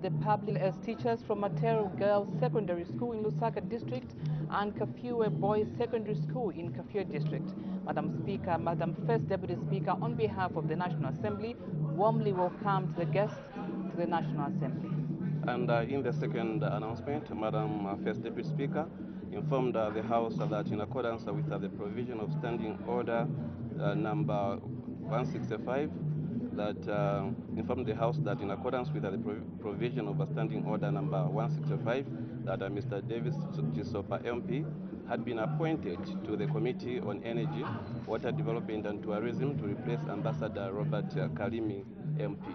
the public as teachers from Matero Girls Secondary School in Lusaka District and Kafue Boys Secondary School in Kafue District. Madam Speaker, Madam First Deputy Speaker, on behalf of the National Assembly, warmly welcomed the guests to the National Assembly. And in the second announcement, Madam First Deputy Speaker informed the House that in accordance with the provision of Standing Order number 165, that informed the House that in accordance with the provision of Standing Order number 165, that Mr. Davis Chisopa MP had been appointed to the Committee on Energy, Water Development and Tourism to replace Ambassador Robert Kalimi MP.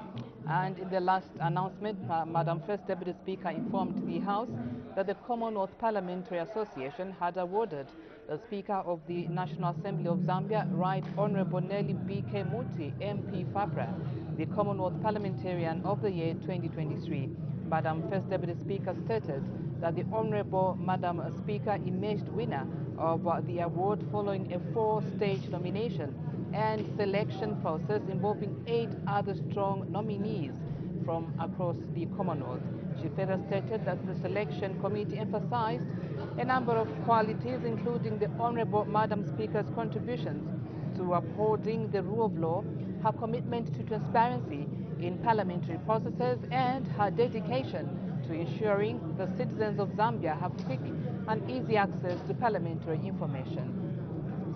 And in the last announcement, Madam First Deputy Speaker informed the House that the Commonwealth Parliamentary Association had awarded the Speaker of the National Assembly of Zambia, Right Honorable Nelly B.K. Muti, MP Fabra, the Commonwealth Parliamentarian of the Year 2023. Madam First Deputy Speaker stated that the Honorable Madam Speaker emerged winner of the award following a 4-stage nomination and selection process involving 8 other strong nominees from across the Commonwealth. She further stated that the selection committee emphasized a number of qualities, including the Honorable Madam Speaker's contributions to upholding the rule of law, her commitment to transparency in parliamentary processes, and her dedication to ensuring the citizens of Zambia have quick and easy access to parliamentary information.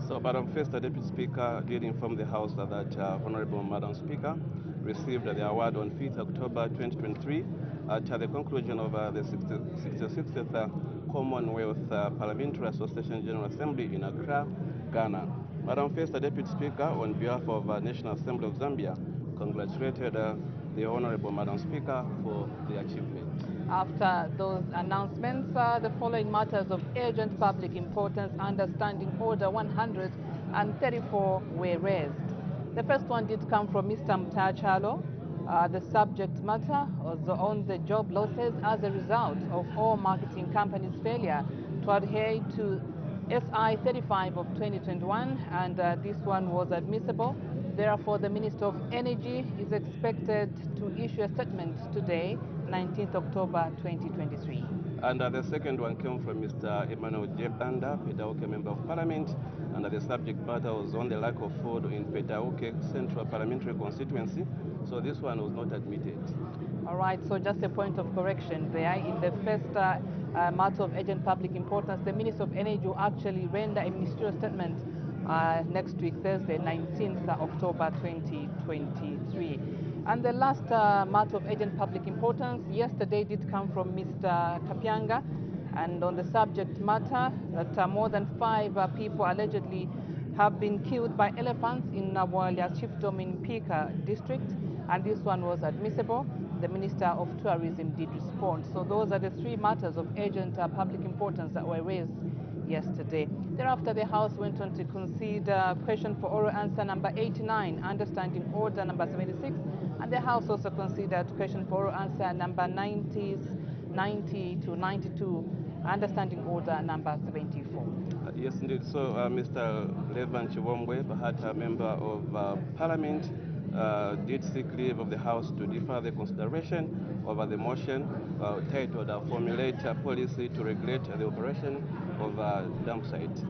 So, Madam First Deputy Speaker did inform the House that Honorable Madam Speaker received the award on 5th October 2023 at the conclusion of the 66th Commonwealth Parliamentary Association General Assembly in Accra, Ghana. Madam First Deputy Speaker, on behalf of National Assembly of Zambia, congratulated the Honorable Madam Speaker for the achievement. After those announcements, the following matters of urgent public importance under Standing Order 134 were raised. The first one did come from Mr. Mtachalo. The subject matter was on the job losses as a result of all marketing companies' failure to adhere to SI 35 of 2021, and this one was admissible. Therefore, the Minister of Energy is expected to issue a statement today, 19th October 2023. And the second one came from Mr. Emmanuel Jebanda, Petauke Member of Parliament, and the subject matter was on the lack of food in Petauke Central Parliamentary Constituency, so this one was not admitted. All right, so just a point of correction there. In the first matter of urgent public importance, the Minister of Energy will actually render a ministerial statement next week, Thursday, 19th October 2023. And the last matter of urgent public importance yesterday did come from Mr. Kapyanga, and on the subject matter that more than 5 people allegedly have been killed by elephants in Nawalia Chiefdom in Pika district, and this one was admissible. The Minister of Tourism did respond. So those are the 3 matters of urgent public importance that were raised yesterday. Thereafter, the House went on to consider question for oral answer number 89, understanding order number 76, and the House also considered question for oral answer number 90 to 92, understanding order number 74. Yes, indeed. So, Mr. Levan Chiwombwe, Bahata, Member of Parliament, did seek leave of the House to defer the consideration over the motion titled Formulate a Policy to Regulate the Operation of a Dump Site.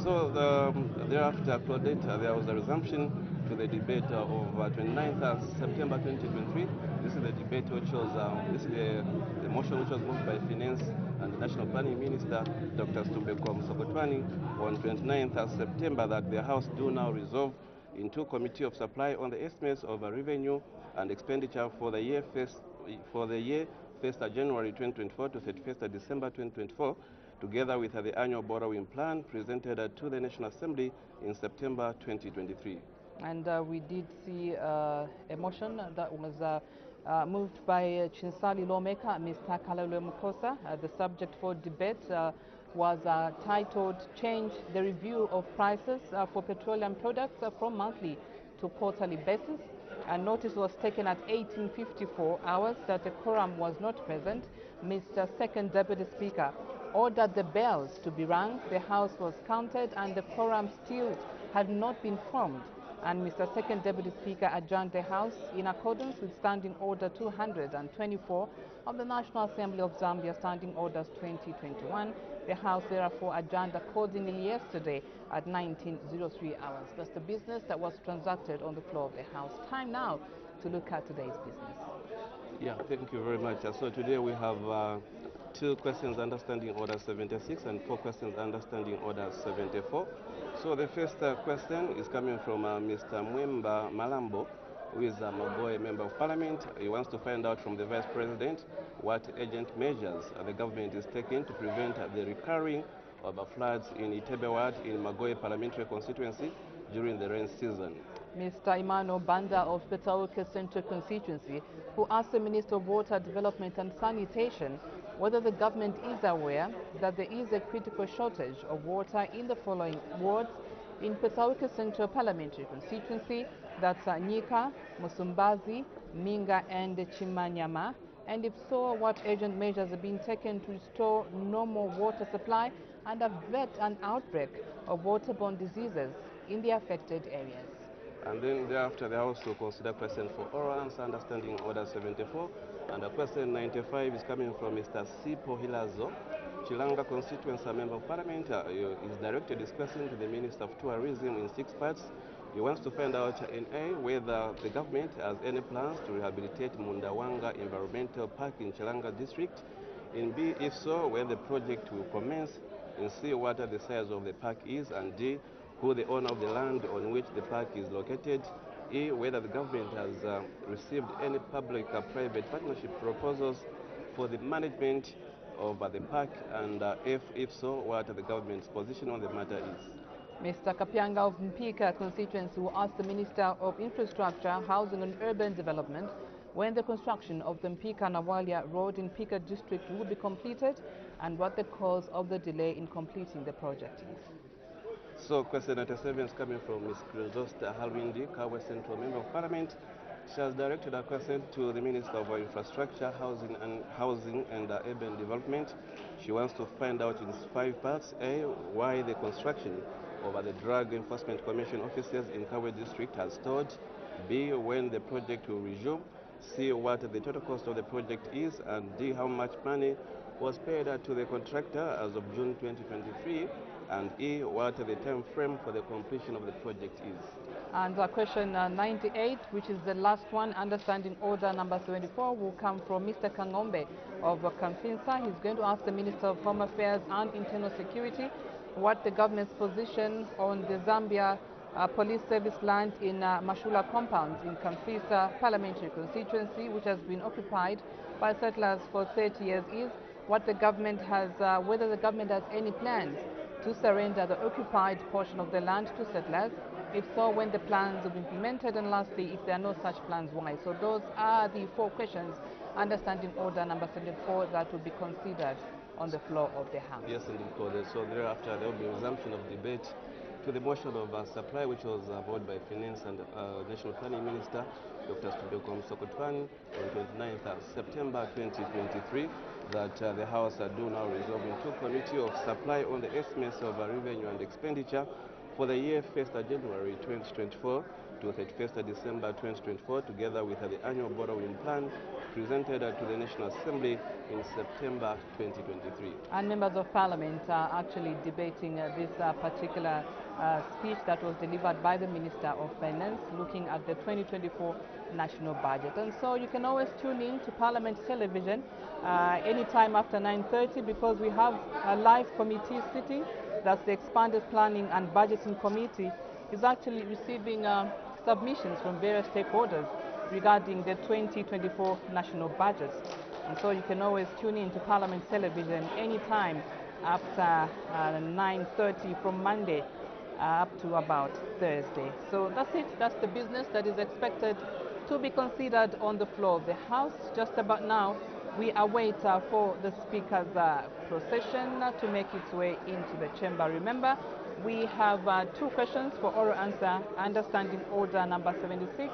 So, thereafter, Claudette, there was a resumption to the debate of 29th September 2023. This is the debate which was, this is the motion which was moved by Finance and the National Planning Minister, Dr. Stumbeko Msokotwani, on 29th September, that the House do now resolve into Committee of Supply on the estimates of revenue and expenditure for the year 1st January 2024 to 31st December 2024, together with the annual borrowing plan presented to the National Assembly in September 2023. And we did see a motion that was moved by Chinsali lawmaker Mr. Kalalwe Mukosa. The subject for debate was titled Change the Review of Prices for Petroleum Products from monthly to quarterly basis. A notice was taken at 18:54 hours that the quorum was not present. Mr. Second Deputy Speaker ordered the bells to be rung. The House was counted and the quorum still had not been formed. And Mr. Second Deputy Speaker adjourned the House in accordance with Standing Order 224 of the National Assembly of Zambia, Standing Orders 2021. The House therefore adjourned accordingly yesterday at 19:03 hours. That's the business that was transacted on the floor of the House. Time now to look at today's business. Yeah, thank you very much. So today we have 2 questions under Standing Order 76 and 4 questions under Standing Order 74. So the first question is coming from Mr. Mwemba Malambo, who is a Magoe Member of Parliament. He wants to find out from the Vice President what urgent measures the government is taking to prevent the recurring of floods in Itebe Ward in Magoe Parliamentary Constituency during the rain season. Mr. Imano Banda of Petauke Central Constituency, who asked the Minister of Water Development and Sanitation whether the government is aware that there is a critical shortage of water in the following wards in Petauke Central Parliamentary Constituency, that's Nyika, Musumbazi, Minga and Chimanyama, and if so, what urgent measures are being taken to restore normal water supply and avert an outbreak of waterborne diseases in the affected areas. And then thereafter, they also consider question for oral answer under Standing Order 74. And question 95 is coming from Mr. Sipo Hilazo, Chilanga Constituency Member of Parliament. He is directed this question to the Minister of Tourism in 6 parts. He wants to find out in A, whether the government has any plans to rehabilitate Munda Wanga Environmental Park in Chilanga District. In B, if so, when the project will commence. In C, what the size of the park is. And D, who the owner of the land on which the park is located. E, whether the government has received any public-private partnership proposals for the management of the park, and F, if so, what the government's position on the matter is. Mr. Kapyanga of Mpika constituency, who asked the Minister of Infrastructure, Housing and Urban Development when the construction of the Mpika-Nawalia Road in Mpika district will be completed and what the cause of the delay in completing the project is. So question 97 is coming from Ms. Crisosta Halwindi, Kawe Central Member of Parliament. She has directed a question to the Minister of Infrastructure, Housing and Urban Development. She wants to find out in 5 parts. A, why the construction of the Drug Enforcement Commission offices in Kawe District has stalled. B, when the project will resume. C, what the total cost of the project is. And D, how much money was paid to the contractor as of June 2023. And E, what the time frame for the completion of the project is. And question 98, which is the last one, understanding order number 74, will come from Mr. Kangombe of Kamfinsa. He's going to ask the Minister of Home Affairs and Internal Security what the government's position on the Zambia Police Service land in Mashula compounds in Kamfinsa Parliamentary Constituency, which has been occupied by settlers for 30 years is, what the government has, whether the government has any plans to surrender the occupied portion of the land to settlers. If so, when the plans will be implemented, and lastly, if there are no such plans, why? So those are the 4 questions under Standing Order number 74 that will be considered on the floor of the House. Yes, indeed. So thereafter, there will be a resumption of debate to the motion of supply, which was voted by Finance and National Planning Minister, Dr. Stubekom Sokotwan, on 29th of September 2023, that the House do now resolve into Committee of Supply on the estimates of revenue and expenditure for the year 1st January 2024 to 31st December 2024, together with the annual borrowing plan presented to the National Assembly in September 2023. And members of Parliament are actually debating this particular speech that was delivered by the Minister of Finance, looking at the 2024 national budget. And so you can always tune in to Parliament Television anytime after 9:30, because we have a live committee sitting. That's the Expanded Planning and Budgeting Committee is actually receiving submissions from various stakeholders regarding the 2024 national budget. And so you can always tune in to Parliament Television anytime after 9:30 from Monday up to about Thursday. So that's it. That's the business that is expected to be considered on the floor of the House. Just about now, we await for the Speaker's procession to make its way into the chamber. Remember, we have 2 questions for oral answer under Standing Order number 76.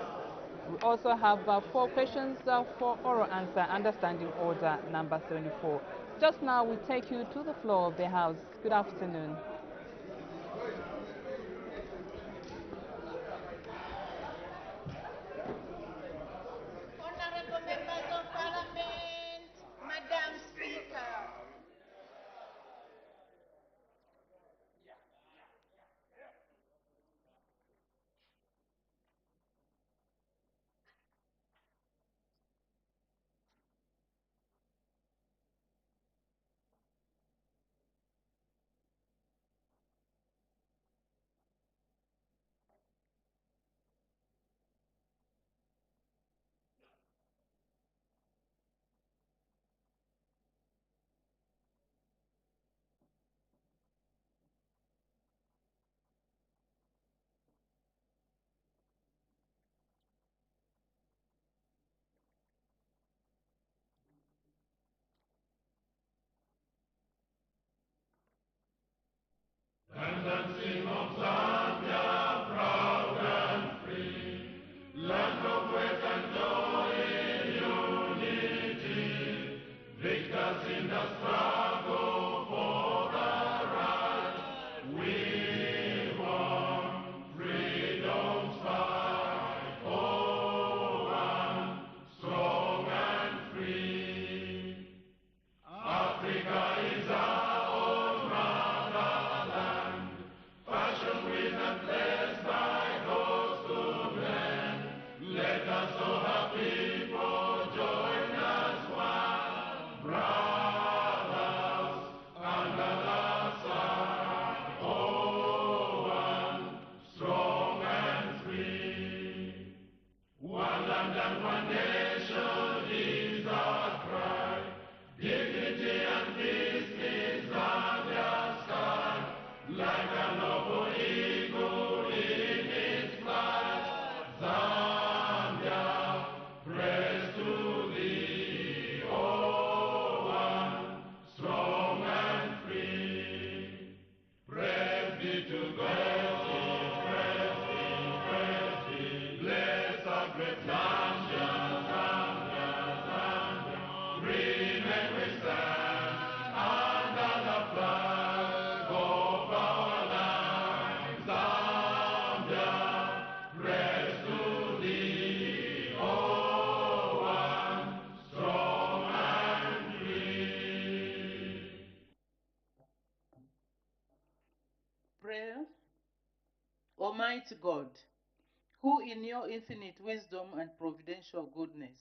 We also have 4 questions for oral answer under Standing Order number 74. Just now, we take you to the floor of the House. Good afternoon. Prayer. Almighty God, who in your infinite wisdom and providential goodness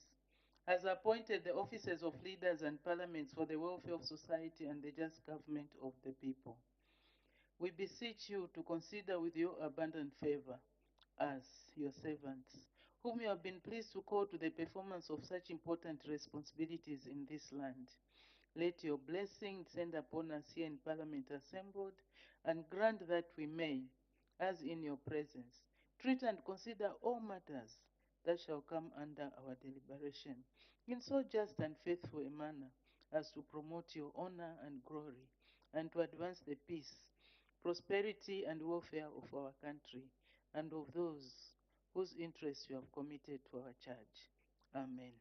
has appointed the offices of leaders and parliaments for the welfare of society and the just government of the people, we beseech you to consider with your abundant favor us, your servants, whom you have been pleased to call to the performance of such important responsibilities in this land. Let your blessing descend upon us here in Parliament assembled, and grant that we may, as in your presence, treat and consider all matters that shall come under our deliberation in so just and faithful a manner as to promote your honor and glory, and to advance the peace, prosperity, and welfare of our country and of those whose interests you have committed to our charge. Amen.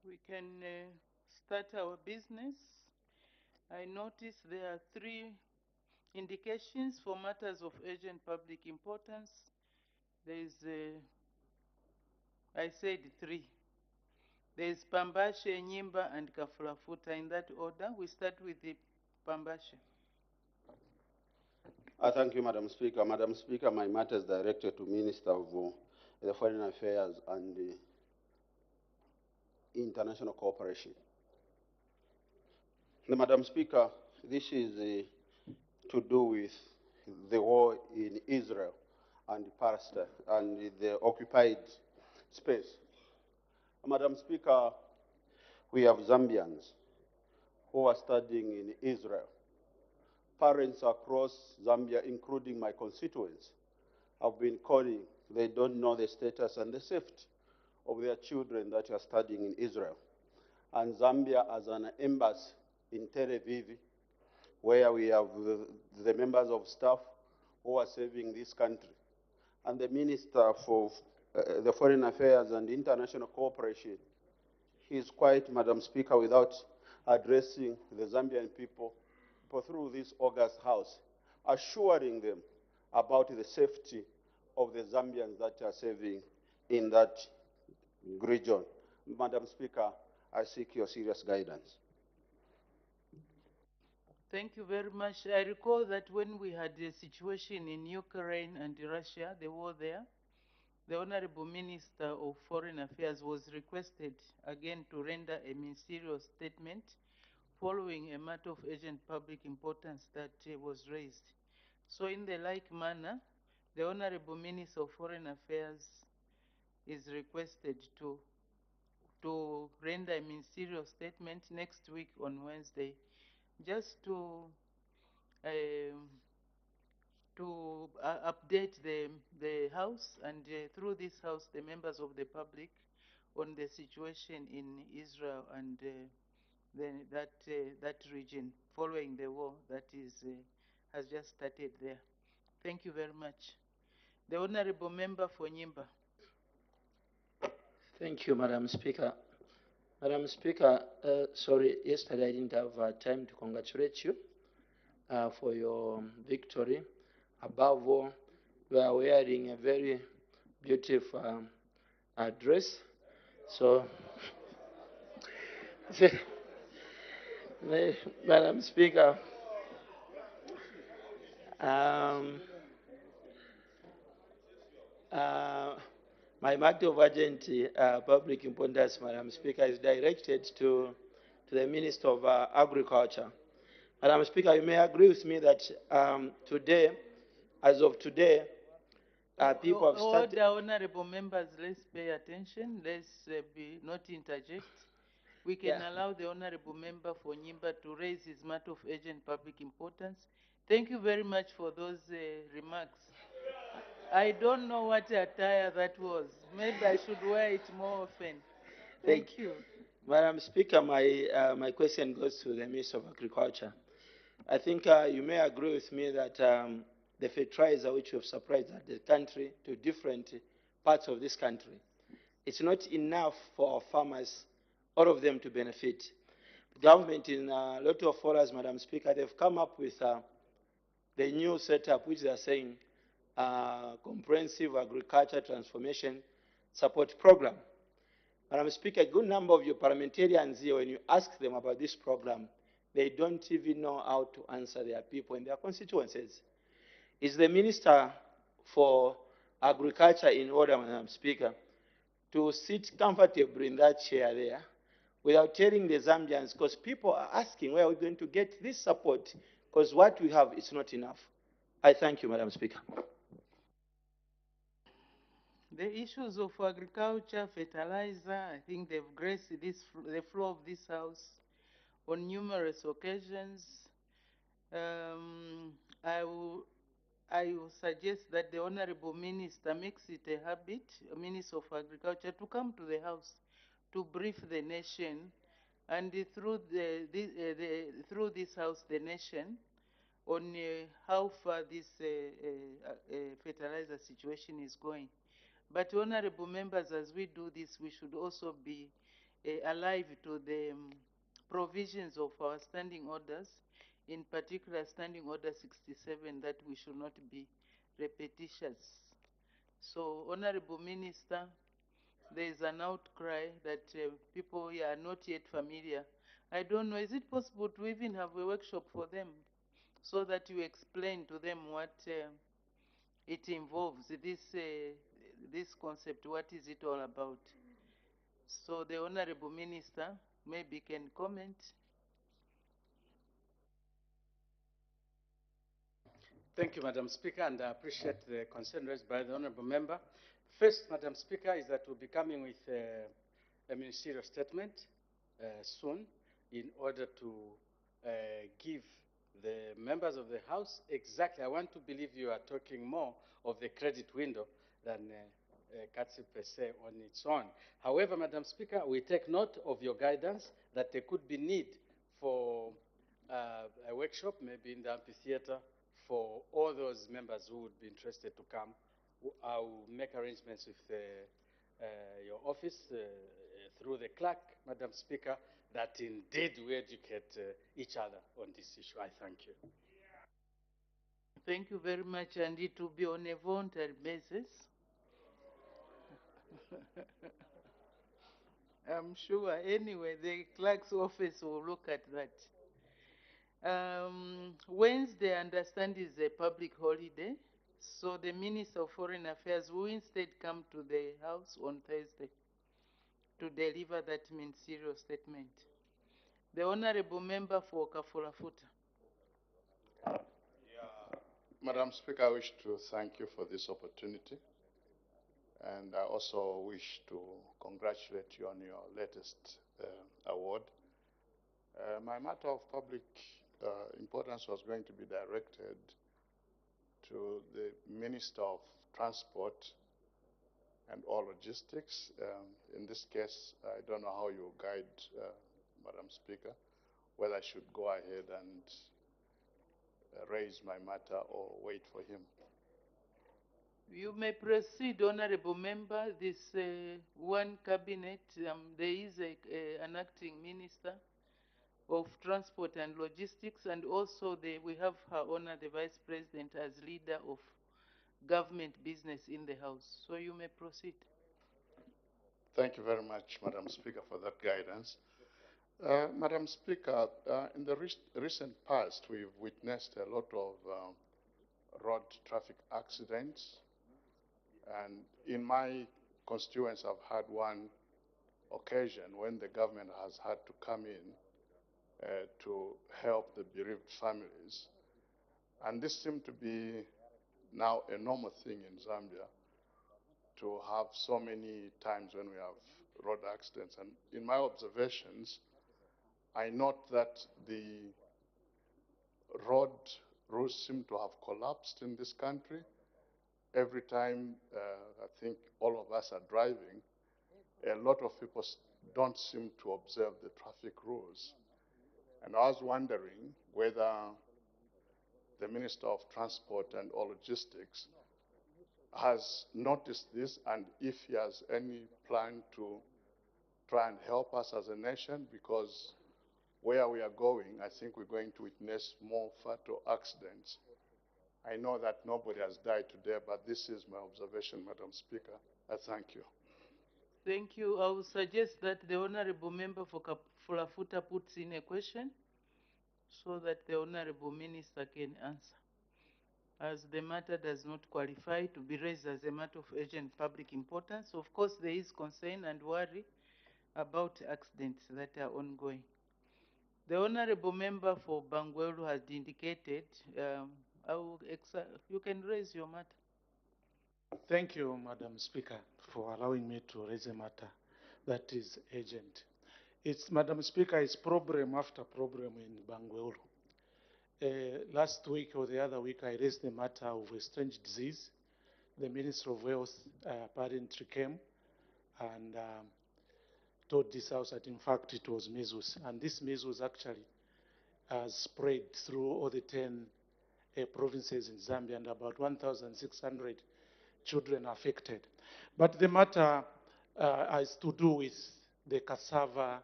We can start our business. I notice there are 3 indications for matters of urgent public importance. There is, I said 3. There is Pambashe, Nyimba, and Kafulafuta. In that order, we start with the Pambashe. Thank you, Madam Speaker. Madam Speaker, my matter is directed to Minister of the Foreign Affairs and International Cooperation. Madam Speaker, this is to do with the war in Israel and Palestine and the occupied space. Madam Speaker, we have Zambians who are studying in Israel. Parents across Zambia, including my constituents, have been calling. They don't know the status and the safety of their children that are studying in Israel. And Zambia has an embassy in Tel Aviv, where we have the members of staff who are serving this country. And the Minister for the Foreign Affairs and International Cooperation, he is quiet, Madam Speaker, without addressing the Zambian people through this August House, assuring them about the safety of the Zambians that are serving in that region. Madam Speaker, I seek your serious guidance. Thank you very much. I recall that when we had a situation in Ukraine and Russia, the war there, the Honorable Minister of Foreign Affairs was requested again to render a ministerial statement following a matter of urgent public importance that was raised. So in the like manner, the Honorable Minister of Foreign Affairs is requested to render a ministerial statement next week on Wednesday, just to to update the House and through this House, the members of the public on the situation in Israel and that region following the war that has just started there. Thank you very much. The Honorable Member for Nyimba. Thank you, Madam Speaker. Madam Speaker, sorry, yesterday I didn't have time to congratulate you for your victory. Above all, you are wearing a very beautiful dress. So, Madam Speaker, my matter of urgent public importance, Madam Speaker, is directed to the Minister of Agriculture. Madam Speaker, you may agree with me that today, as of today, people have started. Order, honorable members, let's pay attention. Let's not interject. We can allow the honorable member for Nyimba to raise his matter of urgent public importance. Thank you very much for those remarks. I don't know what attire that was. Maybe I should wear it more often. Thank you. Madam Speaker, my question goes to the Minister of Agriculture. I think you may agree with me that the fertilizer which we have supplied the country to different parts of this country, it's not enough for our farmers, all of them to benefit. The government in a lot of forums, Madam Speaker, they've come up with the new setup which they are saying comprehensive agriculture transformation support program. Madam Speaker, a good number of your parliamentarians here, when you ask them about this program, they don't even know how to answer their people in their constituencies. Is the Minister for Agriculture in order, Madam Speaker, to sit comfortably in that chair there without telling the Zambians, because people are asking where are we going to get this support, because what we have is not enough. I thank you, Madam Speaker. The issues of agriculture, fertilizer, I think they've graced the floor of this House on numerous occasions. I will suggest that the Honorable Minister makes it a habit, Minister of Agriculture, to come to the House to brief the nation, and through through this House, the nation, on how far this fertilizer situation is going. But honorable members, as we do this, we should also be alive to the provisions of our standing orders, in particular Standing Order 67, that we should not be repetitious. So, Honorable Minister, there is an outcry that people here are not yet familiar. I don't know, is it possible to even have a workshop for them so that you explain to them what it involves, this concept, what is it all about? So the Honorable Minister maybe can comment. Thank you, Madam Speaker, and I appreciate the concern raised by the Honorable Member. First, Madam Speaker, is that we'll be coming with a ministerial statement soon in order to give the members of the House exactly. I want to believe you are talking more of the credit window than CATSI per se on its own. However, Madam Speaker, we take note of your guidance that there could be need for a workshop, maybe in the amphitheater, for all those members who would be interested to come. I'll make arrangements with your office through the clerk, Madam Speaker, that indeed we educate each other on this issue. I thank you. Thank you very much, and it will be on a voluntary basis. I'm sure. Anyway, the clerk's office will look at that. Wednesday, I understand, is a public holiday, so the Minister of Foreign Affairs will instead come to the House on Thursday to deliver that ministerial statement. The Honorable Member for Kafulafuta. Madam Speaker, I wish to thank you for this opportunity. And I also wish to congratulate you on your latest award. My matter of public importance was going to be directed to the Minister of Transport and all logistics. In this case, I don't know how you guide, Madam Speaker, whether I should go ahead and raise my matter or wait for him. You may proceed, Honorable Member. This one cabinet, there is an acting minister of Transport and Logistics, and also we have Her Honor the Vice President as leader of government business in the House. So you may proceed. Thank you very much, Madam Speaker, for that guidance. Madam Speaker, in the recent past, we've witnessed a lot of road traffic accidents. And in my constituents, I've had one occasion when the government has had to come in to help the bereaved families. And this seemed to be now a normal thing in Zambia, to have so many times when we have road accidents. And in my observations, I note that the road routes seem to have collapsed in this country. Every time I think all of us are driving, a lot of people don't seem to observe the traffic rules. And I was wondering whether the Minister of Transport and all Logistics has noticed this, and if he has any plan to try and help us as a nation, because where we are going, I think we're going to witness more fatal accidents. I know that nobody has died today, but this is my observation, Madam Speaker. I thank you. Thank you. I will suggest that the Honorable Member for Fulafuta puts in a question so that the Honorable Minister can answer, as the matter does not qualify to be raised as a matter of urgent public importance. Of course, there is concern and worry about accidents that are ongoing. The Honorable Member for Bangweru has indicated, you can raise your matter. Thank you, Madam Speaker, for allowing me to raise a matter that is urgent. Madam Speaker, it's problem after problem in Bangweru. Last week or the other week, I raised the matter of a strange disease. The Minister of Health apparently came and told this house that in fact it was measles. And this measles actually has spread through all the 10 provinces in Zambia, and about 1,600 children affected. But the matter has to do with the cassava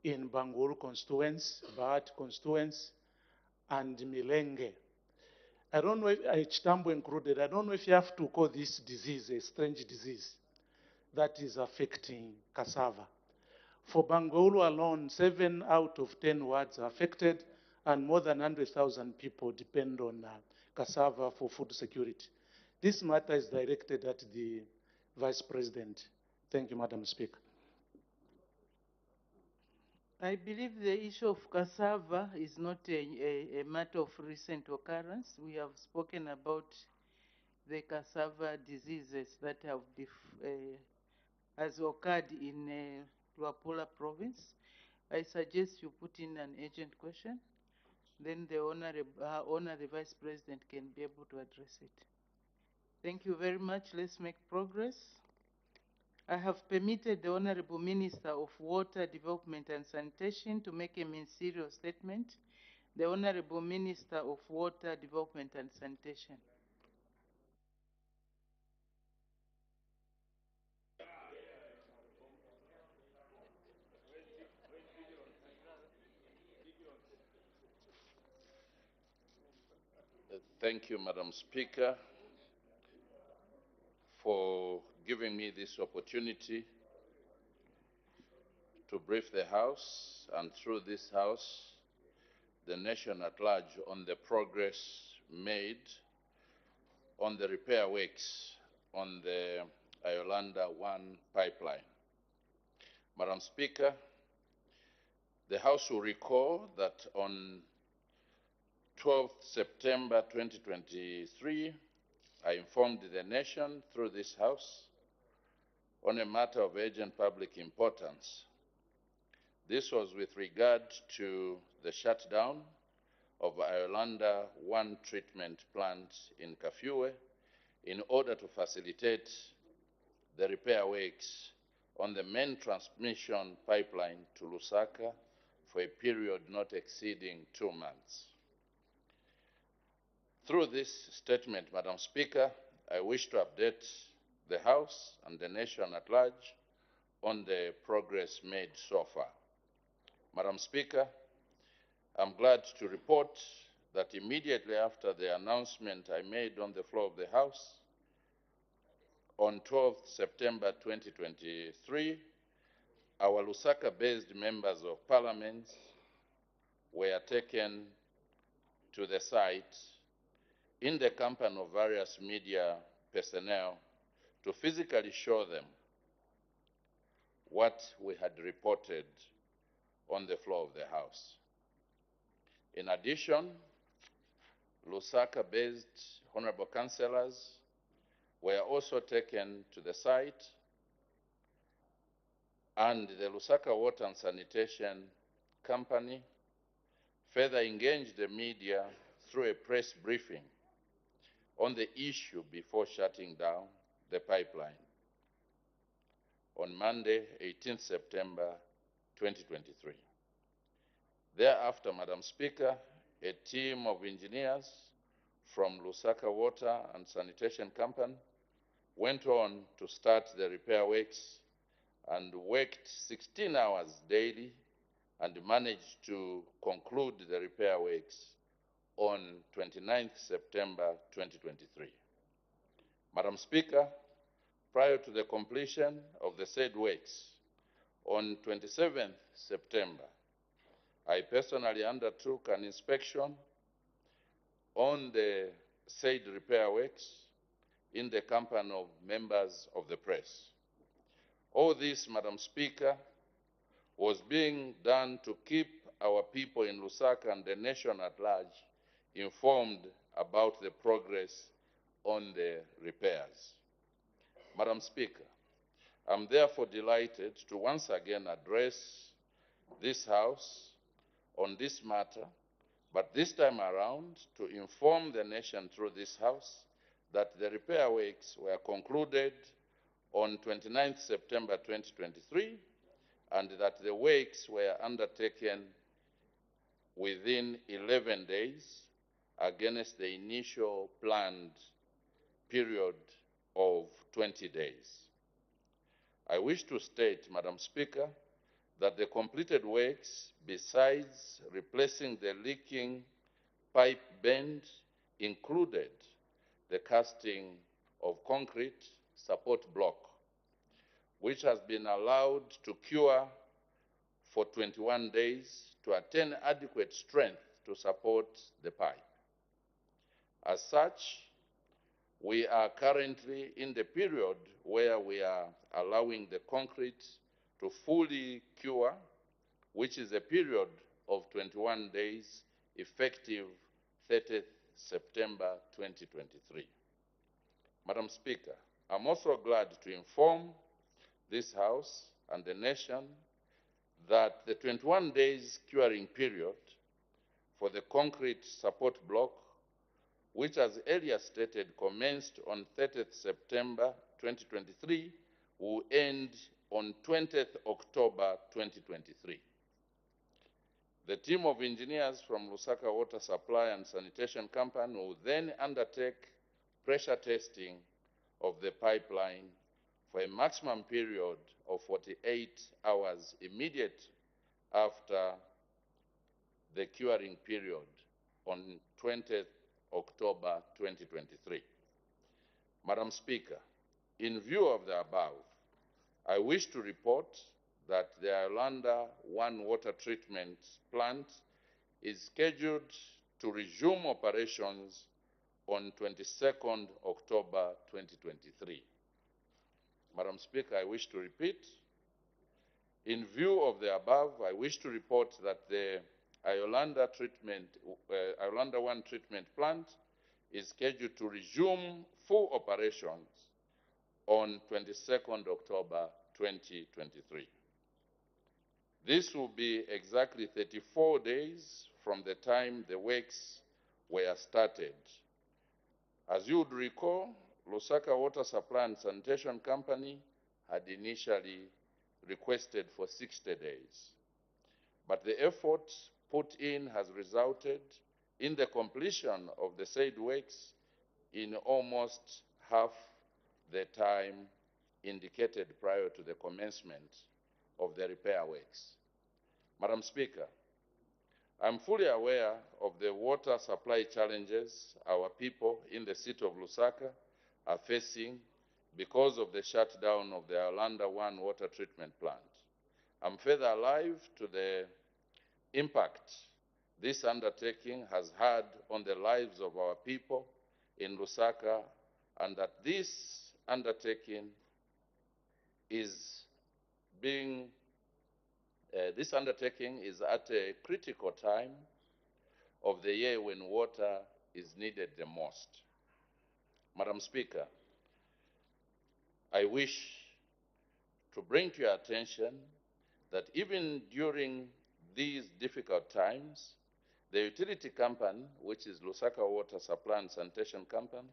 in Bangweru constituents, Baat constituents, and Milenge. I don't know if Chitambo included, I don't know if you have to call this disease a strange disease that is affecting cassava. For Bangweru alone, 7 out of 10 wards are affected, and more than 100,000 people depend on cassava for food security. This matter is directed at the Vice President. Thank you, Madam Speaker. I believe the issue of cassava is not a matter of recent occurrence. We have spoken about the cassava diseases that have has occurred in Luapula province. I suggest you put in an urgent question. Then the Honor the Vice President can be able to address it. Thank you very much. Let's make progress. I have permitted the Honorable Minister of Water, Development and Sanitation to make a ministerial statement. The Honorable Minister of Water, Development and Sanitation. Thank you, Madam Speaker, for giving me this opportunity to brief the House, and through this House, the nation at large, on the progress made on the repair works on the Yolanda 1 pipeline. Madam Speaker, the House will recall that on 12th September 2023, I informed the nation through this House on a matter of urgent public importance. This was with regard to the shutdown of Iolanda 1 treatment plant in Kafue in order to facilitate the repair works on the main transmission pipeline to Lusaka for a period not exceeding 2 months. Through this statement, Madam Speaker, I wish to update the House and the nation at large on the progress made so far. Madam Speaker, I'm glad to report that immediately after the announcement I made on the floor of the House, on 12th September 2023, our Lusaka-based members of parliament were taken to the site in the company of various media personnel to physically show them what we had reported on the floor of the House. In addition, Lusaka-based honorable councillors were also taken to the site, and the Lusaka Water and Sanitation Company further engaged the media through a press briefing on the issue before shutting down the pipeline on Monday, 18th September 2023. Thereafter, Madam Speaker, a team of engineers from Lusaka Water and Sanitation Company went on to start the repair works and worked 16 hours daily and managed to conclude the repair works on 29th September 2023. Madam Speaker, prior to the completion of the said works, on 27th September, I personally undertook an inspection on the said repair works in the company of members of the press. All this, Madam Speaker, was being done to keep our people in Lusaka and the nation at large informed about the progress on the repairs. Madam Speaker, I'm therefore delighted to once again address this House on this matter, but this time around to inform the nation through this House that the repair works were concluded on 29th September 2023 and that the works were undertaken within 11 days against the initial planned period of 20 days. I wish to state, Madam Speaker, that the completed works, besides replacing the leaking pipe bend, included the casting of concrete support block, which has been allowed to cure for 21 days to attain adequate strength to support the pipe. As such, we are currently in the period where we are allowing the concrete to fully cure, which is a period of 21 days effective 30th September 2023. Madam Speaker, I'm also glad to inform this House and the nation that the 21 days curing period for the concrete support block, which as earlier stated commenced on 30th September 2023, will end on 20th October 2023. The team of engineers from Lusaka Water Supply and Sanitation Company will then undertake pressure testing of the pipeline for a maximum period of 48 hours immediate after the curing period on 20th October 2023. Madam Speaker, in view of the above, I wish to report that the Iolanda 1 water treatment plant is scheduled to resume operations on 22nd October 2023. Madam Speaker, I wish to repeat, in view of the above, I wish to report that the Iolanda 1 treatment plant is scheduled to resume full operations on 22nd October 2023. This will be exactly 34 days from the time the works were started. As you would recall, Lusaka Water Supply and Sanitation Company had initially requested for 60 days. But the effort put in has resulted in the completion of the said works in almost half the time indicated prior to the commencement of the repair works. Madam Speaker, I'm fully aware of the water supply challenges our people in the city of Lusaka are facing because of the shutdown of the Munda Wanga water treatment plant. I'm further alive to the impact this undertaking has had on the lives of our people in Lusaka, and that this undertaking is at a critical time of the year when water is needed the most. Madam Speaker, I wish to bring to your attention that even during these difficult times, the utility company, which is Lusaka Water Supply and Sanitation Company,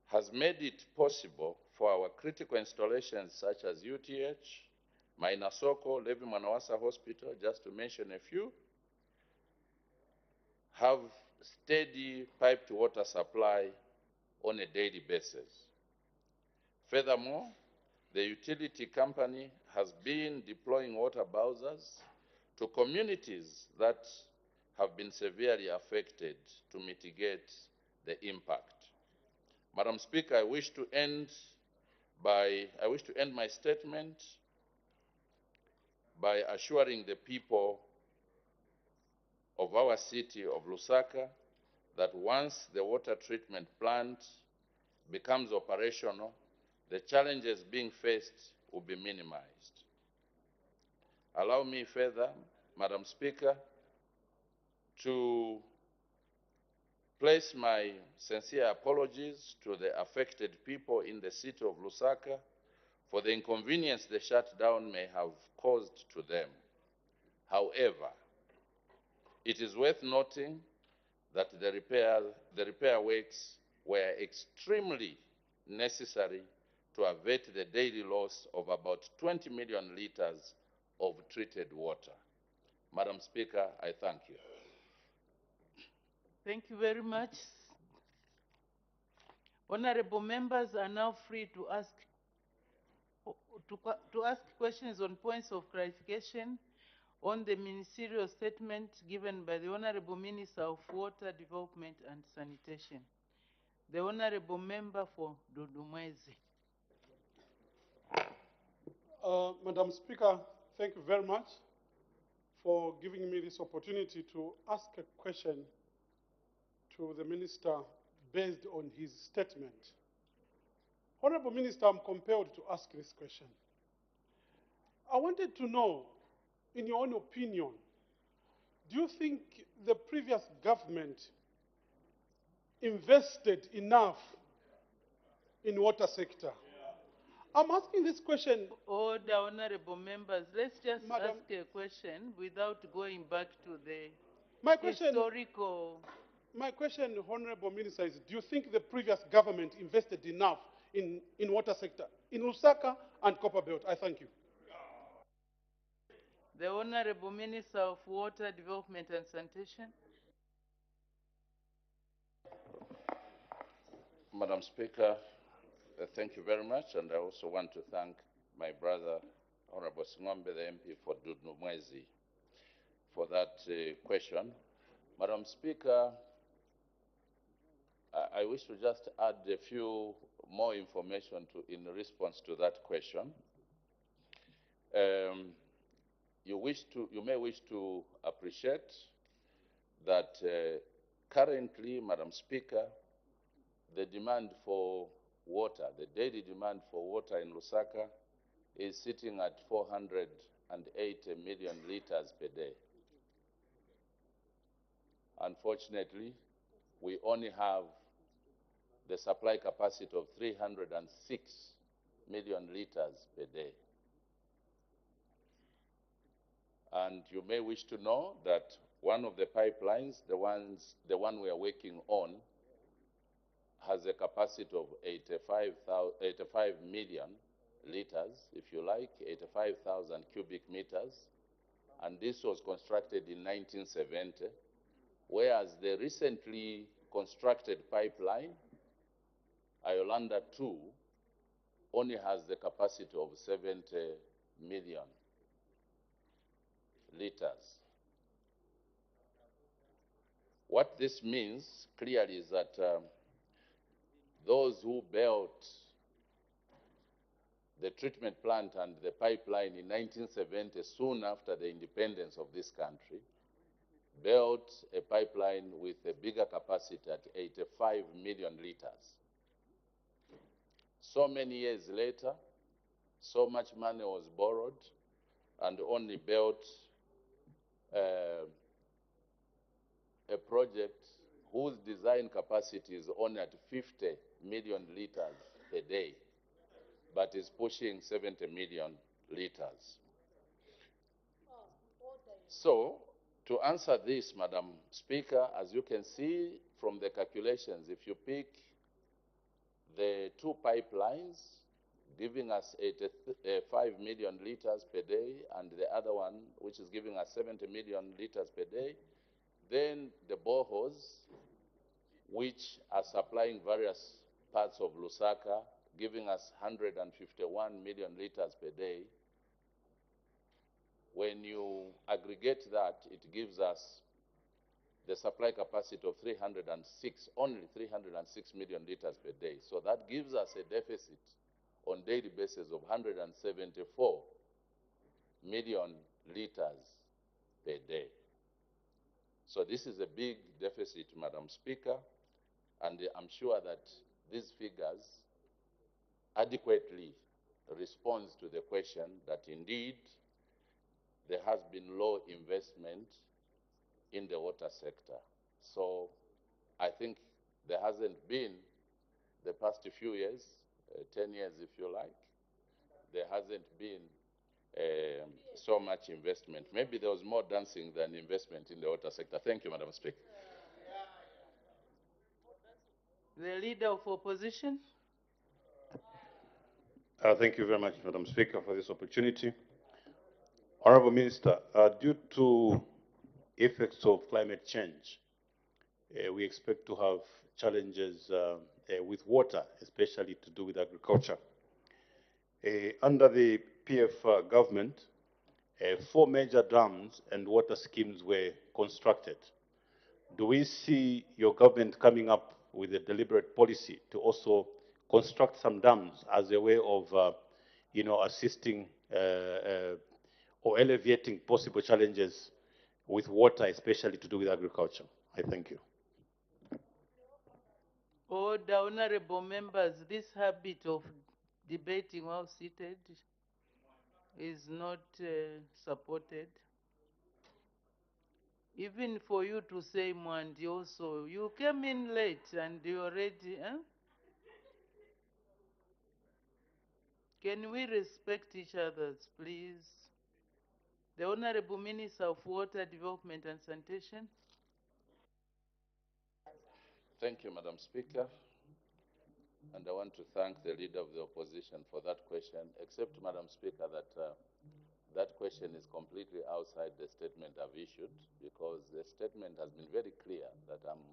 has made it possible for our critical installations such as UTH, Mainasoko, Levi Manawasa Hospital, just to mention a few, have steady piped water supply on a daily basis. Furthermore, the utility company has been deploying water bowsers to communities that have been severely affected to mitigate the impact. Madam Speaker, I wish to end my statement by assuring the people of our city of Lusaka that once the water treatment plant becomes operational, the challenges being faced will be minimized. Allow me further, Madam Speaker, to place my sincere apologies to the affected people in the city of Lusaka for the inconvenience the shutdown may have caused to them. However, it is worth noting that the repair works were extremely necessary to avert the daily loss of about 20 million liters of treated water. Madam Speaker, I thank you. Thank you very much. Honorable members are now free to ask questions on points of clarification on the ministerial statement given by the Honorable Minister of Water Development and Sanitation. The Honorable Member for Dodumwezi. Madam Speaker, thank you very much for giving me this opportunity to ask a question to the Minister based on his statement. Honorable Minister, I'm compelled to ask this question. I wanted to know, in your own opinion, do you think the previous government invested enough in water sector? I'm asking this question. Order, honorable members. Let's just ask a question without going back to the historical. My question, Honorable Minister, is do you think the previous government invested enough in water sector in Lusaka and Copperbelt? I thank you. The Honorable Minister of Water Development and Sanitation. Madam Speaker, thank you very much, and I also want to thank my brother, Honorable Singombe, the MP for Dudumwezi, for that question. Madam Speaker, I wish to just add a few more information in response to that question. You may wish to appreciate that currently, Madam Speaker, the demand for water, the daily demand for water in Lusaka is sitting at 480 million liters per day. Unfortunately, we only have the supply capacity of 306 million liters per day. And you may wish to know that one of the pipelines, the one we are working on, has a capacity of 85 million liters, if you like, 85,000 cubic meters. And this was constructed in 1970, whereas the recently constructed pipeline, Iolanda 2, only has the capacity of 70 million liters. What this means clearly is that those who built the treatment plant and the pipeline in 1970, soon after the independence of this country, built a pipeline with a bigger capacity at 85 million liters. So many years later, so much money was borrowed and only built a project whose design capacity is only at 50 million liters per day, but is pushing 70 million liters. So, to answer this, Madam Speaker, as you can see from the calculations, if you pick the two pipelines giving us 85 million liters per day and the other one which is giving us 70 million liters per day, then the boreholes which are supplying various parts of Lusaka, giving us 151 million liters per day. When you aggregate that, it gives us the supply capacity of only 306 million liters per day. So that gives us a deficit on daily basis of 174 million liters per day. So this is a big deficit, Madam Speaker, and I'm sure that these figures adequately responds to the question that indeed there has been low investment in the water sector. So I think there hasn't been, the past few years, 10 years if you like, there hasn't been so much investment. Maybe there was more dancing than investment in the water sector. Thank you, Madam Speaker. The Leader of Opposition. Thank you very much, Madam Speaker, for this opportunity. Honorable Minister, due to effects of climate change, we expect to have challenges with water, especially to do with agriculture. Under the PF government, 4 major dams and water schemes were constructed. Do we see your government coming up with a deliberate policy to also construct some dams as a way of, assisting or alleviating possible challenges with water, especially to do with agriculture? I thank you. Order, honorable members, this habit of debating while seated is not supported. Even for you to say Mwandi also, you came in late and you already, Can we respect each other, please? The Honorable Minister of Water Development and Sanitation. Thank you, Madam Speaker. And I want to thank the Leader of the Opposition for that question, except, Madam Speaker, that that question is completely outside the statement I've issued, because the statement has been very clear that I'm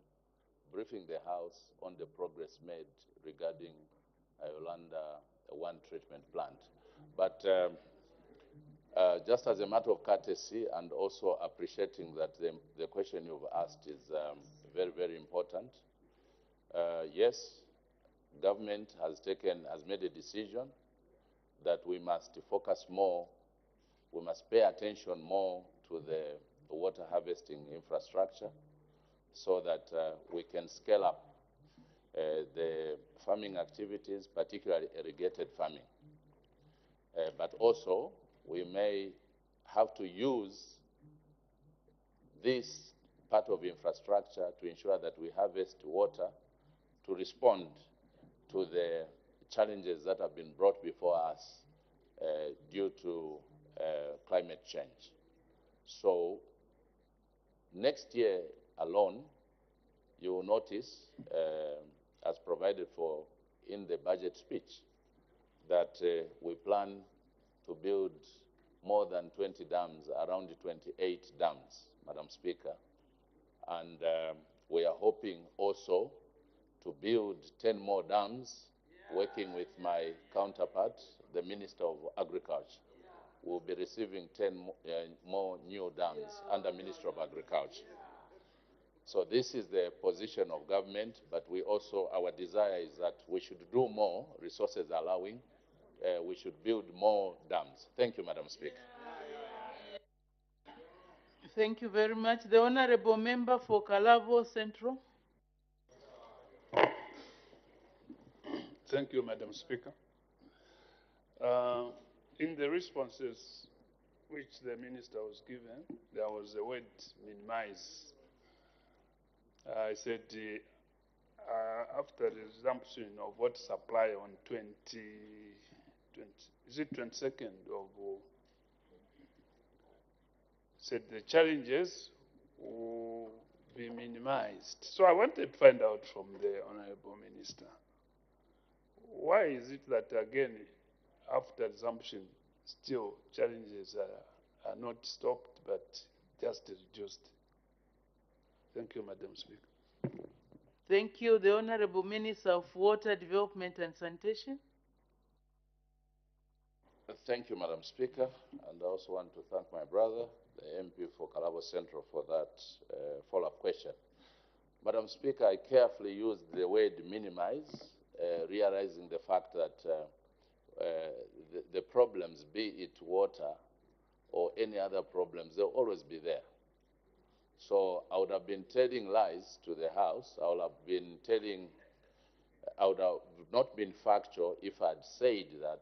briefing the House on the progress made regarding Iolanda 1 treatment plant. But just as a matter of courtesy and also appreciating that the question you've asked is very, very important, yes, government has made a decision that we must focus more, we must pay attention more to the water harvesting infrastructure so that we can scale up the farming activities, particularly irrigated farming. But also, we may have to use this part of infrastructure to ensure that we harvest water to respond to the challenges that have been brought before us due to climate change. So next year alone, you will notice, as provided for in the budget speech, that we plan to build more than 20 dams, around 28 dams, Madam Speaker. And we are hoping also to build 10 more dams, working with my counterpart, the Minister of Agriculture. We'll be receiving 10 more new dams under Ministry of Agriculture. So this is the position of government, but we also, our desire is that we should do more, resources allowing, we should build more dams. Thank you, Madam Speaker. Thank you very much. The Honorable Member for Kalabo Central. Thank you, Madam Speaker. In the responses which the Minister was given, there was a word minimize. I said after the resumption of water supply on 22nd of, said the challenges will be minimized. So I wanted to find out from the Honorable Minister, why is it that again, after resumption, still challenges are not stopped but just reduced? Thank you, Madam Speaker. Thank you. The Honorable Minister of Water Development and Sanitation. Thank you, Madam Speaker, and I also want to thank my brother, the MP for Kalabo Central, for that follow-up question. Madam Speaker, I carefully used the word minimize, realizing the fact that the problems, be it water or any other problems, they'll always be there. So I would have been telling lies to the House. I would have not been factual if I'd said that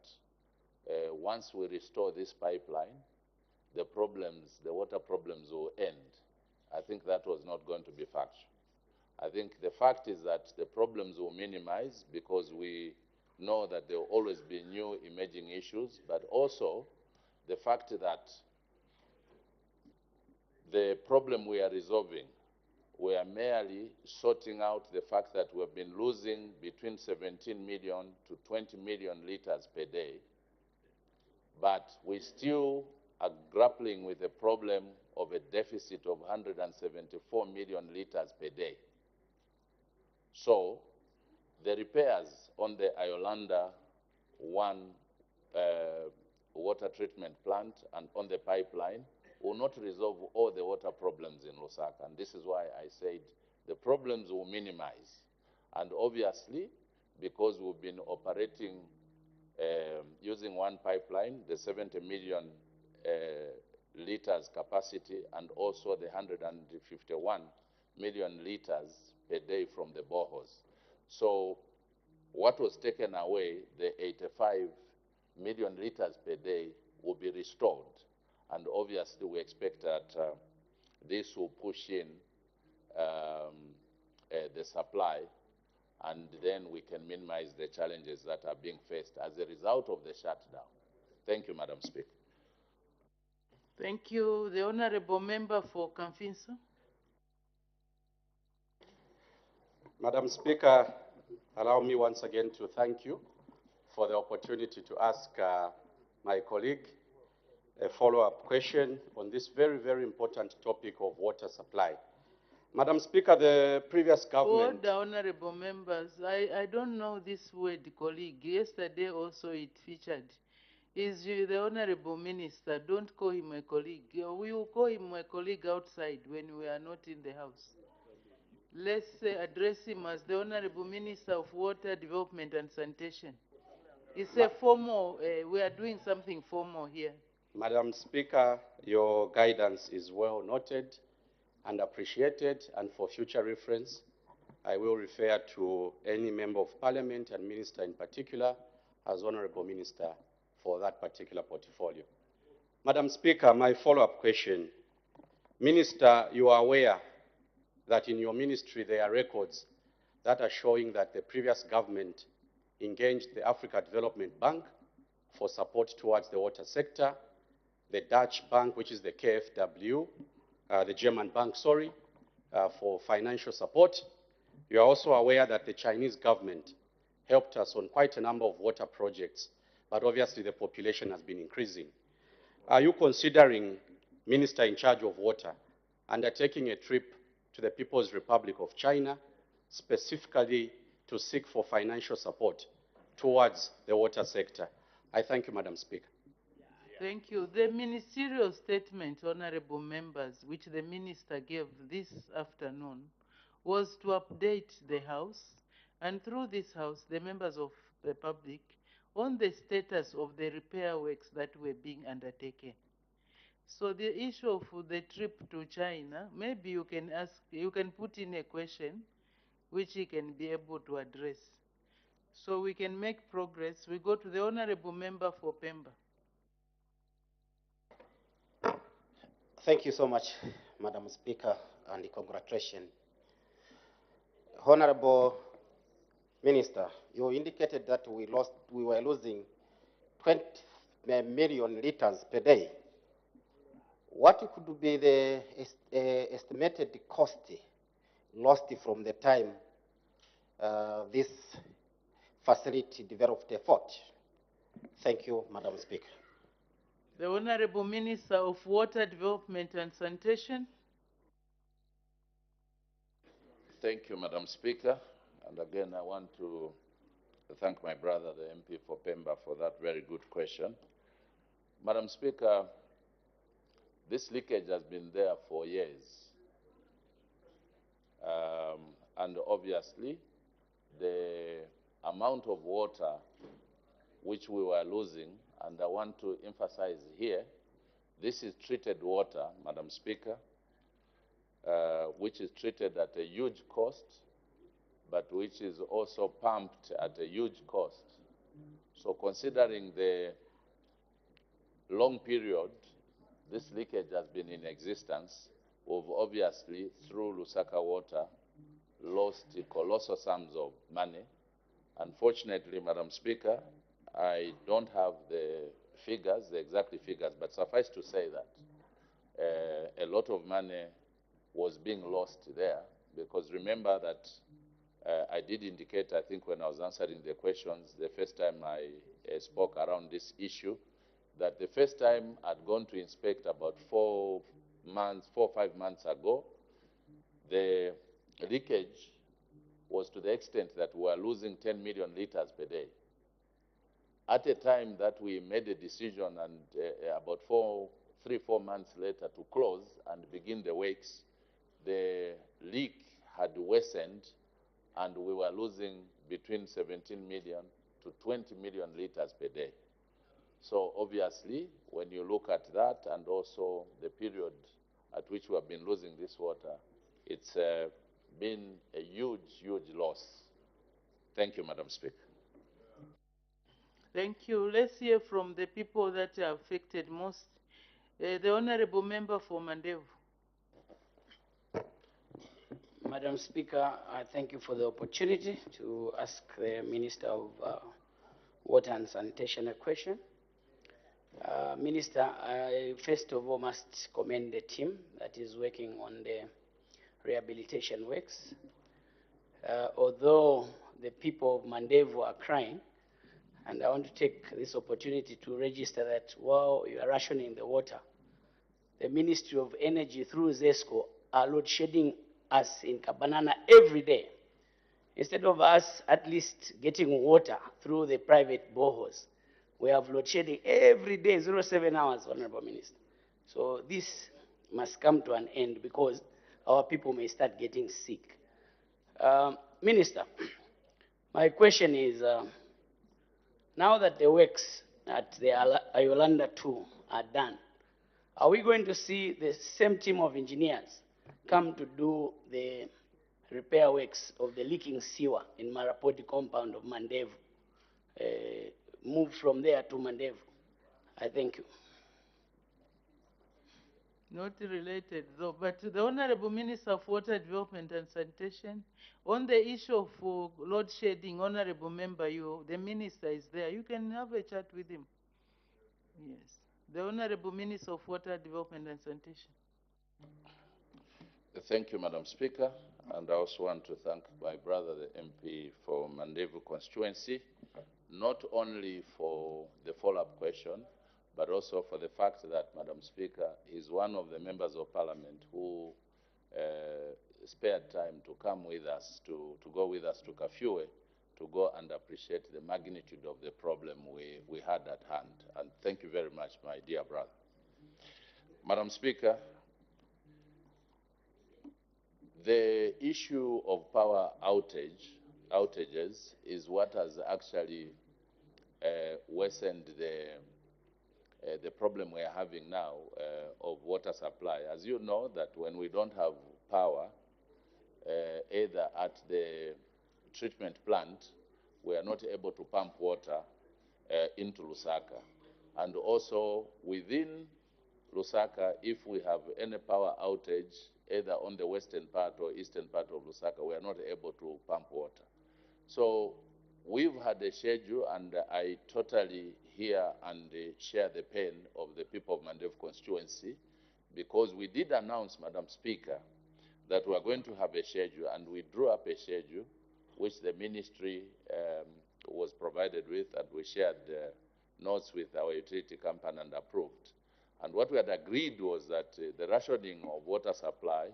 once we restore this pipeline, the water problems will end. I think that was not going to be factual. I think the fact is that the problems will minimize because we know that there will always be new emerging issues, but also the fact that the problem we are resolving, we are merely sorting out the fact that we've been losing between 17 million to 20 million liters per day, but we still are grappling with the problem of a deficit of 174 million liters per day. So the repairs on the Iolanda 1 water treatment plant and on the pipeline will not resolve all the water problems in Lusaka. And this is why I said the problems will minimize. And obviously, because we've been operating using one pipeline, the 70 million liters capacity, and also the 151 million liters per day from the boreholes. So what was taken away, the 85 million liters per day, will be restored. And obviously, we expect that this will push in the supply, and then we can minimize the challenges that are being faced as a result of the shutdown. Thank you, Madam Speaker. Thank you. The Honorable Member for Kamfinso. Madam Speaker, allow me once again to thank you for the opportunity to ask my colleague a follow-up question on this very, very important topic of water supply. Madam Speaker, the previous government... Order, honorable members. I don't know this word, colleague. Yesterday also it featured. Is the honorable minister? Don't call him a colleague. We will call him a colleague outside when we are not in the house. Let's address him as the honorable Minister of Water Development and Sanitation. It's a formal, we are doing something formal here. Madam Speaker, your guidance is well noted and appreciated, and for future reference, I will refer to any member of parliament and minister in particular as honorable minister for that particular portfolio. Madam Speaker, my follow-up question. Minister, you are aware that in your ministry there are records that are showing that the previous government engaged the Africa Development Bank for support towards the water sector, the Dutch bank, which is the KfW, the German bank, sorry, for financial support. You are also aware that the Chinese government helped us on quite a number of water projects, but obviously the population has been increasing. Are you considering, Minister in charge of water, undertaking a trip to the People's Republic of China, specifically to seek for financial support towards the water sector? I thank you, Madam Speaker. Thank you. The ministerial statement, honorable members, which the minister gave this afternoon, was to update the House, and through this House, the members of the public, on the status of the repair works that were being undertaken. So the issue of the trip to China, maybe you can put in a question which he can be able to address. So we can make progress. We go to the honorable member for Pemba. Thank you so much, Madam Speaker, and congratulations. Honorable Minister, you indicated that we were losing 20 million liters per day. What could be the estimated cost lost from the time this facility developed a fault? Thank you, Madam Speaker. The Honorable Minister of Water Development and Sanitation. Thank you, Madam Speaker. And again, I want to thank my brother, the MP for Pemba, for that very good question. Madam Speaker, this leakage has been there for years. And obviously, the amount of water which we were losing, and I want to emphasize here, this is treated water, Madam Speaker, which is treated at a huge cost, but which is also pumped at a huge cost. So considering the long period this leakage has been in existence, we've obviously, through Lusaka Water, lost colossal sums of money. Unfortunately, Madam Speaker, I don't have the figures, the exact figures, but suffice to say that a lot of money was being lost there, because remember that I did indicate, I think when I was answering the questions, the first time I spoke around this issue, that the first time I'd gone to inspect about 4 or 5 months ago, the leakage was to the extent that we were losing 10 million liters per day. At a time that we made a decision, and about 3-4 months later, to close and begin the works, the leak had worsened, and we were losing between 17 million to 20 million liters per day. So obviously, when you look at that, and also the period at which we have been losing this water, it's been a huge, huge loss. Thank you, Madam Speaker. Thank you. Let's hear from the people that are affected most. The Honorable Member for Mandevu. Madam Speaker, I thank you for the opportunity to ask the Minister of Water and Sanitation a question. Minister, I first of all must commend the team that is working on the rehabilitation works. Although the people of Mandevu are crying, and I want to take this opportunity to register that while you are rationing the water, the Ministry of Energy through ZESCO are load shedding us in Kabanana every day. Instead of us at least getting water through the private boreholes, we have load shedding every day, 07 hours, Honorable Minister. So this must come to an end, because our people may start getting sick. Minister, my question is, now that the works at the Ayolanda 2 are done, are we going to see the same team of engineers come to do the repair works of the leaking sewer in Marapoti compound of Mandevu? Move from there to Mandevu. I thank you. Not related though, but the Honorable Minister of Water Development and Sanitation, on the issue of load shedding, Honorable Member, the Minister is there. You can have a chat with him. Yes. The Honorable Minister of Water Development and Sanitation. Thank you, Madam Speaker. And I also want to thank my brother, the MP for Mandevu constituency, not only for the follow-up question, but also for the fact that, Madam Speaker, is one of the members of Parliament who spared time to come with us, to go with us to Kafue, to go and appreciate the magnitude of the problem we had at hand. And thank you very much, my dear brother. Madam Speaker, the issue of power outages is what has actually worsened the problem we are having now of water supply. As you know, that when we don't have power, either at the treatment plant, we are not able to pump water into Lusaka. And also within Lusaka, if we have any power outage, either on the western part or eastern part of Lusaka, we are not able to pump water. So we've had a schedule, and I totally hear and share the pain of the people of Mandevu constituency, because we did announce, Madam Speaker, that we are going to have a schedule, and we drew up a schedule which the ministry was provided with, and we shared notes with our utility company and approved. And what we had agreed was that the rationing of water supply,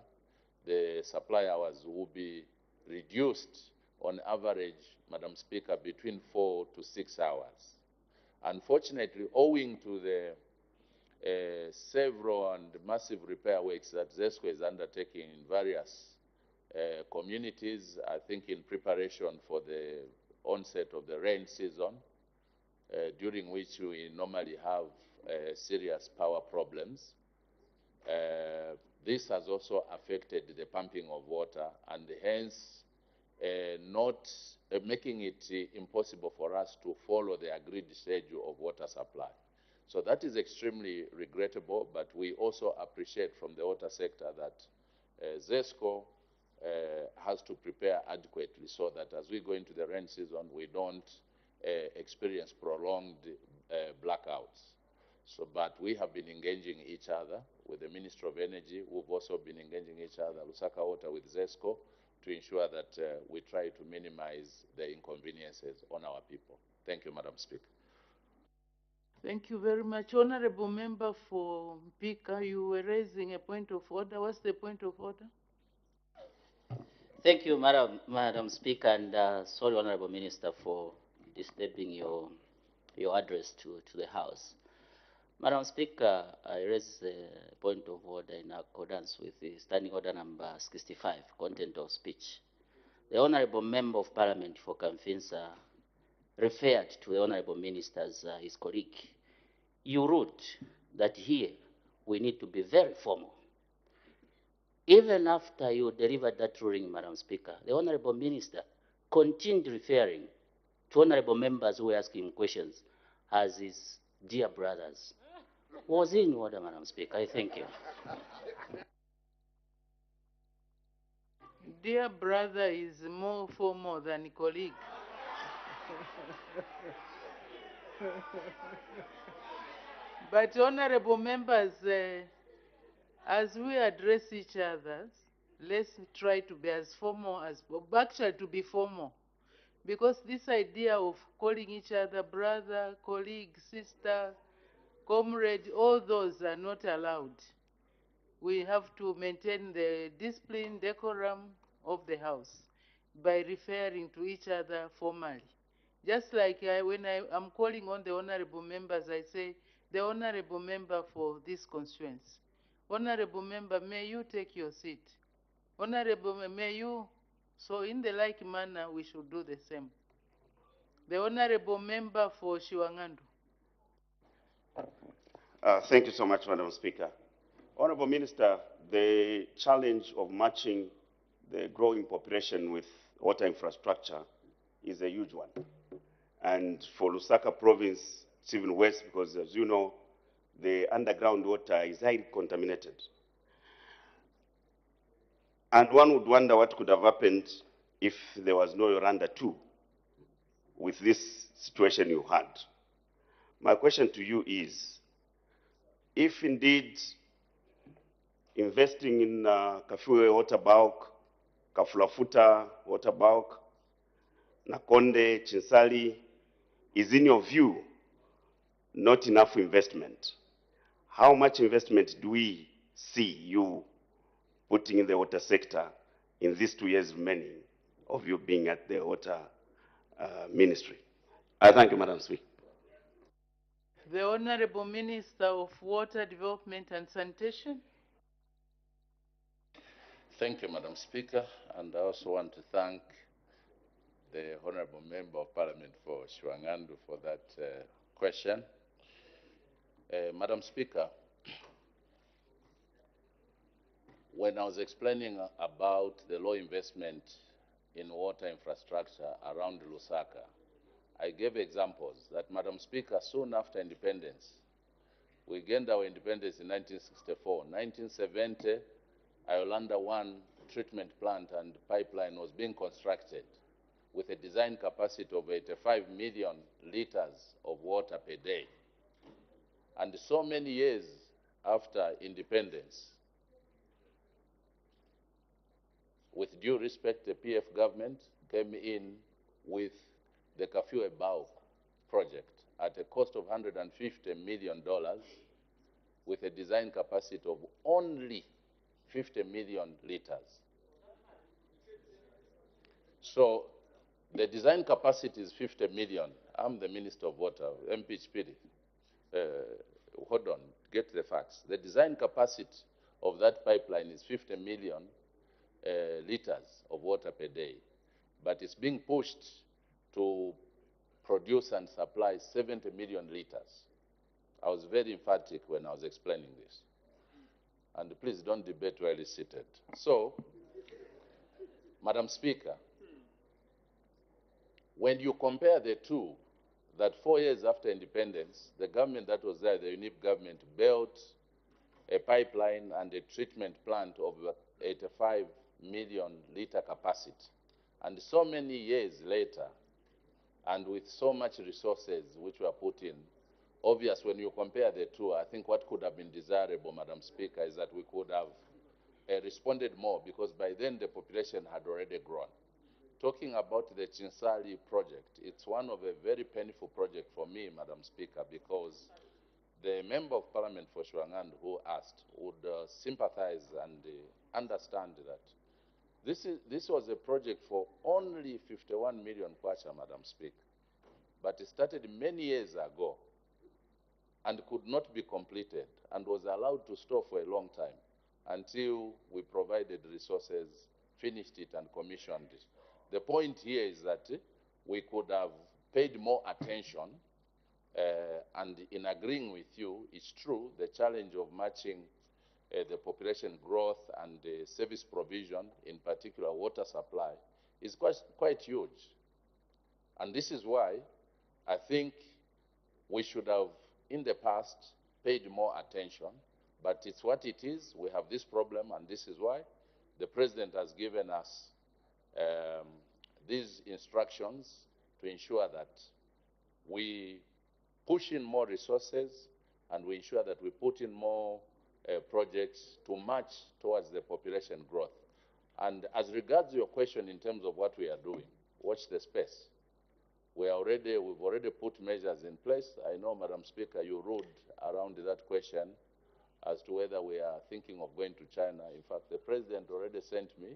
the supply hours will be reduced on average, Madam Speaker, between 4 to 6 hours. Unfortunately, owing to the several and massive repair works that ZESCO is undertaking in various communities, I think in preparation for the onset of the rain season, during which we normally have serious power problems. This has also affected the pumping of water, and hence not making it impossible for us to follow the agreed schedule of water supply. So that is extremely regrettable, but we also appreciate from the water sector that ZESCO has to prepare adequately so that as we go into the rain season, we don't experience prolonged blackouts. So, but we have been engaging each other with the Ministry of Energy. We've also been engaging each other, Lusaka Water with ZESCO, to ensure that we try to minimize the inconveniences on our people. Thank you, Madam Speaker. Thank you very much. Honorable Member for Mpika, you were raising a point of order. What's the point of order? Thank you, Madam Speaker, and sorry, Honorable Minister, for disturbing your address to the House. Madam Speaker, I raise a point of order in accordance with the Standing Order number 65, content of speech. The Honorable Member of Parliament for Kamfinsa referred to the Honorable Minister as his colleague. You wrote that here we need to be very formal. Even after you delivered that ruling, Madam Speaker, the Honorable Minister continued referring to Honorable members who were asking questions as his dear brothers. Was in order, Madam Speaker. I thank you. Dear brother is more formal than colleague. But honorable members, as we address each other, let's try to be as formal as actually to be formal. Because this idea of calling each other brother, colleague, sister, comrade, all those are not allowed. We have to maintain the discipline, decorum of the House by referring to each other formally. Just like when I'm calling on the honorable members, I say, the honorable member for this constituency. Honorable member, may you take your seat. Honorable, may you. So in the like manner, we should do the same. The honorable member for Shiwangandu. Thank you so much, Madam Speaker. Honorable Minister, the challenge of matching the growing population with water infrastructure is a huge one. And for Lusaka province, it's even worse because, as you know, the underground water is highly contaminated. And one would wonder what could have happened if there was no Yoranda 2 with this situation you had. My question to you is, if indeed investing in Kafue water bulk, Kafulafuta water bulk, Nakonde, Chinsali is, in your view, not enough investment, how much investment do we see you putting in the water sector in these 2 years remaining of you being at the water ministry? I thank you, Madam Speaker. The Honorable Minister of Water Development and Sanitation. Thank you, Madam Speaker, and I also want to thank the Honorable Member of Parliament for Shwangandu for that question. Madam Speaker, when I was explaining about the low investment in water infrastructure around Lusaka, I gave examples that, Madam Speaker, soon after independence, we gained our independence in 1964. 1970, Iolanda 1 treatment plant and pipeline was being constructed with a design capacity of 85 million liters of water per day. And so many years after independence, with due respect, the PF government came in with the Kafue Bao project at a cost of $150 million with a design capacity of only 50 million liters. So the design capacity is 50 million. I'm the Minister of Water, MP Chipiri. Hold on, get the facts. The design capacity of that pipeline is 50 million liters of water per day, but it's being pushed to produce and supply 70 million liters. I was very emphatic when I was explaining this. And please don't debate while he's seated. So, Madam Speaker, when you compare the two, that 4 years after independence, the government that was there, the UNIP government, built a pipeline and a treatment plant of 85 million liter capacity. And so many years later, and with so much resources which were put in, obvious when you compare the two, I think what could have been desirable, Madam Speaker, is that we could have responded more, because by then the population had already grown. Talking about the Chinsali project, it's one of a very painful project for me, Madam Speaker, because the Member of Parliament for Shwangandu who asked would sympathize and understand that this was a project for only 51 million kwacha, Madam Speaker, but it started many years ago and could not be completed and was allowed to stall for a long time until we provided resources, finished it, and commissioned it. The point here is that we could have paid more attention, and in agreeing with you, it's true, the challenge of matching the population growth and the service provision, in particular water supply, is quite huge. And this is why I think we should have, in the past, paid more attention, but it's what it is. We have this problem, and this is why the President has given us these instructions to ensure that we push in more resources and we ensure that we put in more projects to match towards the population growth. And as regards your question in terms of what we are doing, watch the space. We've already put measures in place. I know, Madam Speaker, you ruled around that question as to whether we are thinking of going to China. In fact, the President already sent me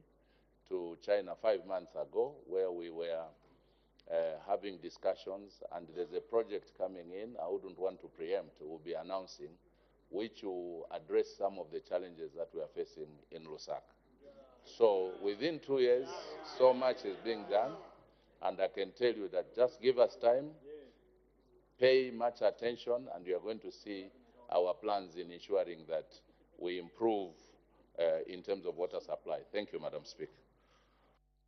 to China 5 months ago, where we were having discussions, and there's a project coming in. I wouldn't want to preempt. We'll be announcing, which will address some of the challenges that we are facing in Lusaka. So within 2 years, so much is being done, and I can tell you that just give us time, pay much attention, and you are going to see our plans in ensuring that we improve in terms of water supply. Thank you, Madam Speaker.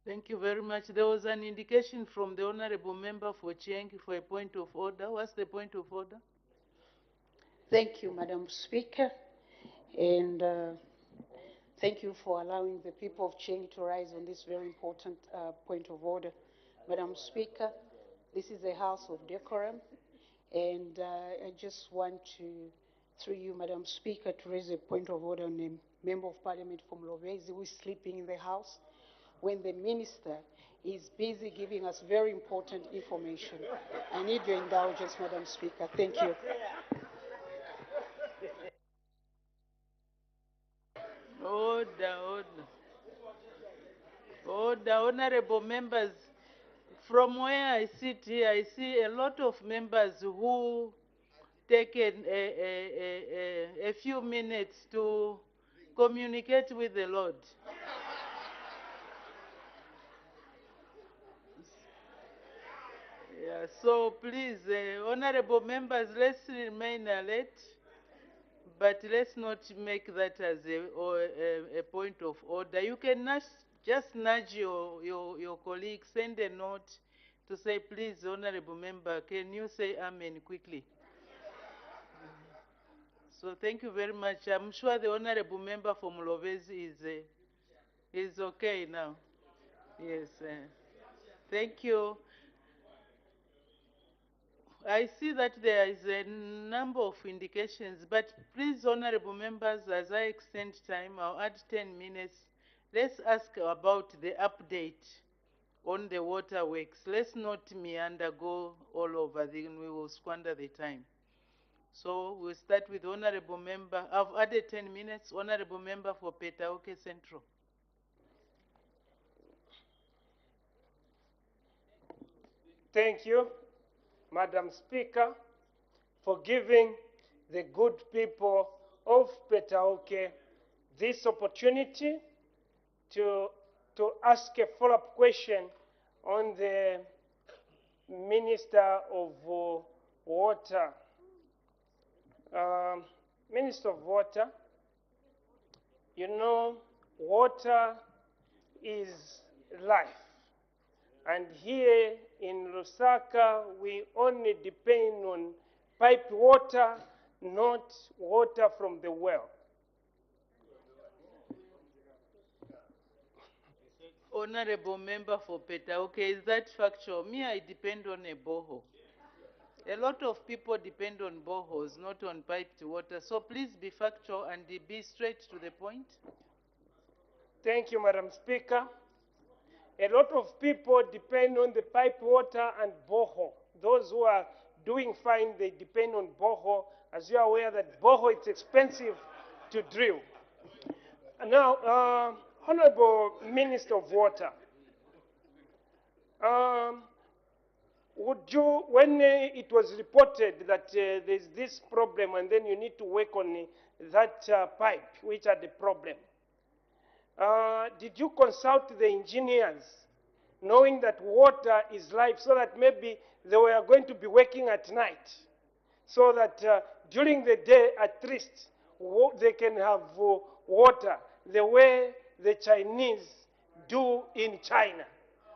Thank you very much. There was an indication from the Honorable Member for Chieng for a point of order. What's the point of order? Thank you, Madam Speaker, and thank you for allowing the people of Chieng to rise on this very important point of order. Madam Speaker, this is a house of decorum, and I just want to through you, Madam Speaker, to raise a point of order on a member of parliament from Lovezi who is sleeping in the house when the minister is busy giving us very important information. I need your indulgence, Madam Speaker. Thank you. Order, order. Order, honorable members. From where I sit here, I see a lot of members who take a few minutes to communicate with the Lord. Yeah, so please, honorable members, let's remain alert, but let's not make that as a point of order. You can just nudge your colleague, send a note to say, please, honorable member, can you say amen quickly? So thank you very much. I'm sure the honorable member from Lovezi is okay now. Yes. Thank you. I see that there is a number of indications, but please, honorable members, as I extend time, I'll add 10 minutes. Let's ask about the update on the waterworks. Let's not meander, go all over, then we will squander the time. So we'll start with honorable member. I've added 10 minutes. Honorable member for Petauke Central. Thank you, Madam Speaker, for giving the good people of Petauke this opportunity to ask a follow-up question on the Minister of Water. Minister of Water, you know, water is life. And here in Lusaka, we only depend on piped water, not water from the well. Honorable member for Petauke, is that factual? Me, I depend on a borehole. A lot of people depend on boreholes, not on piped water. So please be factual and be straight to the point. Thank you, Madam Speaker. A lot of people depend on the piped water and borehole. Those who are doing fine, they depend on borehole. As you are aware that borehole, it's expensive to drill. And now, Honorable Minister of Water, would you, when it was reported that there's this problem and then you need to work on that pipe, which are the problem, did you consult the engineers, knowing that water is life, so that maybe they were going to be working at night, so that during the day at least they can have water the way the Chinese do in China?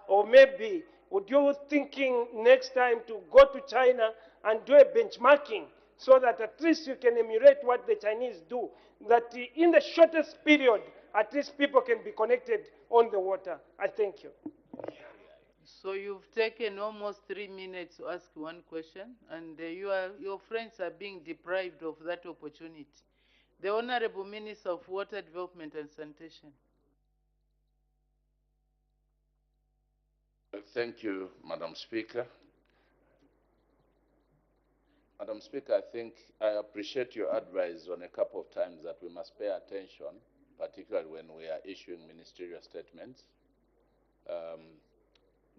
Or maybe would you thinking next time to go to China and do a benchmarking so that at least you can emulate what the Chinese do, that in the shortest period at least people can be connected on the water? I thank you. So you've taken almost 3 minutes to ask one question, and your friends are being deprived of that opportunity. The Honorable Minister of Water Development and Sanitation. Thank you, Madam Speaker. Madam Speaker, I think I appreciate your advice on a couple of times that we must pay attention, particularly when we are issuing ministerial statements.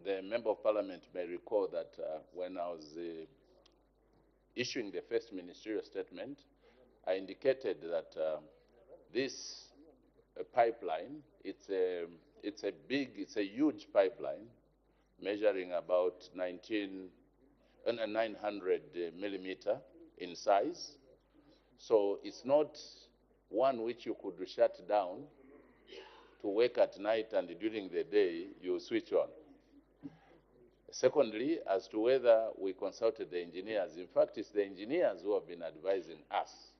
The Member of Parliament may recall that when I was issuing the first ministerial statement, I indicated that this pipeline, it's a huge pipeline, measuring about 900 millimeter in size. So it's not one which you could shut down to work at night and during the day you switch on. Secondly, as to whether we consulted the engineers, in fact, it's the engineers who have been advising us.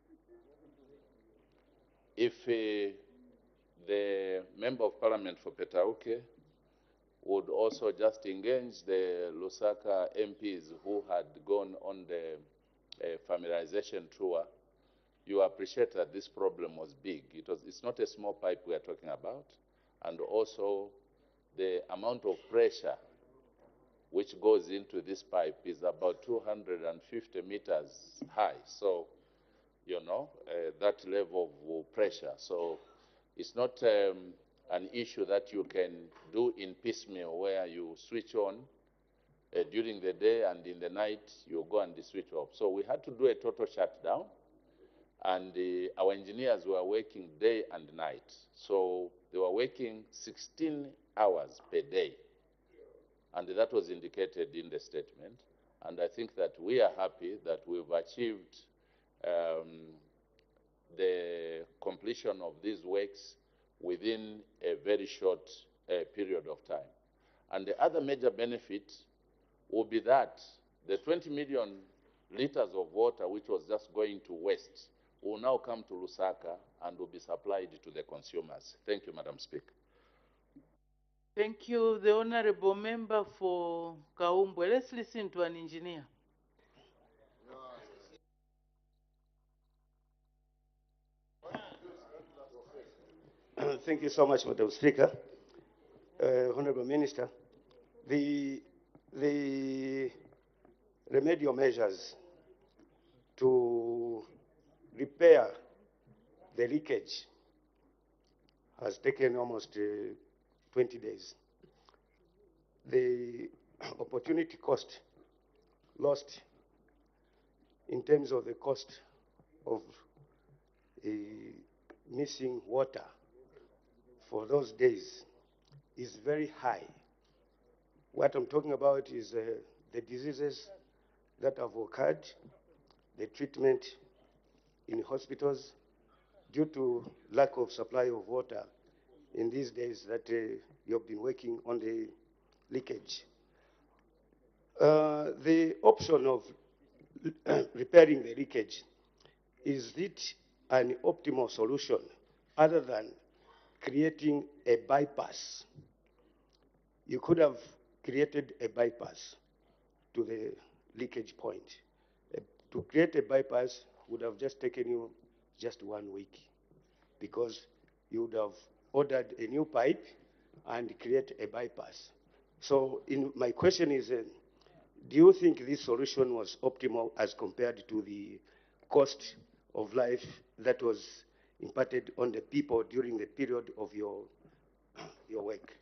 If the Member of Parliament for Petauke would also just engage the Lusaka MPs who had gone on the familiarization tour you appreciate that this problem was big. It's not a small pipe we are talking about, and also the amount of pressure which goes into this pipe is about 250 meters high. So, that level of pressure. So it's not an issue that you can do in piecemeal where you switch on during the day and in the night you go and switch off. So we had to do a total shutdown, and our engineers were working day and night. So they were working 16 hours per day, and that was indicated in the statement. And I think that we are happy that we've achieved the completion of these works within a very short period of time. And the other major benefit will be that the 20 million liters of water which was just going to waste will now come to Lusaka and will be supplied to the consumers. Thank you, Madam Speaker. Thank you, the Honorable Member for Kaumbwe. Let's listen to an engineer. Thank you so much, Madam Speaker. Honorable Minister, the remedial measures to repair the leakage has taken almost 20 days. The opportunity cost lost in terms of the cost of missing water for those days is very high. What I'm talking about is the diseases that have occurred, the treatment in hospitals due to lack of supply of water in these days that you have been working on the leakage. The option of repairing the leakage, is it an optimal solution other than creating a bypass? You could have created a bypass to the leakage point. To create a bypass would have just taken you just 1 week, because you would have ordered a new pipe and create a bypass. So my question is, do you think this solution was optimal as compared to the cost of life that was imparted on the people during the period of your work?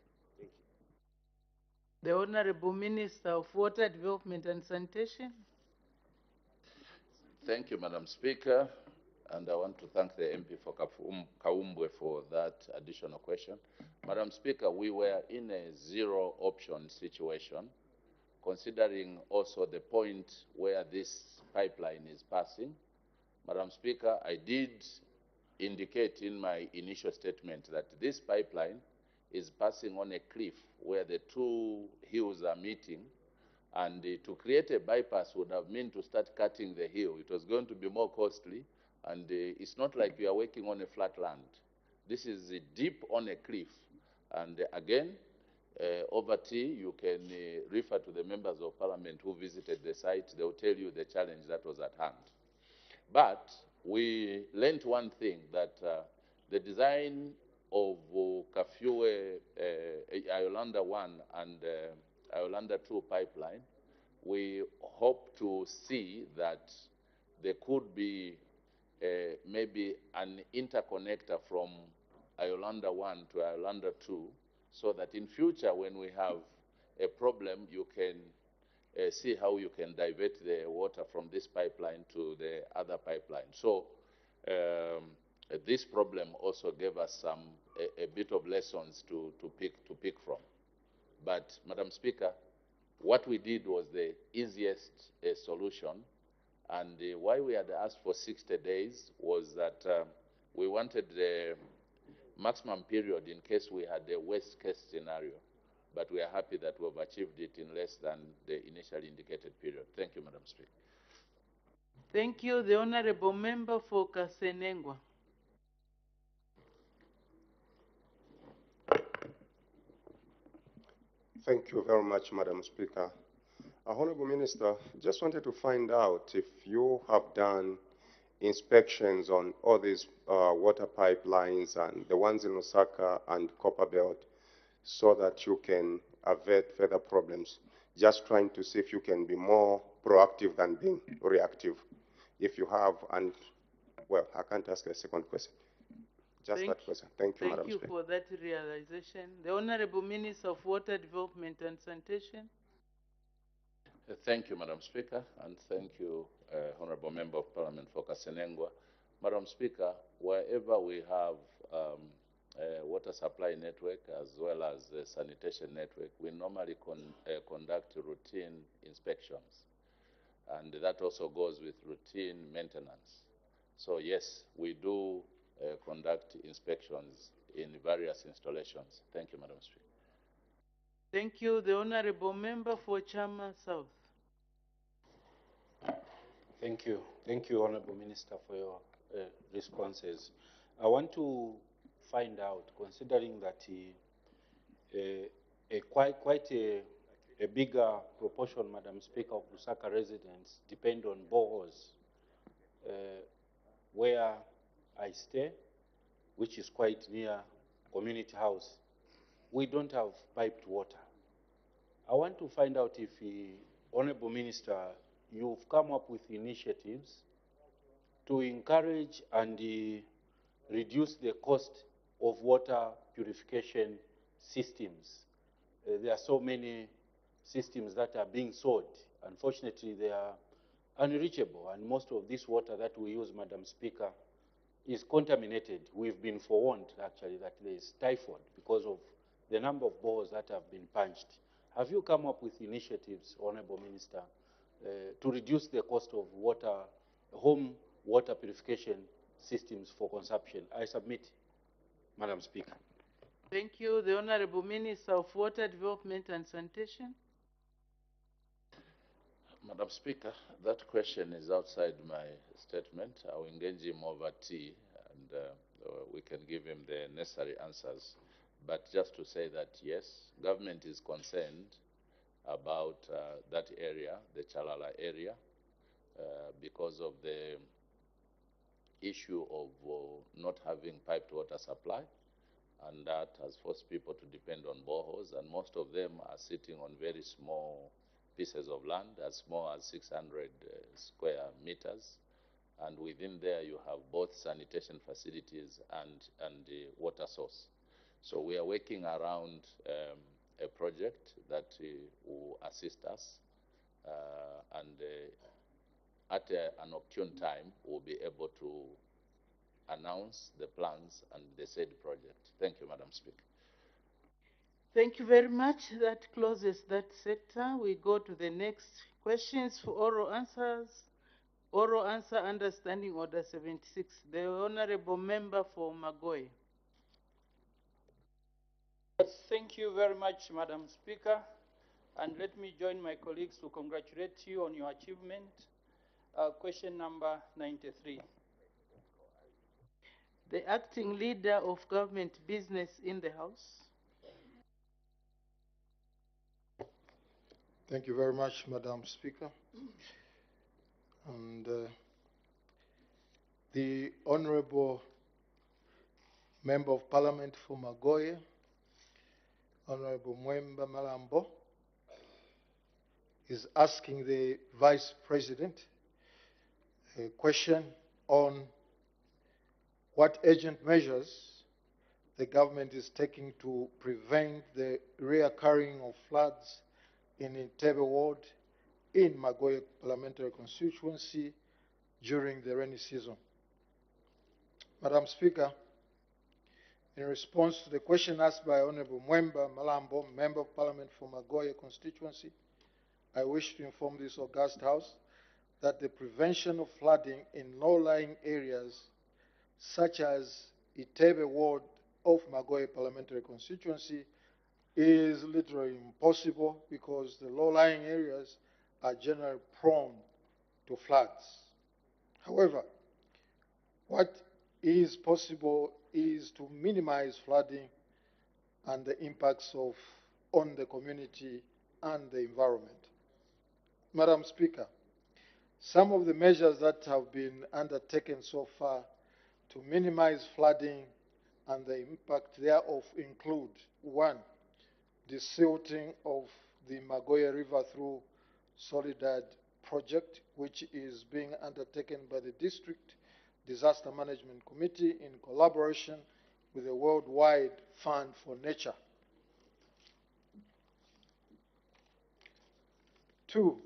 The Honorable Minister of Water Development and Sanitation. Thank you, Madam Speaker, and I want to thank the MP for Kaumbwe for that additional question. Madam Speaker, we were in a zero option situation, considering also the point where this pipeline is passing. Madam Speaker, I did indicate in my initial statement that this pipeline is passing on a cliff where the two hills are meeting, and to create a bypass would have meant to start cutting the hill. It was going to be more costly, and it's not like we are working on a flat land. This is deep on a cliff, and again, over tea, you can refer to the members of parliament who visited the site. They will tell you the challenge that was at hand. But we learned one thing, that the design of Kafue, Iolanda 1 and Iolanda 2 pipeline, we hope to see that there could be maybe an interconnector from Iolanda 1 to Iolanda 2, so that in future when we have a problem, you can see how you can divert the water from this pipeline to the other pipeline. So this problem also gave us a bit of lessons to pick from. But, Madam Speaker, what we did was the easiest solution, and why we had asked for 60 days was that we wanted the maximum period in case we had a worst case scenario. But we are happy that we have achieved it in less than the initially indicated period. Thank you, Madam Speaker. Thank you, the Honorable Member for Kasenengwa. Thank you very much, Madam Speaker. Honorable Minister, just wanted to find out if you have done inspections on all these water pipelines and the ones in Osaka and Copperbelt so that you can avert further problems? Just trying to see if you can be more proactive than being reactive. If you have, and well, I can't ask a second question. Just that question. Thank you, Madam Speaker. Thank you for that realization. The Honorable Minister of Water Development and Sanitation. Thank you, Madam Speaker, and thank you, Honorable Member of Parliament for Kasenengwa. Madam Speaker, wherever we have a water supply network as well as a sanitation network, we normally conduct routine inspections. And that also goes with routine maintenance. So yes, we do conduct inspections in various installations. Thank you, Madam Speaker. Thank you. The Honorable Member for Chama South. Thank you. Thank you, Honorable Minister, for your responses. I want to find out, considering that quite a bigger proportion, Madam Speaker, of Lusaka residents depend on boreholes, where I stay, which is quite near community house. We don't have piped water. I want to find out if, Honorable Minister, you've come up with initiatives to encourage and reduce the cost of water purification systems. There are so many systems that are being sold. Unfortunately, they are unreachable, and most of this water that we use, Madam Speaker, is contaminated. We've been forewarned, actually, that there is typhoid because of the number of boreholes that have been punched. Have you come up with initiatives, Honorable Minister, to reduce the cost of water, home water purification systems for consumption? I submit, Madam Speaker. Thank you. The Honorable Minister of Water Development and Sanitation. Madam Speaker, that question is outside my statement. I will engage him over tea, and we can give him the necessary answers. But just to say that, yes, government is concerned about that area, the Chalala area, because of the issue of not having piped water supply, and that has forced people to depend on boreholes, and most of them are sitting on very small pieces of land, as small as 600 square meters, and within there you have both sanitation facilities and the water source. So we are working around a project that will assist us, and at an opportune time we'll be able to announce the plans and the said project. Thank you, Madam Speaker. Thank you very much. That closes that sector. We go to the next questions for oral answers. Oral answer understanding order 76. The Honorable Member for Magoy. Thank you very much, Madam Speaker. And let me join my colleagues to congratulate you on your achievement. Question number 93. The acting leader of government business in the House. Thank you very much, Madam Speaker. And the Honorable Member of Parliament for Magoye, Honorable Mwemba Malambo, is asking the Vice President a question on what urgent measures the government is taking to prevent the reoccurring of floods in Entebbe Ward in Magoye parliamentary constituency during the rainy season. Madam Speaker, in response to the question asked by Honorable Mwemba Malambo, Member of Parliament for Magoye constituency, I wish to inform this august House that the prevention of flooding in low-lying areas such as Entebbe Ward of Magoye parliamentary constituency is literally impossible because the low-lying areas are generally prone to floods. However, what is possible is to minimize flooding and the impacts on the community and the environment. Madam Speaker, Some of the measures that have been undertaken so far to minimize flooding and the impact thereof include: 1, the silting of the Magoye River through Solidad project, which is being undertaken by the District Disaster Management Committee in collaboration with the Worldwide Fund for Nature. 2,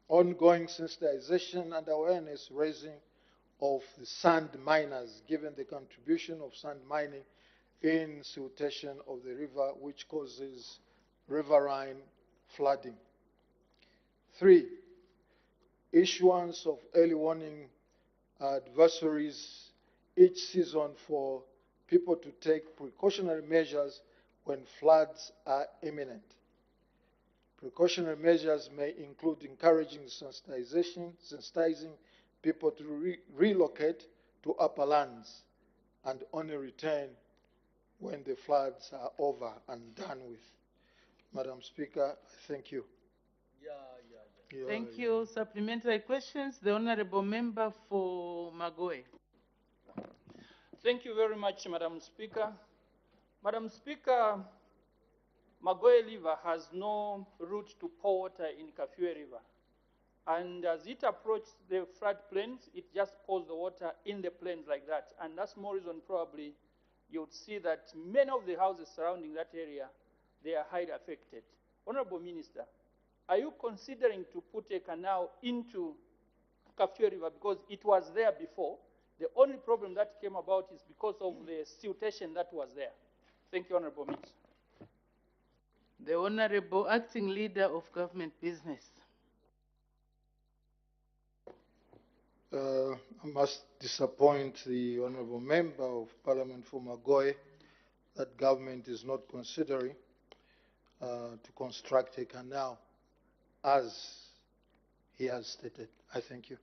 ongoing sensitization and awareness raising of the sand miners, given the contribution of sand mining in siltation of the river, which causes riverine flooding. 3, issuance of early warning advisories each season for people to take precautionary measures when floods are imminent. Precautionary measures may include encouraging sensitizing people to relocate to upper lands and only return when the floods are over and done with. Madam Speaker, I thank you. Thank you. Supplementary questions. The Honorable Member for Magoe. Thank you very much, Madam Speaker. Madam Speaker, Magoe River has no route to pour water in Kafue River. And as it approaches the floodplains, it just pours the water in the plains like that. And that's more reason probably you would see that many of the houses surrounding that area, they are highly affected. Honorable Minister, are you considering to put a canal into Kafue River because it was there before? The only problem that came about is because of the siltation that was there. Thank you, Honorable Minister. The Honorable Acting Leader of Government Business. I must disappoint the Honourable Member of Parliament for Magoe that government is not considering to construct a canal as he has stated. I thank you.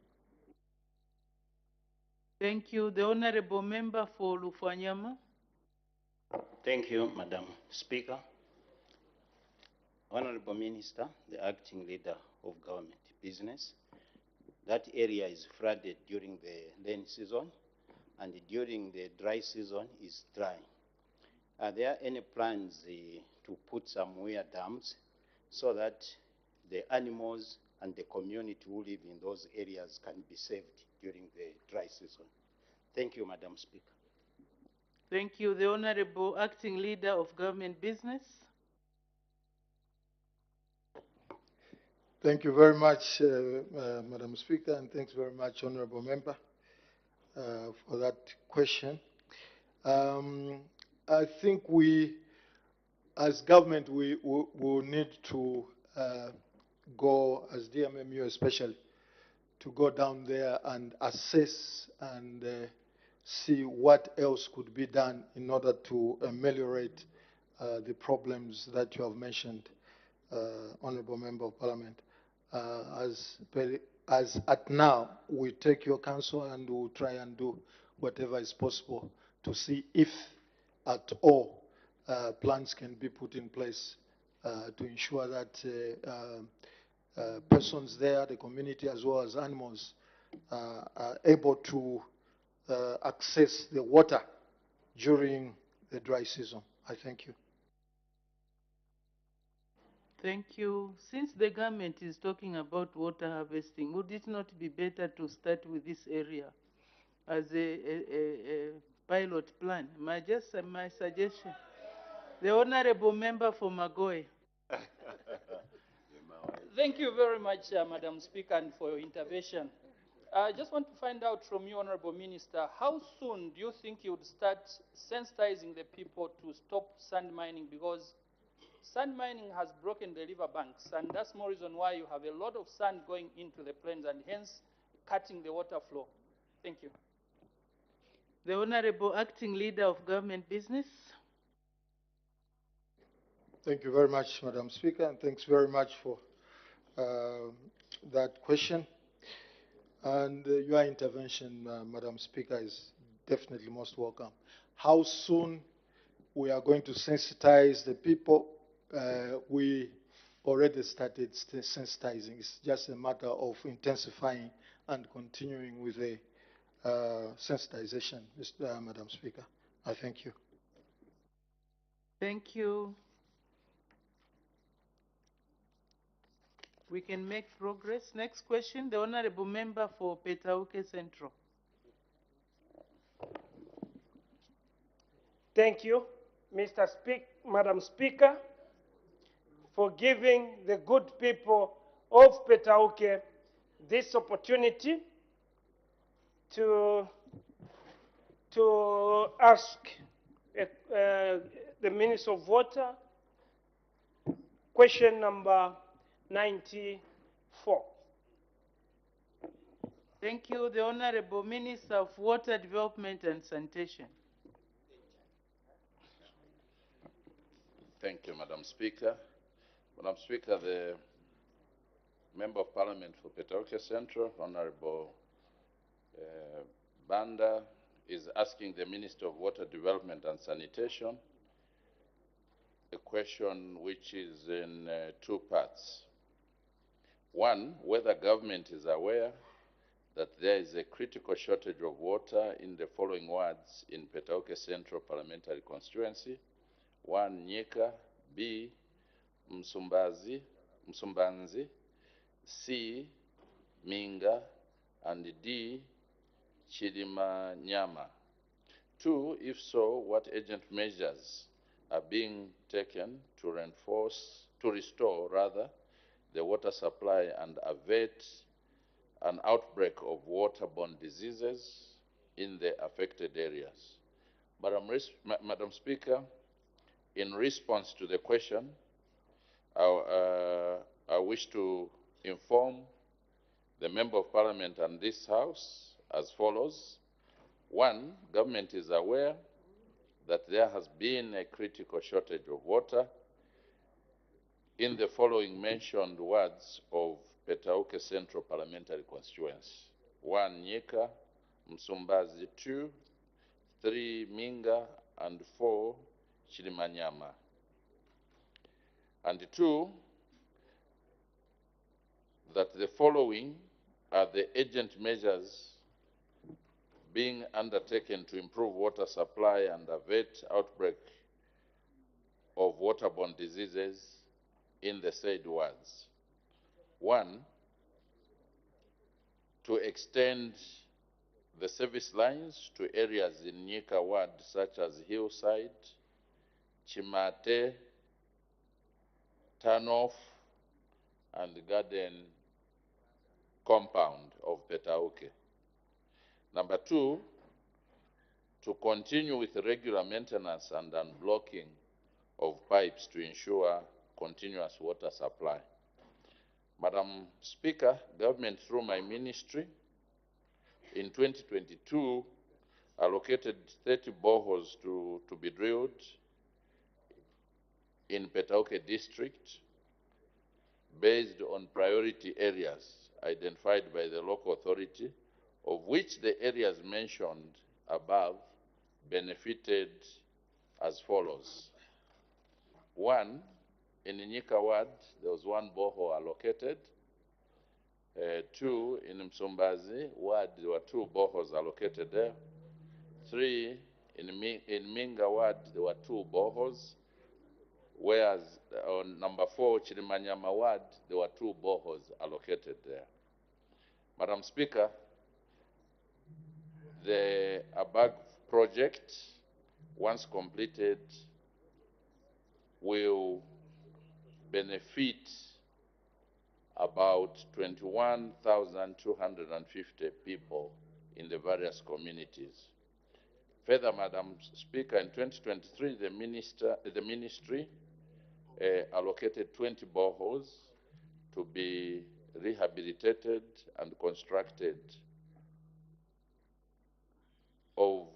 Thank you. The Honorable Member for Lufanyama. Thank you, Madam Speaker. Honorable Minister, the Acting Leader of Government Business, that area is flooded during the rainy season, and during the dry season is dry. Are there any plans to put some weir dams so that the animals and the community who live in those areas can be saved during the dry season? Thank you, Madam Speaker. Thank you. The Honorable Acting Leader of Government Business. Thank you very much, Madam Speaker, and thanks very much, Honourable Member, for that question. I think we, as government, we will need to go, as DMMU especially, to go down there and assess and see what else could be done in order to ameliorate the problems that you have mentioned, Honourable Member of Parliament. As at now, we take your counsel and we'll try and do whatever is possible to see if at all plans can be put in place to ensure that persons there, the community as well as animals, are able to access the water during the dry season. I thank you. Thank you. Since the government is talking about water harvesting, would it not be better to start with this area as a pilot plan? My suggestion. The Honorable Member for Magoe. Thank you very much, Madam Speaker, and for your intervention. I just want to find out from you, Honorable Minister, how soon do you think you would start sensitizing the people to stop sand mining? Because sand mining has broken the river banks, and that's more reason why you have a lot of sand going into the plains and hence cutting the water flow. Thank you. The Honorable Acting Leader of Government Business. Thank you very much, Madam Speaker, and thanks very much for that question. And your intervention, Madam Speaker, is definitely most welcome. How soon we are going to sensitize the people? We already started sensitizing. It's just a matter of intensifying and continuing with the sensitization, Madam Speaker. I thank you. Thank you. We can make progress. Next question, the Honorable Member for Petauke Central. Thank you, Madam Speaker, for giving the good people of Petauke this opportunity to ask the Minister of Water question number 94. Thank you. The Honorable Minister of Water Development and Sanitation. Thank you, Madam Speaker. Madam Speaker, the Member of Parliament for Petauke Central, Honorable Banda, is asking the Minister of Water Development and Sanitation a question which is in two parts. One, whether government is aware that there is a critical shortage of water in the following wards in Petauke Central Parliamentary Constituency. 1, Nyika; B, Msumbanzi; C, Minga; and D, Chilimanyama. 2, if so, what urgent measures are being taken to restore the water supply and avert an outbreak of waterborne diseases in the affected areas? Madam Speaker, in response to the question, I wish to inform the Member of Parliament and this House as follows. 1, government is aware that there has been a critical shortage of water in the following mentioned wards of Petauke Central Parliamentary Constituency. 1, Nyika; Msumbazi; 2, 3, Minga; and 4, Chilimanyama. And 2, that the following are the urgent measures being undertaken to improve water supply and avert outbreak of waterborne diseases in the said wards. 1, to extend the service lines to areas in Nyika ward such as Hillside, Chimate, Turnoff, and Garden compound of Petauke. Number 2, to continue with regular maintenance and unblocking of pipes to ensure continuous water supply. Madam Speaker, government through my ministry in 2022 allocated 30 boreholes to be drilled in Petauke district based on priority areas identified by the local authority, of which the areas mentioned above benefited as follows. 1, in Nyika ward, there was 1 borehole allocated. 2, in Msumbazi ward, there were 2 boreholes allocated there. 3, in Minga ward, there were 2 boreholes. Whereas on number 4, Chilimanyama ward, there were 2 boreholes allocated there. Madam Speaker, the above project, once completed, will benefit about 21,250 people in the various communities. Further, Madam Speaker, in 2023, the ministry allocated 20 boreholes to be rehabilitated and constructed. Of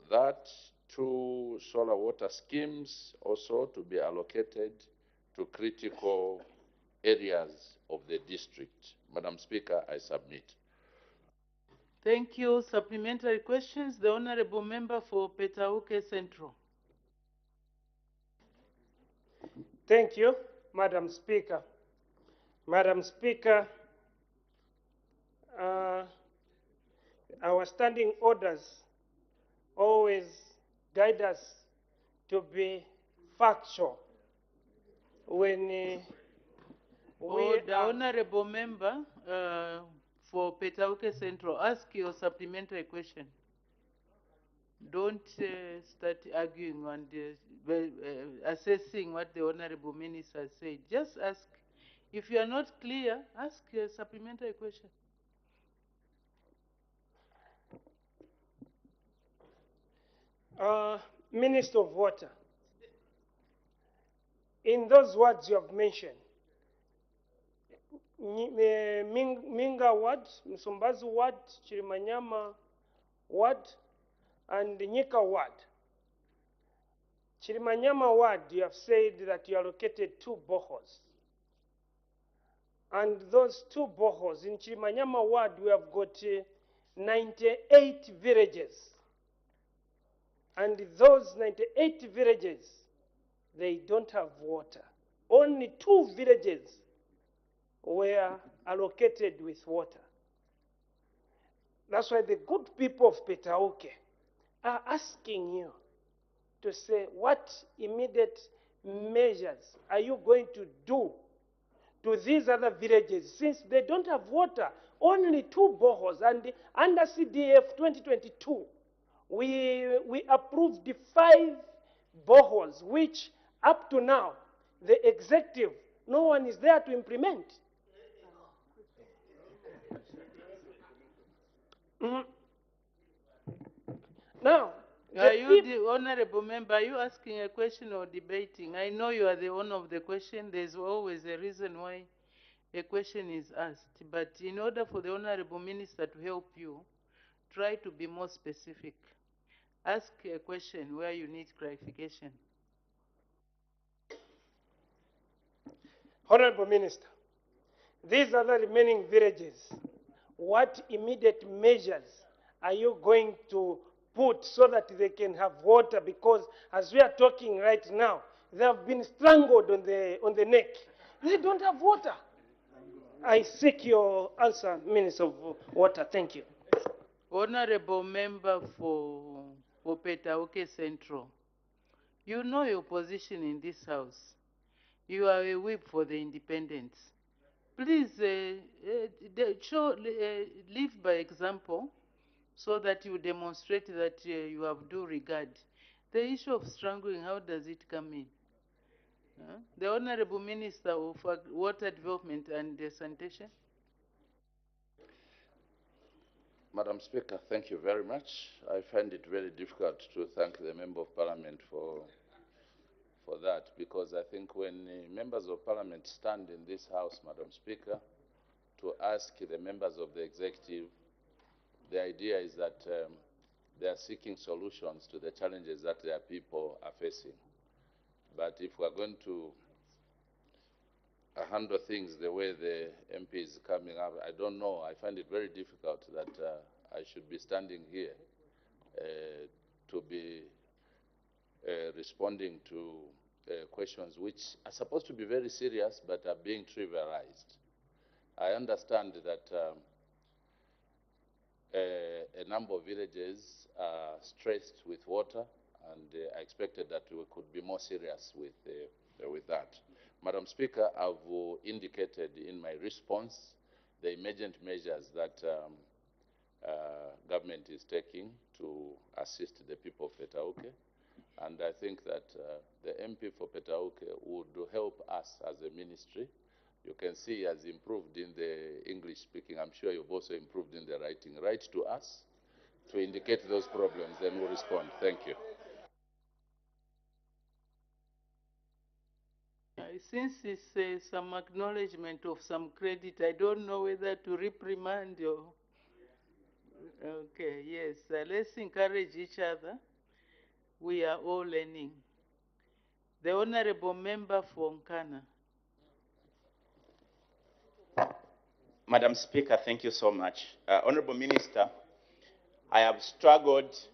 that, 2 solar water schemes also to be allocated to critical areas of the district. Madam Speaker, I submit. Thank you. Supplementary questions. The Honorable Member for Petauke Central. Thank you, Madam Speaker. Madam Speaker, our standing orders always guide us to be factual when The honorable member for Petauke Central, ask your supplementary question. Don't start arguing and assessing what the honorable minister said. Just ask. If you are not clear, ask a supplementary question. Minister of Water, in those words you have mentioned, Minga ward, Msumbazi ward, Chirimanyama ward, and Nyika ward. Chirimanyama ward, you have said that you allocated 2 boreholes. And those 2 boreholes in Chirimanyama ward, we have got 98 villages. And those 98 villages, they don't have water. Only 2 villages were allocated with water. That's why the good people of Petauke are asking you to say, what immediate measures are you going to do to these other villages since they don't have water? Only 2 boreholes, and under CDF 2022, we approved the 5 boreholes, which up to now, the executive, no one is there to implement. Now, are you the honorable member? Are you asking a question or debating? I know you are the owner of the question. There's always a reason why a question is asked. But in order for the honorable minister to help you, try to be more specific. Ask a question where you need clarification. Honorable Minister, these are the remaining villages. What immediate measures are you going to put so that they can have water? Because as we are talking right now, they have been strangled on the neck. They don't have water. I seek your answer, Minister of Water. Thank you. Honorable member for Petauke Central, you know your position in this house. You are a whip for the independents. Please live by example so that you demonstrate that you have due regard. The issue of strangling, how does it come in? The Honorable Minister of Water Development and Sanitation. Madam Speaker, thank you very much. I find it very difficult to thank the Member of Parliament for that, because I think when members of Parliament stand in this House, Madam Speaker, to ask the members of the executive, the idea is that they are seeking solutions to the challenges that their people are facing. But if we're going to handle things the way the MP is coming up, I don't know. I find it very difficult that I should be standing here to be responding to questions which are supposed to be very serious but are being trivialized. I understand that a number of villages are stressed with water, and I expected that we could be more serious with that. Madam Speaker, I've indicated in my response the emergent measures that government is taking to assist the people of Petauke. And I think that the MP for Petauke would help us as a ministry. You can see he has improved in the English speaking. I'm sure you've also improved in the writing. Write to us to indicate those problems, then we'll respond. Thank you. Since it's some acknowledgement of some credit, I don't know whether to reprimand you. Okay, yes. Let's encourage each other. We are all learning. The Honorable Member for Nkana. Madam Speaker, thank you so much. Honorable Minister, I have struggled .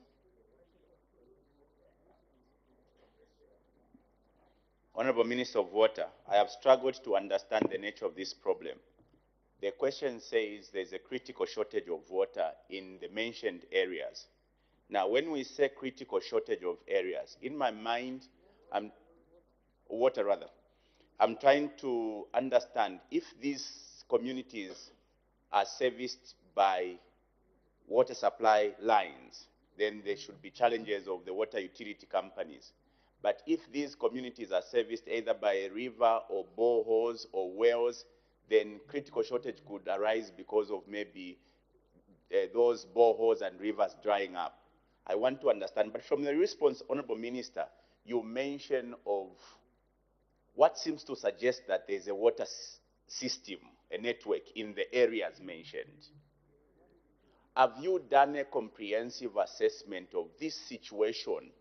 Honorable Minister of Water, I have struggled to understand the nature of this problem. The question says there's a critical shortage of water in the mentioned areas. Now, when we say critical shortage of areas, in my mind, I'm trying to understand if these communities are serviced by water supply lines, then there should be challenges of the water utility companies. But if these communities are serviced either by a river or boreholes or wells, then critical shortage could arise because of maybe those boreholes and rivers drying up. I want to understand, but from the response, Honorable Minister, you mention of what seems to suggest that there's a water system, a network in the areas mentioned. Have you done a comprehensive assessment of this situation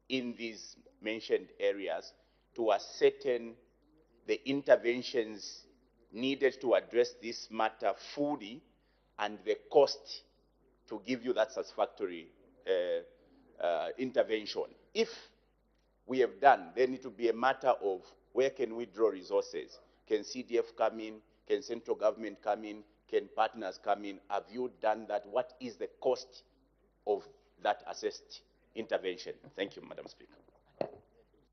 in these mentioned areas to ascertain the interventions needed to address this matter fully and the cost to give you that satisfactory intervention? If we have done, then it will be a matter of where can we draw resources? Can CDF come in? Can central government come in? Can partners come in? Have you done that? What is the cost of that assessed intervention? Thank you, Madam Speaker.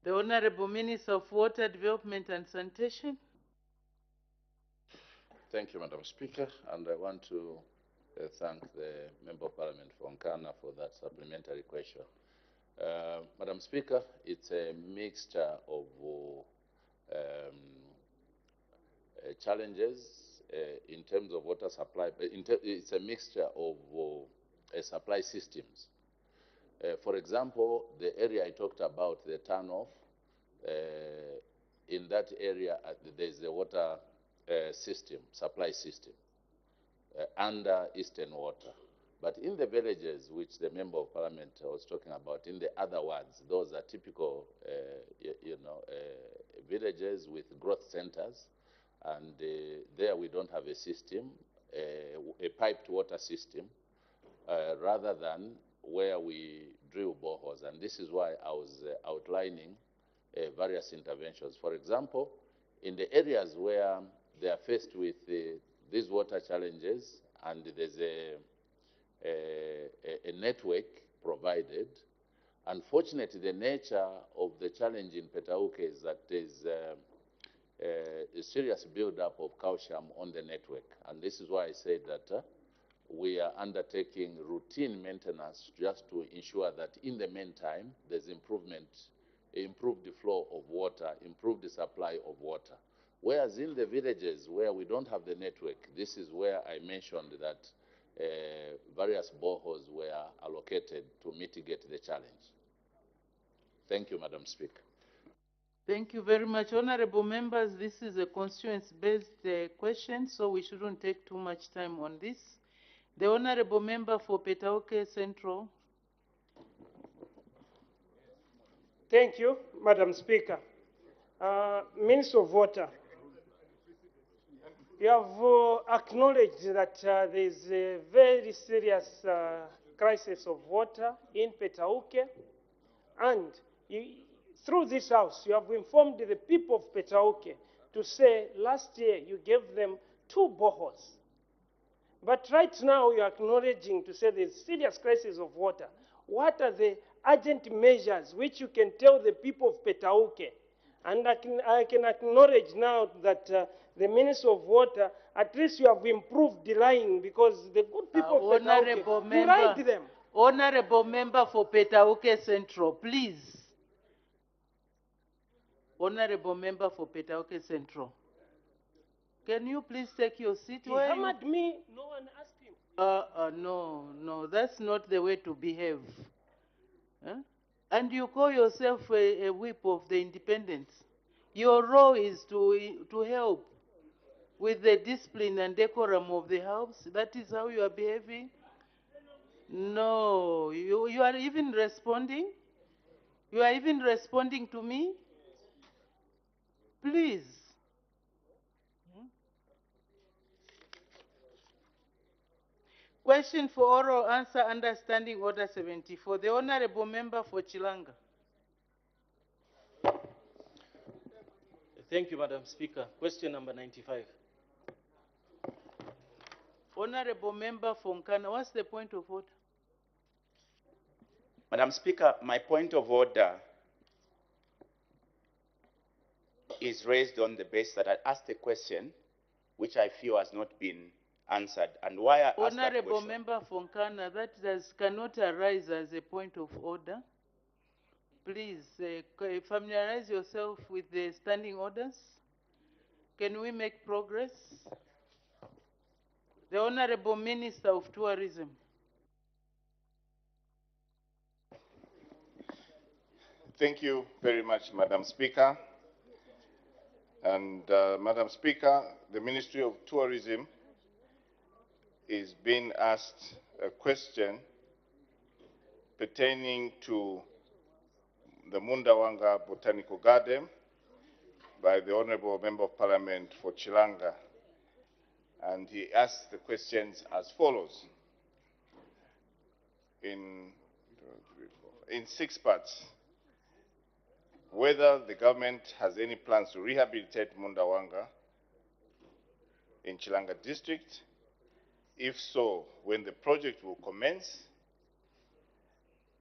The Honorable Minister of Water Development and Sanitation. Thank you, Madam Speaker, and I want to thank the Member of Parliament for Nkana for that supplementary question. Madam Speaker, it's a mixture of challenges in terms of water supply. It's a mixture of supply systems. For example, the area I talked about, the turnoff, in that area there's a water system, supply system, under Eastern Water. But in the villages, which the Member of Parliament was talking about, in the other ones, those are typical, villages with growth centers, and there we don't have a system, a piped water system, rather than where we drill boreholes. And this is why I was outlining various interventions. For example, in the areas where they are faced with these water challenges and there's a network provided, unfortunately the nature of the challenge in Petauke is that there's a serious buildup of calcium on the network. And this is why I said that we are undertaking routine maintenance just to ensure that in the meantime there's improved the flow of water, improved the supply of water. Whereas in the villages where we don't have the network, this is where I mentioned that various boreholes were allocated to mitigate the challenge. Thank you, Madam Speaker. Thank you very much. Honorable members, this is a constituency-based question, so we shouldn't take too much time on this. The Honorable Member for Petauke Central. Thank you, Madam Speaker. Minister of Water, you have acknowledged that there is a very serious crisis of water in Petauke, and through this House, you have informed the people of Petauke to say last year you gave them 2 boreholes. But right now you are acknowledging to say there is serious crisis of water. What are the urgent measures which you can tell the people of Petauke? And I can acknowledge now that the Minister of Water, at least you have improved the line, because the good people of Petauke, you write them. Honorable Member for Petauke Central, please. Honorable Member for Petauke Central. Can you please take your seat? He hammered me, no one asked him. No, that's not the way to behave. Huh? And you call yourself a whip of the independents. Your role is to help with the discipline and decorum of the House. That is how you are behaving? No, you are even responding? You are even responding to me? Please. Question for oral answer, understanding order 74. The Honorable Member for Chilanga. Thank you, Madam Speaker. Question number 95. Honorable Member Fonkana, what's the point of order? Madam Speaker, my point of order is raised on the basis that I asked a question which I feel has not been answered. And why I asked that Honorable question? Member Fonkana, that cannot arise as a point of order. Please familiarize yourself with the standing orders. Can we make progress? The Honorable Minister of Tourism. Thank you very much, Madam Speaker. And Madam Speaker, the Ministry of Tourism is being asked a question pertaining to the Munda Wanga Botanical Garden by the Honorable Member of Parliament for Chilanga. And he asked the questions as follows. In 6 parts. Whether the government has any plans to rehabilitate Munda Wanga in Chilanga district. If so, when the project will commence,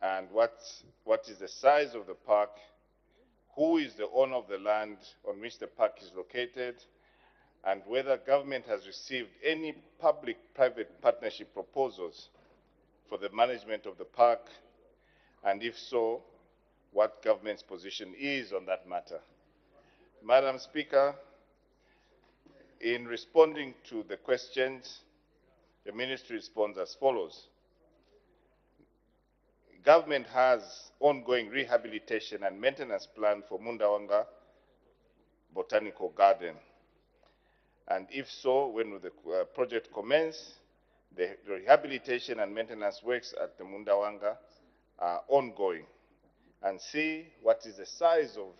and what is the size of the park, who is the owner of the land on which the park is located, and whether government has received any public-private partnership proposals for the management of the park, and if so, what government's position is on that matter. Madam Speaker, in responding to the questions, the ministry responds as follows. Government has ongoing rehabilitation and maintenance plan for Munda Wanga Botanical Garden. And if so, when will the project commence? The rehabilitation and maintenance works at the Munda Wanga are ongoing. And see what is the size of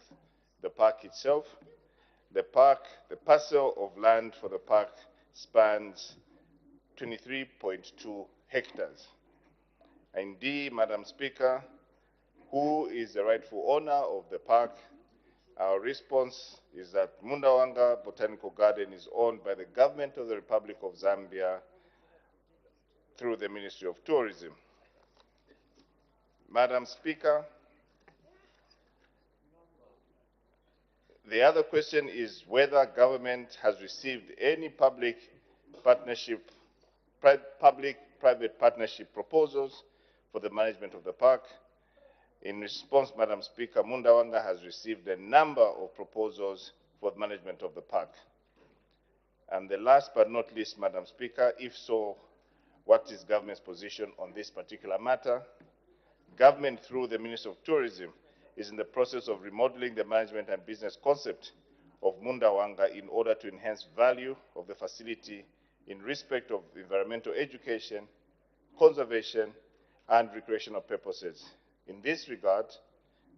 the park itself. The parcel of land for the park spans 23.2 hectares. Indeed, Madam Speaker, who is the rightful owner of the park? Our response is that Munda Wanga Botanical Garden is owned by the government of the Republic of Zambia through the Ministry of Tourism. Madam Speaker, the other question is whether government has received any public-private partnership proposals for the management of the park. In response, Madam Speaker, Munda Wanga has received a number of proposals for the management of the park. And the last but not least, Madam Speaker, if so, what is government's position on this particular matter? Government, through the Ministry of Tourism, is in the process of remodeling the management and business concept of Munda Wanga in order to enhance value of the facility in respect of environmental education, conservation, and recreational purposes. In this regard,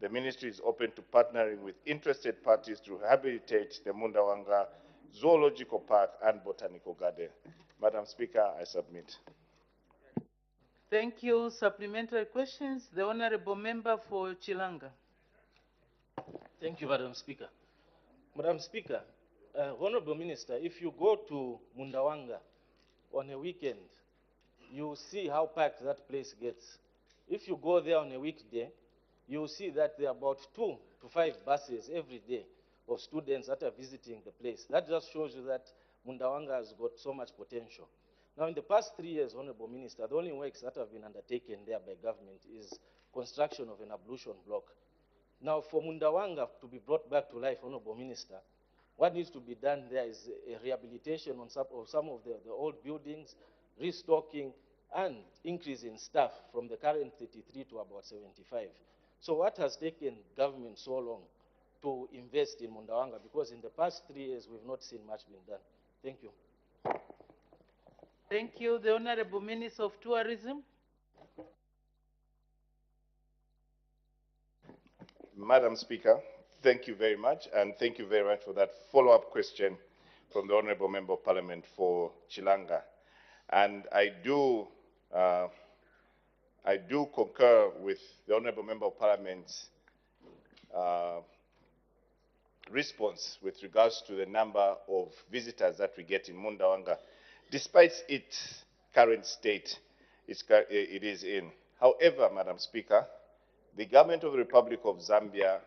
the ministry is open to partnering with interested parties to rehabilitate the Munda Wanga Zoological Park and Botanical Garden. Madam Speaker, I submit. Thank you. Supplementary questions. The Honorable Member for Chilanga. Thank you, Madam Speaker. Madam Speaker, Honorable Minister, if you go to Munda Wanga on a weekend, you see how packed that place gets. If you go there on a weekday, you see that there are about 2 to 5 buses every day of students that are visiting the place. That just shows you that Munda Wanga has got so much potential. Now, in the past 3 years, Honorable Minister, the only works that have been undertaken there by government is construction of an ablution block. Now, for Munda Wanga to be brought back to life, Honorable Minister, what needs to be done there is a rehabilitation on some of the old buildings, restocking, and increase in staff from the current 33 to about 75. So what has taken government so long to invest in Munda Wanga? Because in the past 3 years, we've not seen much being done. Thank you. Thank you. The Honorable Minister of Tourism. Madam Speaker, thank you very much, and thank you very much for that follow-up question from the Honorable Member of Parliament for Chilanga. And I do concur with the Honorable Member of Parliament's response with regards to the number of visitors that we get in Munda Wanga, despite its current state it is in. However, Madam Speaker, the government of the Republic of Zambia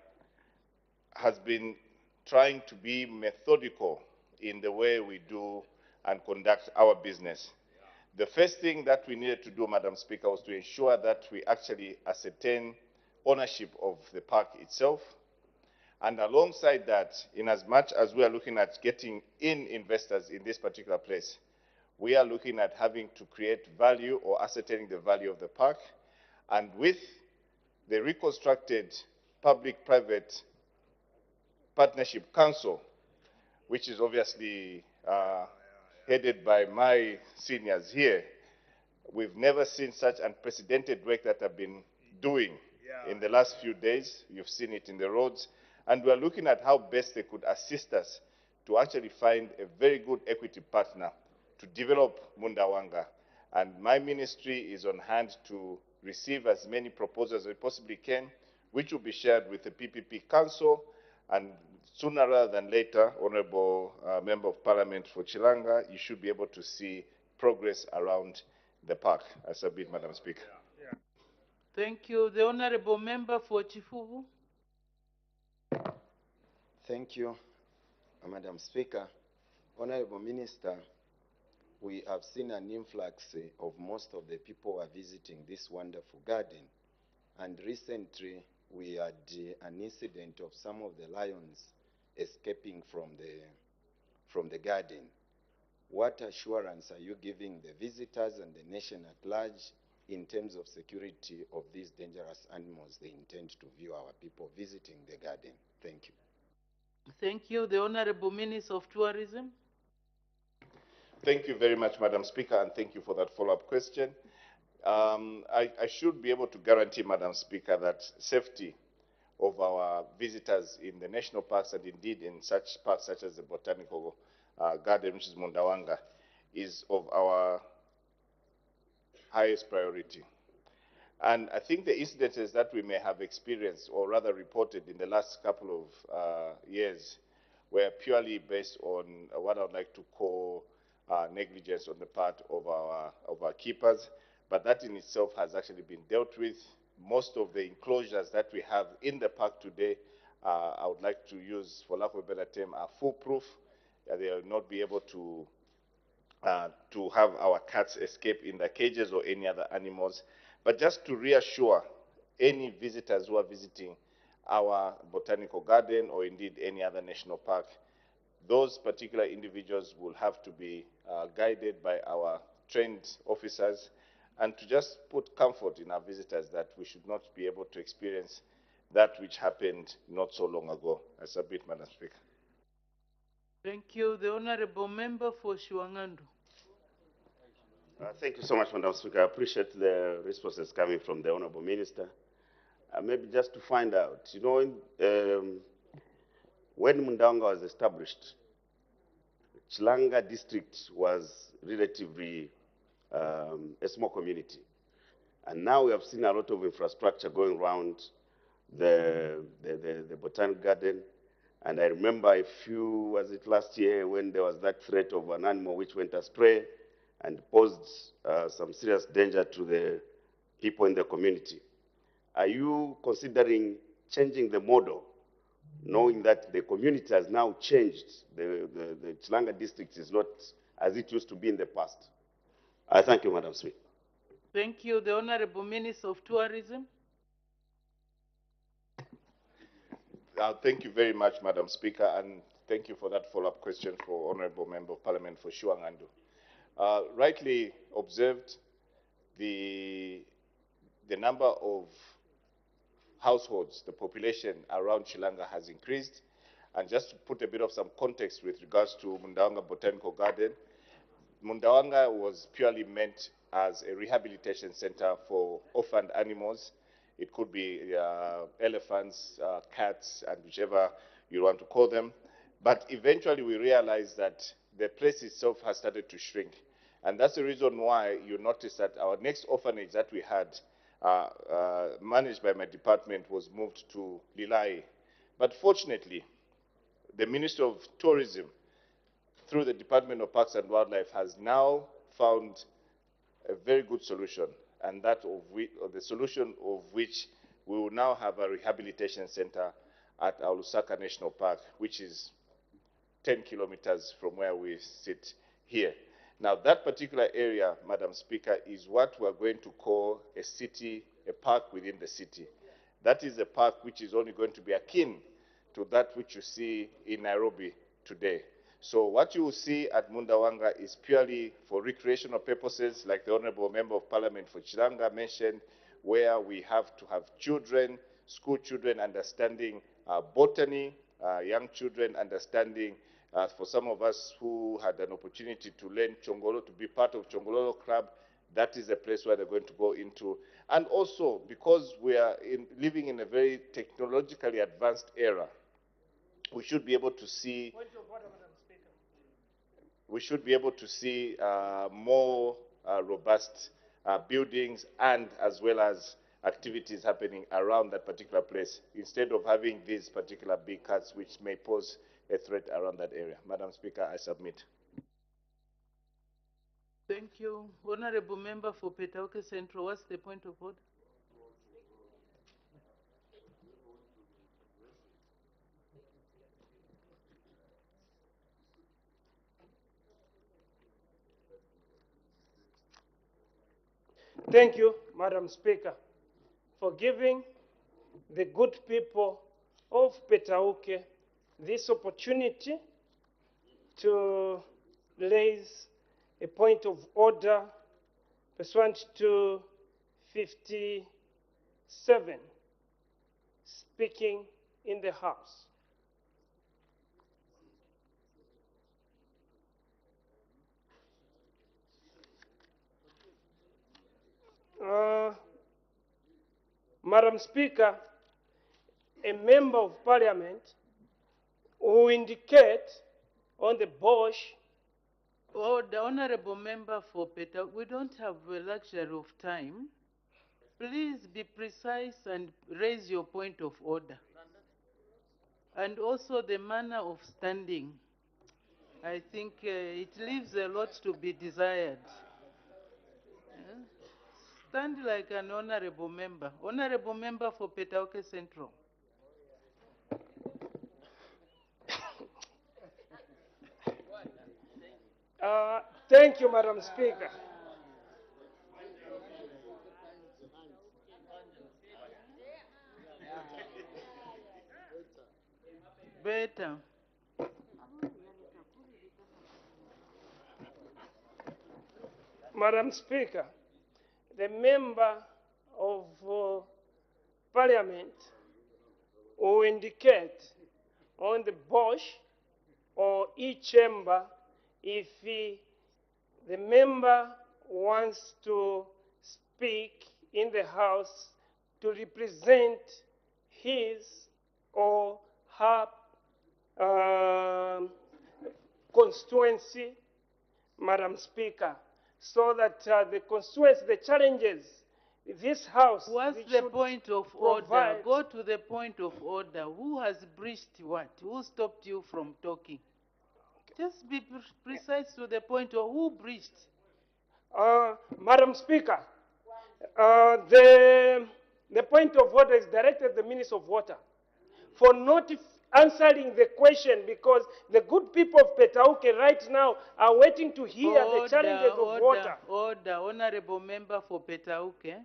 has been trying to be methodical in the way we do and conduct our business. The first thing that we needed to do, Madam Speaker, was to ensure that we actually ascertain ownership of the park itself. And alongside that, in as much as we are looking at getting in investors in this particular place, we are looking at having to create value or ascertaining the value of the park. And with the reconstructed public-private partnership council, which is obviously headed by my seniors here, we've never seen such unprecedented work that I've been doing in the last few days. You've seen it in the roads. And we're looking at how best they could assist us to actually find a very good equity partner to develop Munda Wanga. And my ministry is on hand to receive as many proposals as we possibly can, which will be shared with the PPP Council. And sooner rather than later, Honorable Member of Parliament for Chilanga, you should be able to see progress around the park. I submit, Madam Speaker. Thank you. The Honorable Member for Chifuvu. Thank you, Madam Speaker. Honorable Minister, we have seen an influx of most of the people who are visiting this wonderful garden. And recently, we had an incident of some of the lions escaping from the garden. What assurance are you giving the visitors and the nation at large in terms of security of these dangerous animals they intend to view our people visiting the garden? Thank you. Thank you. The Honorable Minister of Tourism. Thank you very much, Madam Speaker, and thank you for that follow-up question. I should be able to guarantee, Madam Speaker, that safety of our visitors in the national parks and indeed in such parks such as the Botanical Garden, which is Munda Wanga, is of our highest priority. And I think the incidences that we may have experienced, or rather reported in the last couple of years, were purely based on what I would like to call negligence on the part of our keepers. But that in itself has actually been dealt with. Most of the enclosures that we have in the park today, I would like to use, for lack of a better term, are foolproof. They will not be able to have our cats escape in the cages or any other animals. But just to reassure any visitors who are visiting our botanical garden or indeed any other national park, those particular individuals will have to be guided by our trained officers, and to just put comfort in our visitors that we should not be able to experience that which happened not so long ago. I submit, Madam Speaker. Thank you. The Honorable Member for Shiwangandu. Thank you so much, Madam Speaker. I appreciate the responses coming from the Honorable Minister. Maybe just to find out, you know, when Munda Wanga was established, Chilanga district was relatively a small community. And now we have seen a lot of infrastructure going around the Botanic Garden. And I remember was it last year, when there was that threat of an animal which went astray and posed some serious danger to the people in the community. Are you considering changing the model, knowing that the community has now changed? The Chilanga district is not as it used to be in the past. I thank you, Madam Speaker. Thank you. The Honorable Minister of Tourism. Thank you very much, Madam Speaker, and thank you for that follow-up question for Honorable Member of Parliament for Shiwangandu. Rightly observed, the number of households, the population around Chilanga has increased. And just to put a bit of some context with regards to Munda Wanga Botanical Garden, Munda Wanga was purely meant as a rehabilitation center for orphaned animals. It could be elephants, cats, and whichever you want to call them. But eventually we realized that the place itself has started to shrink. And that's the reason why you notice that our next orphanage that we had, managed by my department, was moved to Lilai. But fortunately, the Ministry of Tourism, through the Department of Parks and Wildlife, has now found a very good solution, and the solution of which we will now have a rehabilitation center at our Lusaka National Park, which is 10 kilometers from where we sit here. Now, that particular area, Madam Speaker, is what we're going to call a park within the city. That is a park which is only going to be akin to that which you see in Nairobi today. So what you will see at Munda Wanga is purely for recreational purposes, like the Honorable Member of Parliament for Chilanga mentioned, where we have to have children, school children understanding botany, young children understanding, for some of us who had an opportunity to learn Chongolo, to be part of Chongololo Club, that is a place where they're going to go into. And also, because we are living in a very technologically advanced era, we should be able to see more robust buildings and as well as activities happening around that particular place, instead of having these particular big cuts which may pose a threat around that area. Madam Speaker, I submit. Thank you. Honorable Member for Petauke Central, what's the point of order? Thank you, Madam Speaker, for giving the good people of Petauke this opportunity to raise a point of order pursuant to 57, speaking in the House. Madam Speaker, a member of Parliament who indicate on the bush. Oh, the Honorable Member for Petauke, we don't have a luxury of time. Please be precise and raise your point of order. And also the manner of standing. I think it leaves a lot to be desired. Stand like an honorable member. Honorable Member for Petauke Central. Thank you, Madam Speaker. Better. Madam Speaker, the member of Parliament will indicate on the bush or each chamber if the member wants to speak in the House to represent his or her constituency, Madam Speaker, so that the constituency, the challenges, this House. What's the point of order? Go to the point of order. Who has breached what? Who stopped you from talking? Just be precise to the point of who breached. Madam Speaker, the point of order is directed at the Minister of Water for not answering the question, because the good people of Petauke right now are waiting to hear the challenges of water. Order, Honorable Member for Petauke.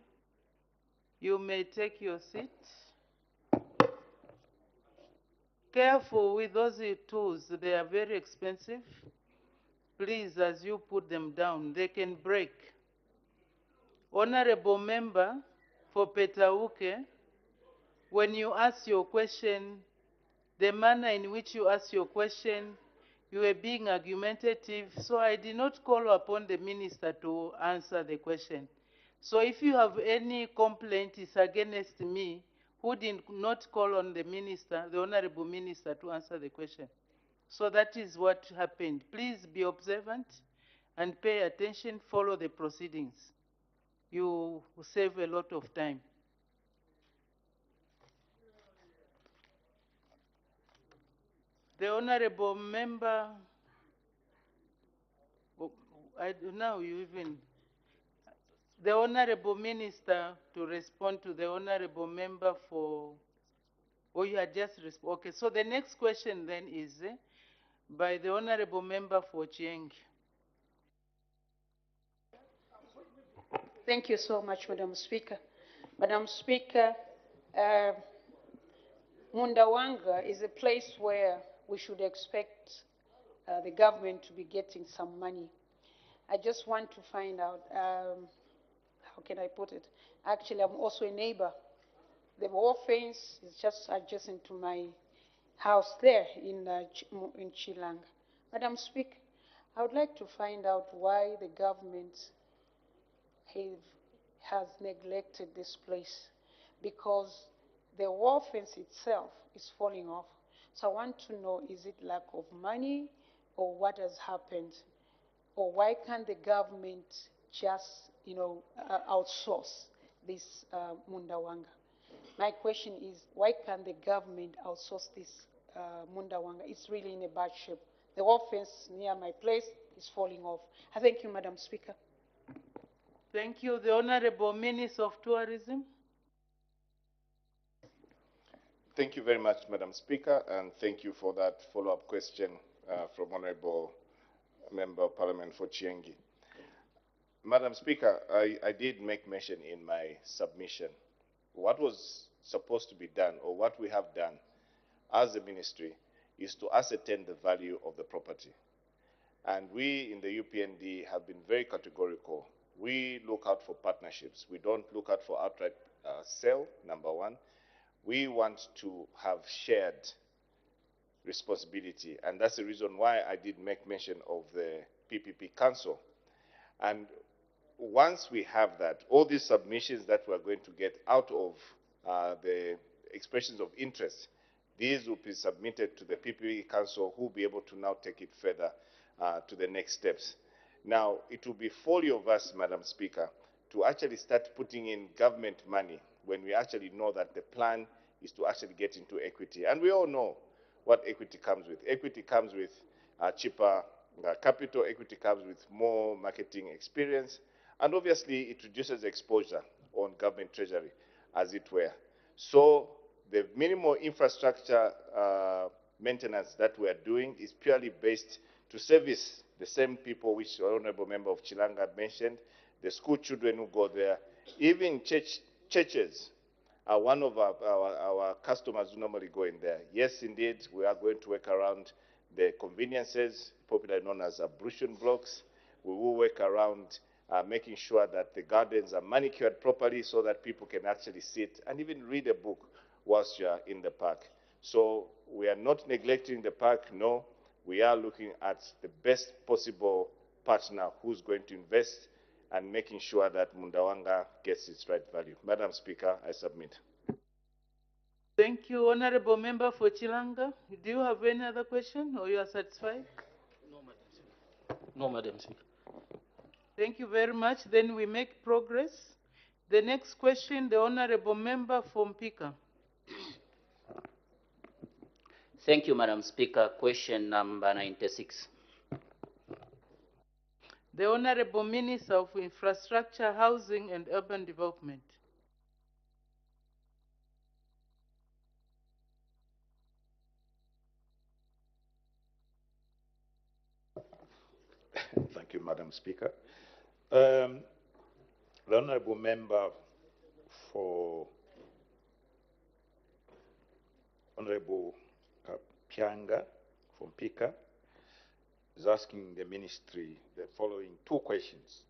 You may take your seat. Careful with those tools, they are very expensive. Please, as you put them down, they can break. Honorable Member for Petauke, when you ask your question, the manner in which you ask your question, you were being argumentative, so I did not call upon the minister to answer the question. So if you have any complaint, it's against me, who did not call on the minister, the honorable minister, to answer the question. So that is what happened. Please be observant and pay attention, follow the proceedings. You will save a lot of time. The Honorable Member, I don't know, you even, the Honorable Minister to respond to the Honorable Member for, oh, you had just responded. Okay, so the next question then is by the Honorable Member for Chieng. Thank you so much, Madam Speaker. Madam Speaker, uh, Munda Wanga is a place where we should expect the government to be getting some money. I just want to find out, how can I put it? Actually, I'm also a neighbor. The wall fence is just adjacent to my house there in Chilanga. Madam Speaker, I would like to find out why the government has neglected this place, because the wall fence itself is falling off. So I want to know, is it lack of money or what has happened? Or why can't the government just, outsource this Munda Wanga? My question is, why can't the government outsource this Munda Wanga? It's really in a bad shape. The wall fence near my place is falling off. I thank you, Madam Speaker. Thank you. The Honorable Minister of Tourism. Thank you very much, Madam Speaker, and thank you for that follow-up question from Honorable Member of Parliament for Chiengi. Madam Speaker, I did make mention in my submission what was supposed to be done, or what we have done as a ministry, is to ascertain the value of the property. And we in the UPND have been very categorical. We look out for partnerships. We don't look out for outright sale, number one. We want to have shared responsibility, and that's the reason why I did make mention of the PPP Council. And once we have that, all these submissions that we're going to get out of the expressions of interest, these will be submitted to the PPP Council, who will be able to now take it further to the next steps. Now, it will be folly of us, Madam Speaker, to actually start putting in government money when we actually know that the plan is to actually get into equity. And we all know what equity comes with. Equity comes with cheaper capital, equity comes with more marketing experience, and obviously it reduces exposure on government treasury, as it were. So the minimal infrastructure maintenance that we are doing is purely based to service the same people which the Honorable Member of Chilanga mentioned, the school children who go there. Even churches are one of our customers who normally go in there. Yes, indeed, we are going to work around the conveniences, popularly known as ablution blocks. We will work around making sure that the gardens are manicured properly so that people can actually sit and even read a book whilst you are in the park. So we are not neglecting the park, no. We are looking at the best possible partner who's going to invest and making sure that Munda Wanga gets its right value. Madam Speaker, I submit. Thank you, Honorable Member for Chilanga. Do you have any other question, or you are satisfied? No, Madam Speaker. No, Madam Speaker. Thank you very much. Then we make progress. The next question, the Honorable Member from Pika. Thank you, Madam Speaker. Question number 96. The Honorable Minister of Infrastructure, Housing and Urban Development. Thank you, Madam Speaker. The Honorable Member for Honorable Pianga from Pika is asking the ministry the following two questions.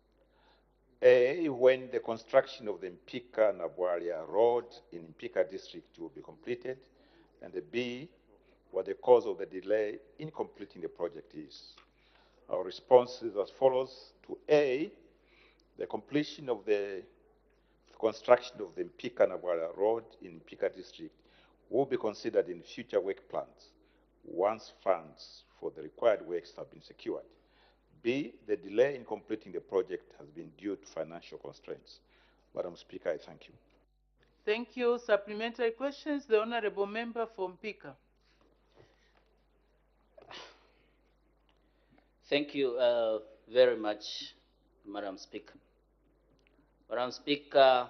A, when the construction of the Mpika-Nabwalia Road in Mpika district will be completed, and the B, what the cause of the delay in completing the project is. Our response is as follows. To A, the completion of the construction of the Mpika-Nabwalia Road in Mpika district will be considered in future work plans once funds for the required works have been secured. B, the delay in completing the project has been due to financial constraints. Madam Speaker, I thank you. Thank you. Supplementary questions, the Honorable Member from Pika. Thank you very much, Madam Speaker. Madam Speaker,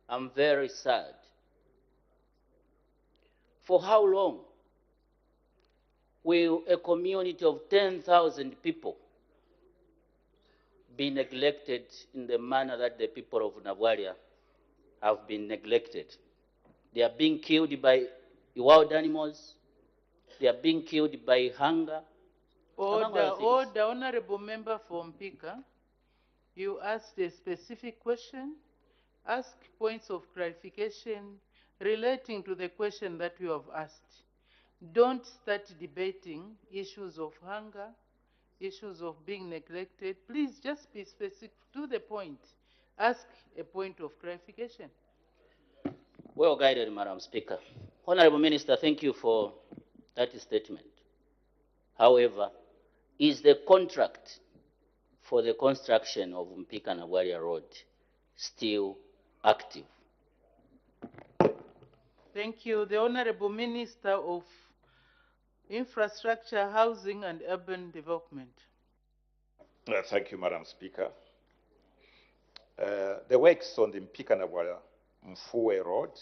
I'm very sad. For how long will a community of 10,000 people be neglected in the manner that the people of Nabwalia have been neglected? They are being killed by wild animals. They are being killed by hunger. Order, Honorable Member for Mpika. You asked a specific question. Ask points of clarification relating to the question that you have asked. Don't start debating issues of hunger, issues of being neglected. Please just be specific to the point. Ask a point of clarification. Well guided, Madam Speaker. Honorable Minister, thank you for that statement. However, is the contract for the construction of Mpika Nabwalia Road still active? Thank you. The Honorable Minister of Infrastructure, Housing and Urban Development. Thank you, Madam Speaker. The works on the Mpika Nabwalia Mfue Road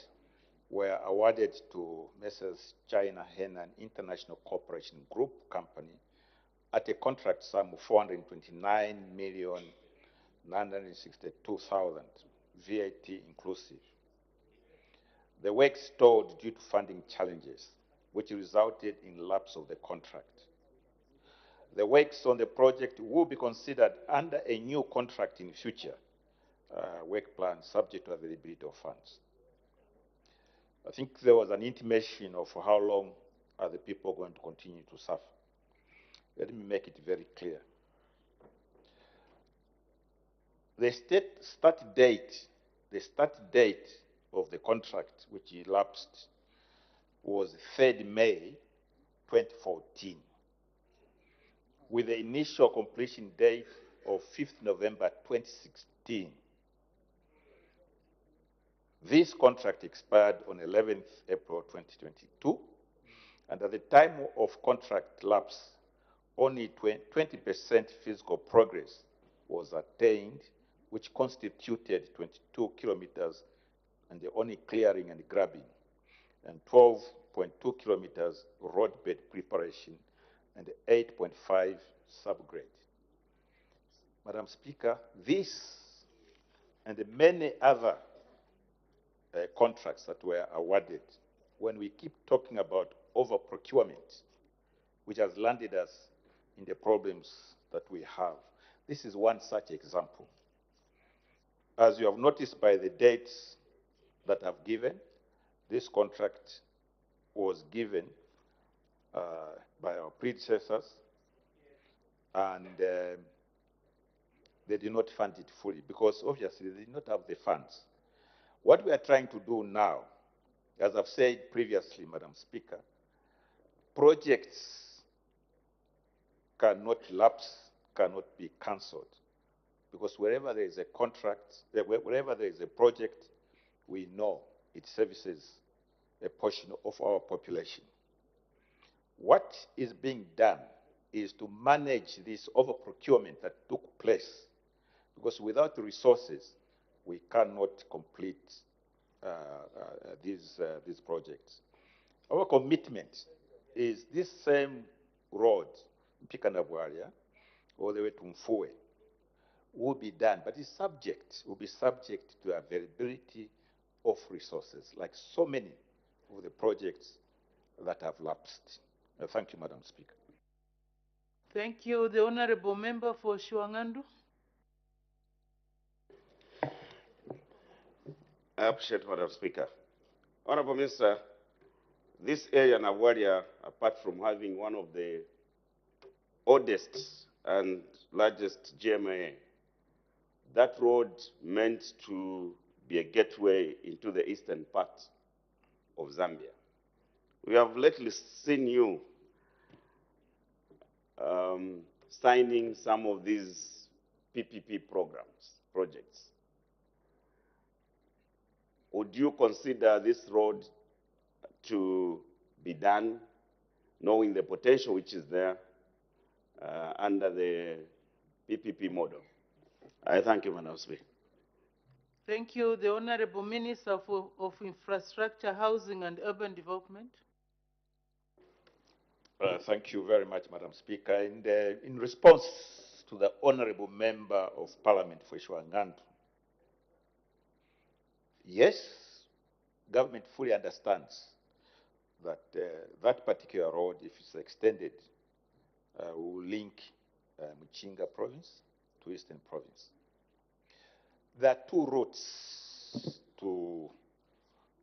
were awarded to Messrs. China Henan International Corporation Group Company at a contract sum of 429,962,000, VAT inclusive. The work stalled due to funding challenges, which resulted in lapse of the contract. The works on the project will be considered under a new contract in future work plan subject to availability of funds. I think there was an intimation of how long are the people going to continue to suffer. Let me make it very clear. The start date of the contract, which elapsed, was 3rd May 2014, with the initial completion date of 5th November 2016. This contract expired on 11th April 2022, and at the time of contract lapse, only 20% physical progress was attained, which constituted 22 kilometers and the only clearing and grabbing, and 12.2 kilometers roadbed preparation, and 8.5 subgrade. Madam Speaker, this and many other contracts that were awarded, when we keep talking about over-procurement, which has landed us in the problems that we have. This is one such example. As you have noticed by the dates that I've given, this contract was given by our predecessors, and they did not fund it fully because obviously they did not have the funds. What we are trying to do now, as I've said previously, Madam Speaker, projects cannot lapse, cannot be cancelled, because wherever there is a contract, wherever there is a project, we know it services a portion of our population. What is being done is to manage this over-procurement that took place, because without the resources, we cannot complete these projects. Our commitment is this same road, Mpika Nabwalia, all the way to Mfue, will be done, but will be subject to availability of resources, like so many of the projects that have lapsed. Thank you, Madam Speaker. Thank you. The Honorable Member for Shuangandu. I appreciate, Madam Speaker. Honorable Minister, this area, Nabwalia, apart from having one of the oldest and largest GMA, that road meant to be a gateway into the eastern part of Zambia. We have lately seen you signing some of these PPP projects. Would you consider this road to be done, knowing the potential which is there, under the PPP model. I thank you, Madam Speaker. Thank you. The Honorable Minister of Infrastructure, Housing and Urban Development. Thank you very much, Madam Speaker. And in response to the Honorable Member of Parliament for Shwangandu, yes, government fully understands that that particular road, if it's extended, will link Muchinga province to Eastern province. There are two routes to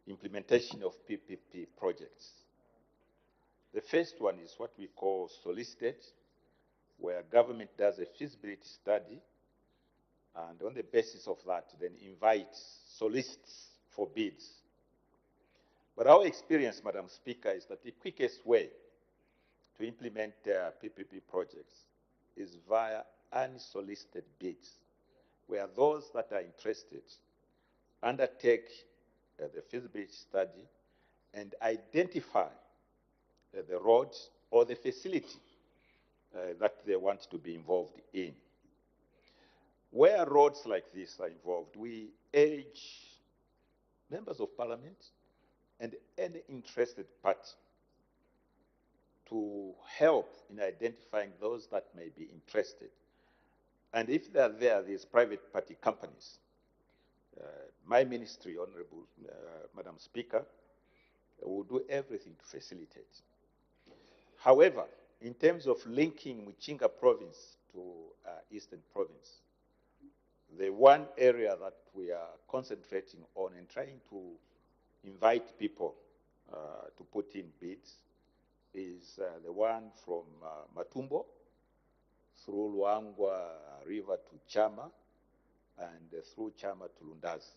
implementation of PPP projects. The first one is what we call solicited, where government does a feasibility study, and on the basis of that, then invites, solicits for bids. But our experience, Madam Speaker, is that the quickest way to implement PPP projects is via unsolicited bids, where those that are interested undertake the feasibility study and identify the road or the facility that they want to be involved in. Where roads like this are involved, we urge members of parliament and any interested party to help in identifying those that may be interested. And if they are there, these private party companies, my ministry, Honorable Madam Speaker, will do everything to facilitate. However, in terms of linking Muchinga province to Eastern province, the one area that we are concentrating on and trying to invite people to put in bids is the one from Matumbo through Luangwa River to Chama and through Chama to Lundazi.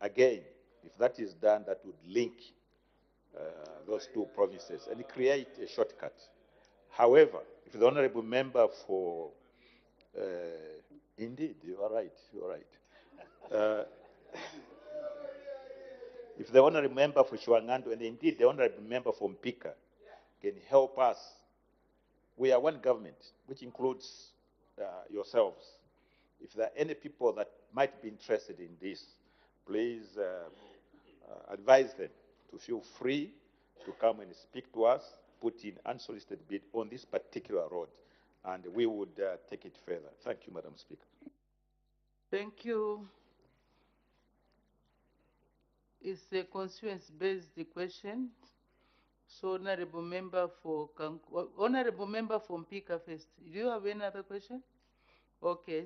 Again, if that is done, that would link those two provinces and create a shortcut. However, if the Honorable Member for, indeed, you are right, if the Honorable Member for Shwangandu and indeed the Honorable Member for Mpika can help us, we are one government, which includes yourselves. If there are any people that might be interested in this, please advise them to feel free to come and speak to us, put in unsolicited bid on this particular road, and we would take it further. Thank you, Madam Speaker. Thank you. It's a constituency-based question. So, Honorable Member for Honorable Member from Mpika first. Do you have any other question? Okay.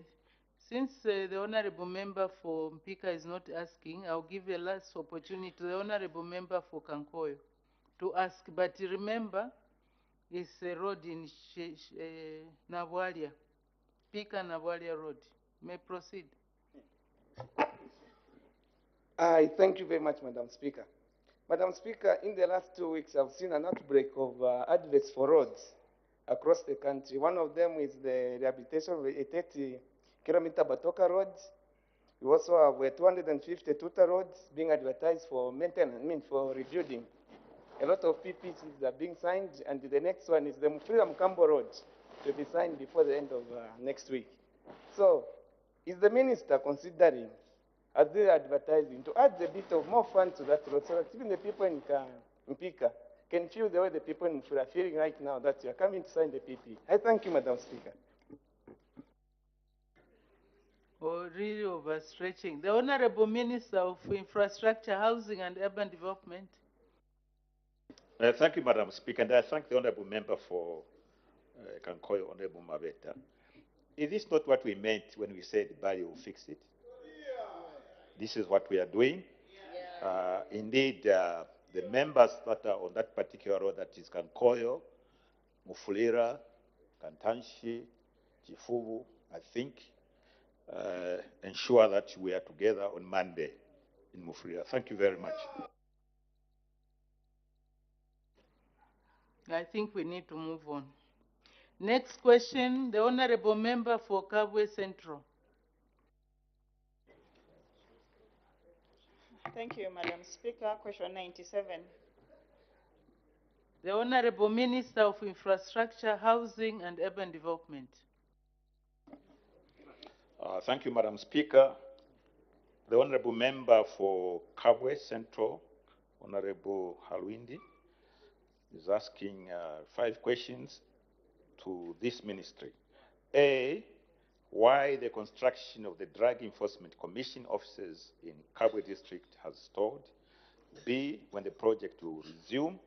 Since the Honorable Member for Mpika is not asking, I'll give a last opportunity to the Honorable Member for Kankoyo to ask. But remember, it's a road in Nabwalia, Mpika Nabwalia Road. May proceed. I thank you very much, Madam Speaker. Madam Speaker, in the last 2 weeks, I've seen an outbreak of adverts for roads across the country. One of them is the rehabilitation of a 30-kilometer Batoka road. We also have a 250 Tuta roads being advertised for maintenance, for rebuilding. A lot of PPCs are being signed, and the next one is the Mufira Mkambo road to be signed before the end of next week. So, is the minister considering, as they are advertising, to add a bit of more funds to that road so that even the people in Mpika can feel the way the people in Mufira are feeling right now that you are coming to sign the PP? I thank you, Madam Speaker. Oh, really overstretching. The Honorable Minister of Infrastructure, Housing and Urban Development. Thank you, Madam Speaker, and I thank the Honorable Member for Kankoyo, Honorable Mabeta. Is this not what we meant when we said Bali will fix it? This is what we are doing. Indeed, the members that are on that particular road, that is Kankoyo, Mufulira, Kantanshi, Chifubu, I think, ensure that we are together on Monday in Mufulira. Thank you very much. I think we need to move on. Next question, the Honorable Member for Kabwe Central. Thank you, Madam Speaker. Question 97. The Honorable Minister of Infrastructure, Housing and Urban Development. Thank you, Madam Speaker. The Honorable Member for Kabwe Central, Honorable Halwindi, is asking 5 questions to this ministry. A, why the construction of the Drug Enforcement Commission offices in Kabwe district has stalled. B, when the project will resume.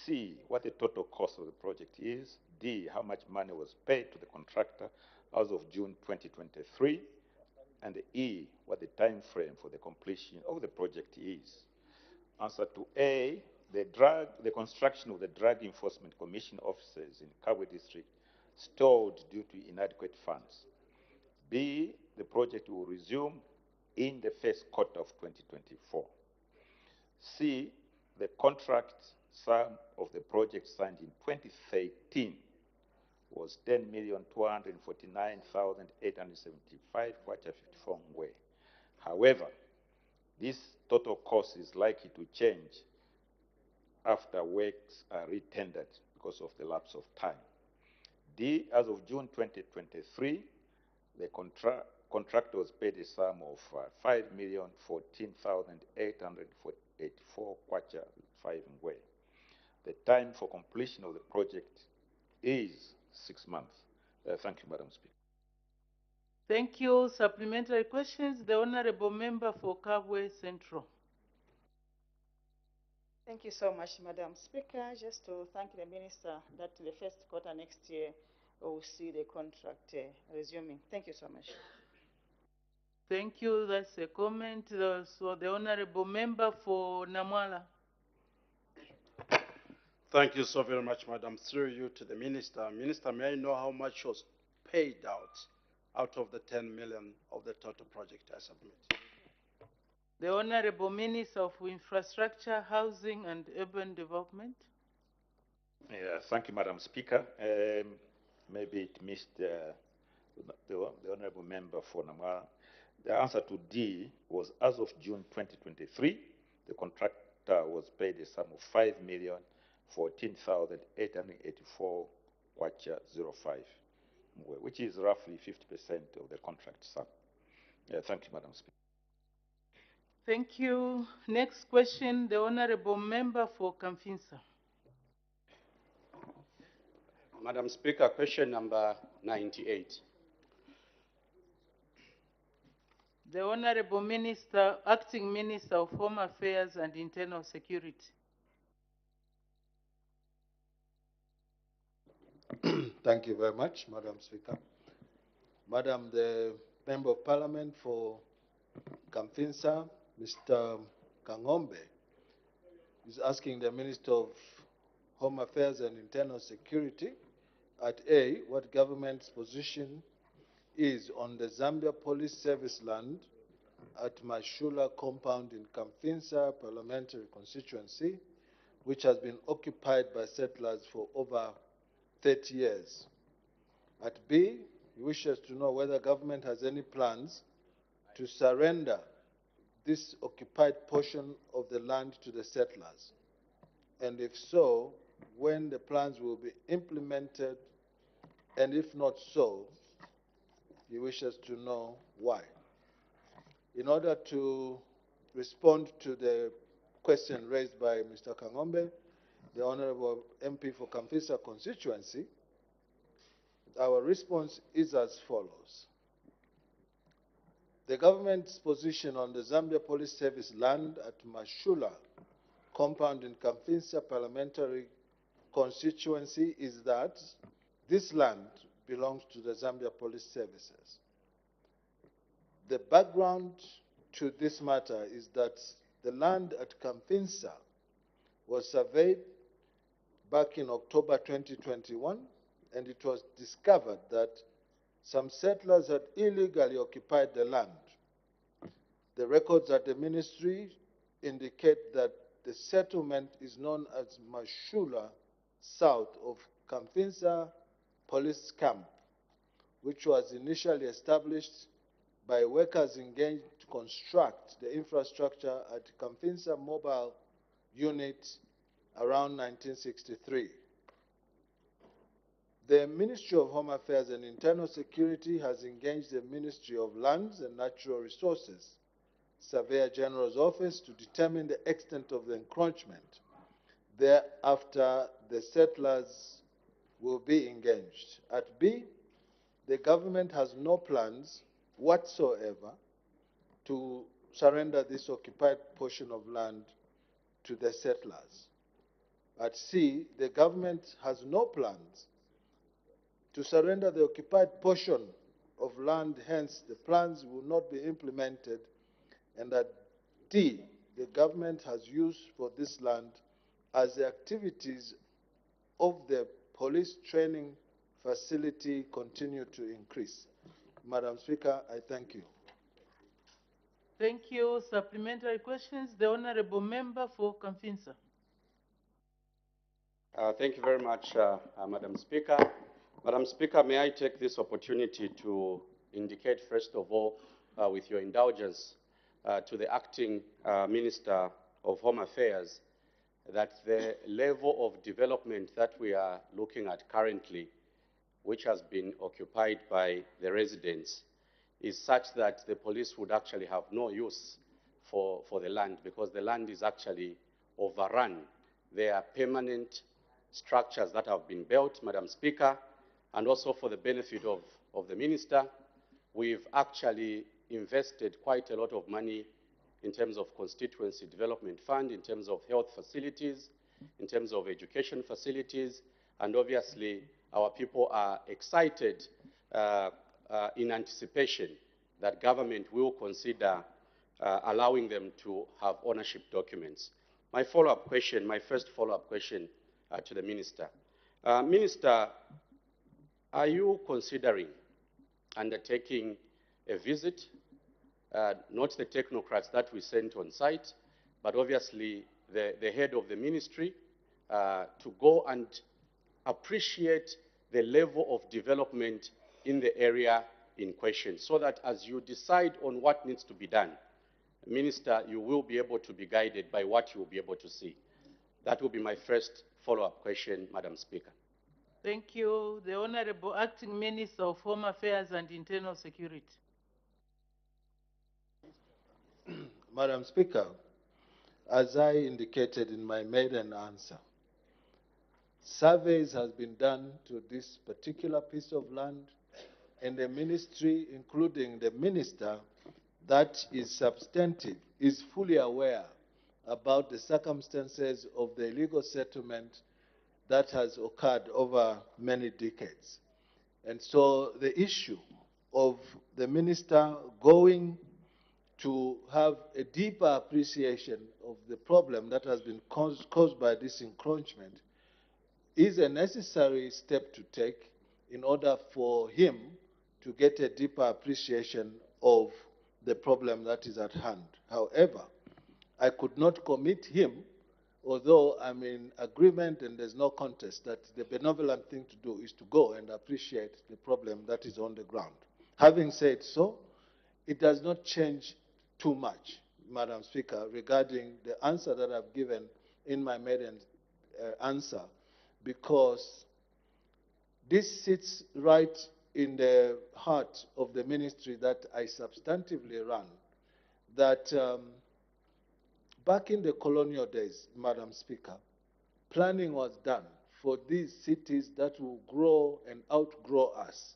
C, what the total cost of the project is. D, how much money was paid to the contractor as of June 2023. And E, what the time frame for the completion of the project is. Answer to A, the construction of the Drug Enforcement Commission offices in Kabwe district stalled due to inadequate funds. B, the project will resume in the first quarter of 2024. C, the contract sum of the project signed in 2013 was 10,249,875 kwacha 54 ngwe. However, this total cost is likely to change after works are re-tendered because of the lapse of time. D, as of June 2023, the contractor was paid a sum of 5,014,884 kwacha 5 ngwe. The time for completion of the project is 6 months. Thank you, Madam Speaker. Thank you. Supplementary questions. The Honorable Member for Kabwe Central. Thank you so much, Madam Speaker. Just to thank the Minister that the first quarter next year we'll see the contract resuming. Thank you so much. Thank you. That's a comment. So the Honorable Member for Namwala. Thank you so very much, Madam. Through you to the Minister. Minister, may I know how much was paid out of the 10 million of the total project I submit? The Honorable Minister of Infrastructure, Housing and Urban Development. Yeah, thank you, Madam Speaker. Maybe it missed the Honorable Member for Namwala. The answer to D was as of June 2023, the contractor was paid a sum of 5,014,884 kwacha 05, which is roughly 50% of the contract sum. Thank you, Madam Speaker. Thank you. Next question, the Honorable Member for Kamfinsa. Madam Speaker, question number 98. The Honorable Minister, Acting Minister of Home Affairs and Internal Security. Thank you very much, Madam Speaker. Madam, the Member of Parliament for Kamfinsa, Mr. Kangombe, is asking the Minister of Home Affairs and Internal Security at A, what government's position is on the Zambia Police Service land at Mashula compound in Kamfinsa parliamentary constituency, which has been occupied by settlers for over 30 years. At B, he wishes to know whether government has any plans to surrender this occupied portion of the land to the settlers, and if so, when the plans will be implemented, and if not so, he wishes to know why. In order to respond to the question raised by Mr. Kangombe, the Honorable MP for Kamfinsa constituency, our response is as follows. The government's position on the Zambia Police Service land at Mashula compound in Kamfinsa parliamentary constituency is that this land belongs to the Zambia Police Services. The background to this matter is that the land at Kamfinsa was surveyed back in October 2021, and it was discovered that some settlers had illegally occupied the land. The records at the ministry indicate that the settlement is known as Mashula, south of Kamfinsa Police Camp, which was initially established by workers engaged to construct the infrastructure at Kamfinsa Mobile Unit around 1963. The Ministry of Home Affairs and Internal Security has engaged the Ministry of Lands and Natural Resources, Surveyor General's Office, to determine the extent of the encroachment. Thereafter, the settlers will be engaged. At B, the government has no plans whatsoever to surrender this occupied portion of land to the settlers. At C, the government has no plans to surrender the occupied portion of land, hence the plans will not be implemented. And at D, the government has used for this land as the activities of the police training facility continue to increase. Madam Speaker, I thank you. Thank you. Supplementary questions. The Honorable Member for Kamfinsa. Thank you very much, Madam Speaker. Madam Speaker, may I take this opportunity to indicate, first of all, with your indulgence, to the Acting Minister of Home Affairs, that the level of development that we are looking at currently, which has been occupied by the residents, is such that the police would actually have no use for the land, because the land is actually overrun. There are permanent structures that have been built, Madam Speaker, and also for the benefit of the Minister, we've actually invested quite a lot of money in terms of constituency development fund, in terms of health facilities, in terms of education facilities, and obviously our people are excited in anticipation that government will consider allowing them to have ownership documents. My follow-up question, my first follow-up question to the Minister. Minister, are you considering undertaking a visit, not the technocrats that we sent on site, but obviously the head of the ministry, to go and appreciate the level of development in the area in question, so that as you decide on what needs to be done, Minister, you will be able to be guided by what you will be able to see. That will be my first follow-up question, Madam Speaker. Thank you. The Honorable Acting Minister of Home Affairs and Internal Security. Madam Speaker, as I indicated in my maiden answer, surveys has been done to this particular piece of land, and the ministry, including the minister, that is substantive, is fully aware about the circumstances of the illegal settlement that has occurred over many decades. And so the issue of the minister going to have a deeper appreciation of the problem that has been caused by this encroachment is a necessary step to take in order for him to get a deeper appreciation of the problem that is at hand. However, I could not commit him, although I'm in agreement and there's no contest that the benevolent thing to do is to go and appreciate the problem that is on the ground. Having said so, it does not change too much, Madam Speaker, regarding the answer that I've given in my maiden answer, because this sits right in the heart of the ministry that I substantively run, that back in the colonial days, Madam Speaker, planning was done for these cities that will grow and outgrow us.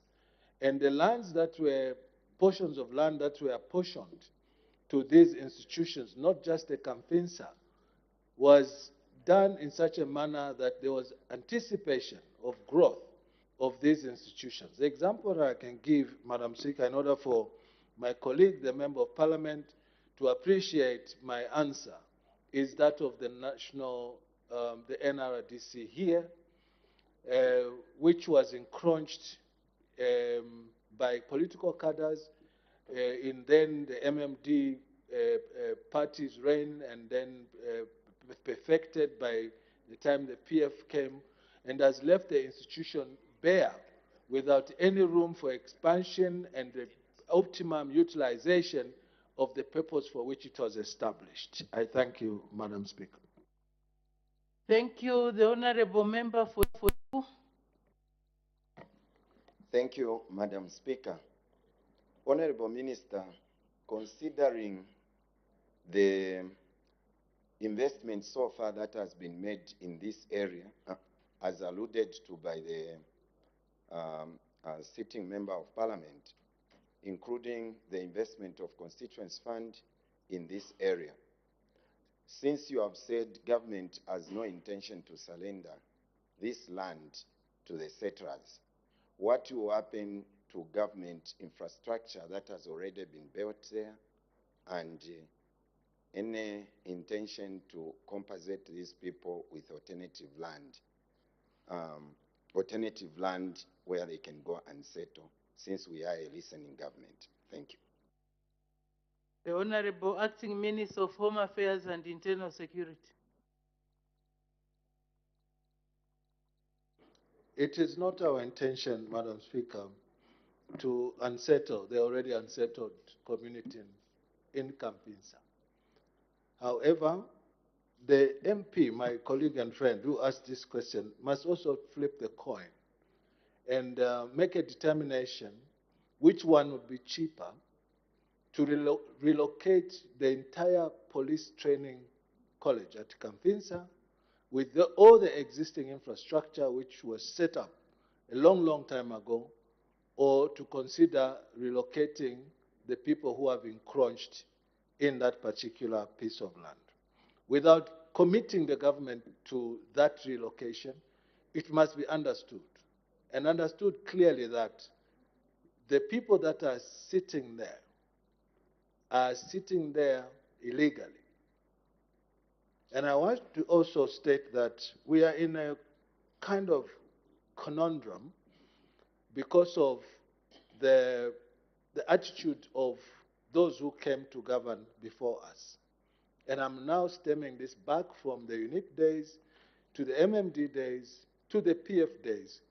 And the lands that were, portions of land that were apportioned to these institutions, not just the Kamfinsa, was done in such a manner that there was anticipation of growth of these institutions. The example that I can give, Madam Speaker, in order for my colleague, the Member of Parliament, to appreciate my answer, is that of the national, the NRDC here, which was encroached by political cadres in then the MMD party's reign, and then perfected by the time the PF came, and has left the institution bare without any room for expansion and the optimum utilization of the purpose for which it was established. I thank you, Madam Speaker. Thank you. The Honorable Member for you. Thank you, Madam Speaker. Honorable Minister, considering the investment so far that has been made in this area, as alluded to by the sitting Member of Parliament, including the investment of constituents fund in this area. Since you have said government has no intention to surrender this land to the settlers, what will happen to government infrastructure that has already been built there, and any intention to compensate these people with alternative land where they can go and settle, since we are a listening government? Thank you. The Honorable Acting Minister of Home Affairs and Internal Security. It is not our intention, Madam Speaker, to unsettle the already unsettled community in Campinsa. However, the MP, my colleague and friend who asked this question, must also flip the coin and make a determination which one would be cheaper, to relocate the entire police training college at Campinsa with all the existing infrastructure which was set up a long, long time ago, or to consider relocating the people who have been crunched in that particular piece of land. Without committing the government to that relocation, it must be understood, and understood clearly, that the people that are sitting there illegally. And I want to also state that we are in a kind of conundrum because of the attitude of those who came to govern before us. And I'm now stemming this back from the UNIT days to the MMD days to the PF days,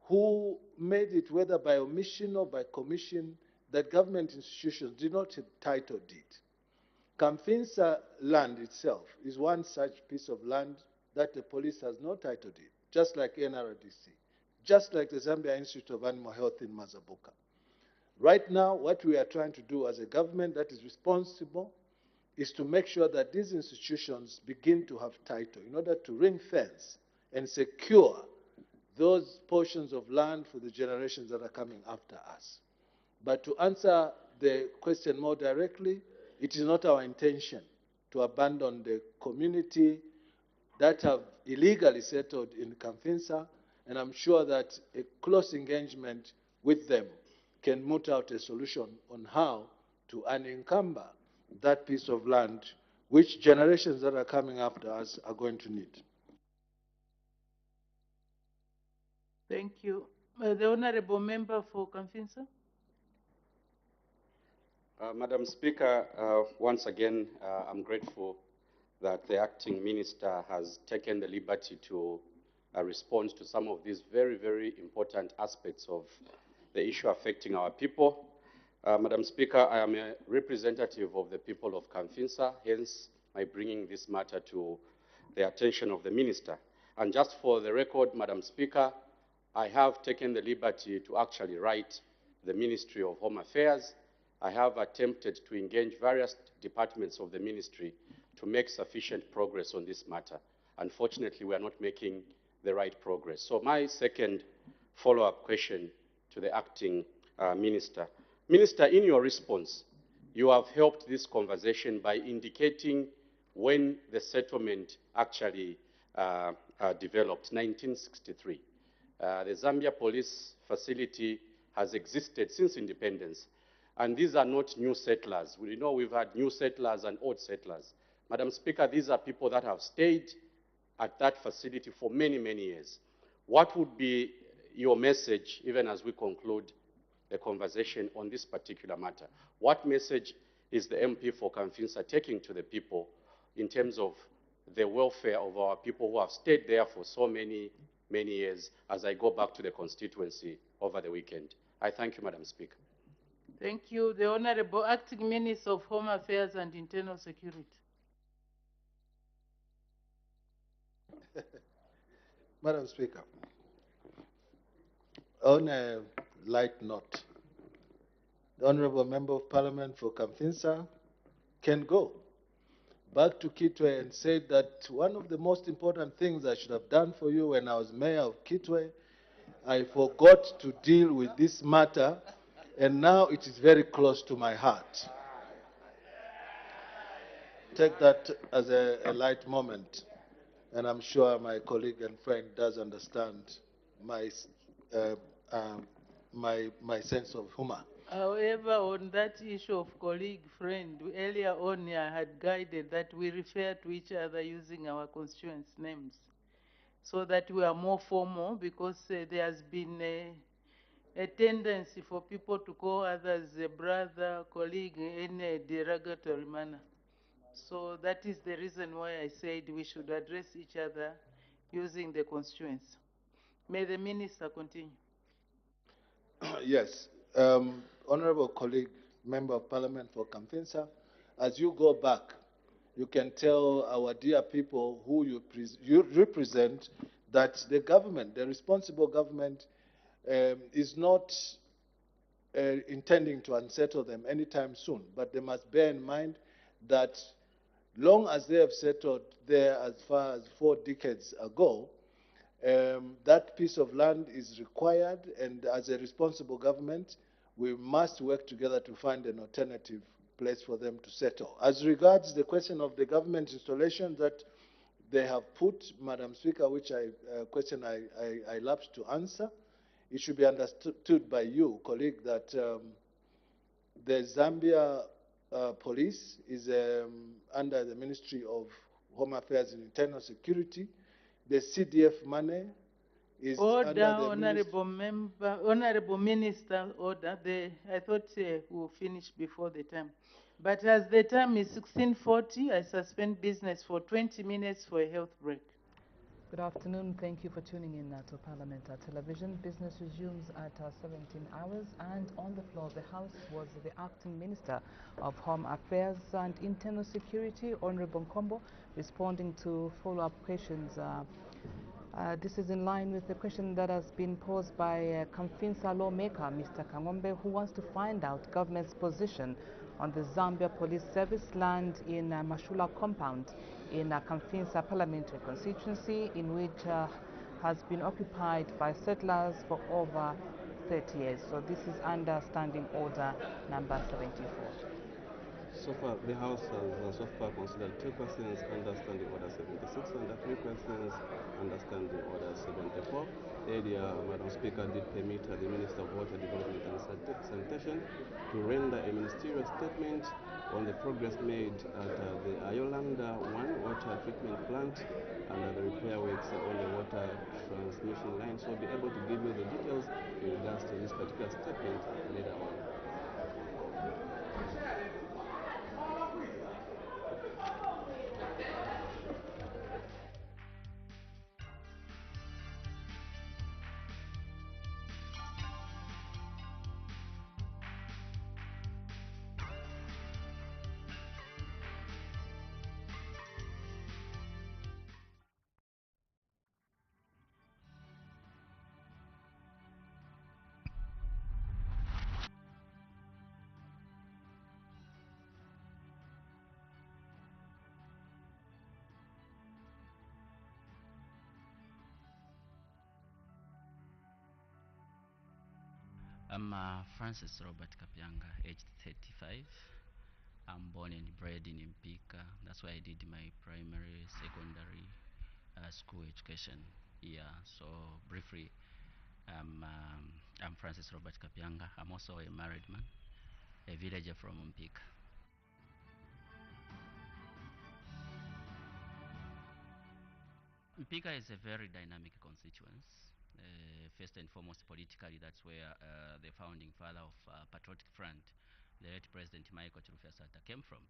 who made it, whether by omission or by commission, that government institutions did not have title deed. Campinsa land itself is one such piece of land that the police has no title deed, just like NRDC, just like the Zambia Institute of Animal Health in Mazabuka. Right now, what we are trying to do as a government that is responsible is to make sure that these institutions begin to have title in order to ring fence and secure those portions of land for the generations that are coming after us. But to answer the question more directly, it is not our intention to abandon the community that have illegally settled in Campinsa, and I'm sure that a close engagement with them can moot out a solution on how to unencumber that piece of land which generations that are coming after us are going to need. Thank you. The Honorable Member for Campinsa. Madam Speaker, once again, I'm grateful that the acting minister has taken the liberty to respond to some of these very, very important aspects of the issue affecting our people. Madam Speaker, I am a representative of the people of Campinsa, hence my bringing this matter to the attention of the minister. And just for the record, Madam Speaker, I have taken the liberty to actually write the Ministry of Home Affairs. I have attempted to engage various departments of the ministry to make sufficient progress on this matter. Unfortunately, we are not making the right progress. So my second follow-up question to the acting minister. Minister, in your response, you have helped this conversation by indicating when the settlement actually developed, 1963. The Zambia police facility has existed since independence. And these are not new settlers. We know we've had new settlers and old settlers. Madam Speaker, these are people that have stayed at that facility for many, many years. What would be your message, even as we conclude the conversation on this particular matter? What message is the MP for Campinsa taking to the people in terms of the welfare of our people who have stayed there for so many, many years, as I go back to the constituency over the weekend? I thank you, Madam Speaker. Thank you. The Honorable Acting Minister of Home Affairs and Internal Security. Madam Speaker, on a light note, the Honorable Member of Parliament for Kamfinsa can go back to Kitwe and said that one of the most important things I should have done for you when I was mayor of Kitwe, I forgot to deal with this matter, and now it is very close to my heart. Take that as a light moment, and I'm sure my colleague and friend does understand my, uh, my sense of humor. However, on that issue of colleague, friend, earlier on I had guided that we refer to each other using our constituents' names so that we are more formal, because there has been a tendency for people to call others a brother, colleague in a derogatory manner. So that is the reason why I said we should address each other using the constituents. May the minister continue. Yes. Honorable colleague, Member of Parliament for Kamfinsa, as you go back, you can tell our dear people who you represent that the government, the responsible government, is not intending to unsettle them anytime soon. But they must bear in mind that long as they have settled there as far as 4 decades ago, that piece of land is required, and as a responsible government, we must work together to find an alternative place for them to settle. As regards the question of the government installation that they have put, Madam Speaker, which question I lapsed to answer, it should be understood by you, colleague, that the Zambia police is under the Ministry of Home Affairs and Internal Security. The CDF money is Order, under the Honorable Member, Honorable Minister, order. I thought we'll finish before the time. But as the time is 16:40, I suspend business for 20 minutes for a health break. Good afternoon. Thank you for tuning in to Parliament Television. Business resumes at 17 hours, and on the floor of the House was the Acting Minister of Home Affairs and Internal Security, Honorable Nkombo, responding to follow-up questions. This is in line with the question that has been posed by Kamfinsa lawmaker, Mr. Kangombe, who wants to find out government's position on the Zambia Police Service land in Mashula compound in Kamfinsa parliamentary constituency, in which has been occupied by settlers for over 30 years. So this is under Standing Order number 74. So far, the House has so far considered 2 questions under Standing Order 76 and 3 questions under Standing Order 74. Earlier, Madam Speaker did permit the Minister of Water Development and Sanitation to render a ministerial statement on the progress made at the Ayolanda 1 water treatment plant and the repair works on the water transmission line. So I'll be able to give you the details in regards to this particular statement later on. I'm Francis Robert Kapyanga, aged 35. I'm born and bred in Mpika. That's where I did my primary, secondary school education. Yeah, so briefly, I'm Francis Robert Kapyanga. I'm also a married man, a villager from Mpika. Mpika is a very dynamic constituency. First and foremost, politically, that's where the founding father of Patriotic Front, the late President Michael Chilufya-Sata, came from.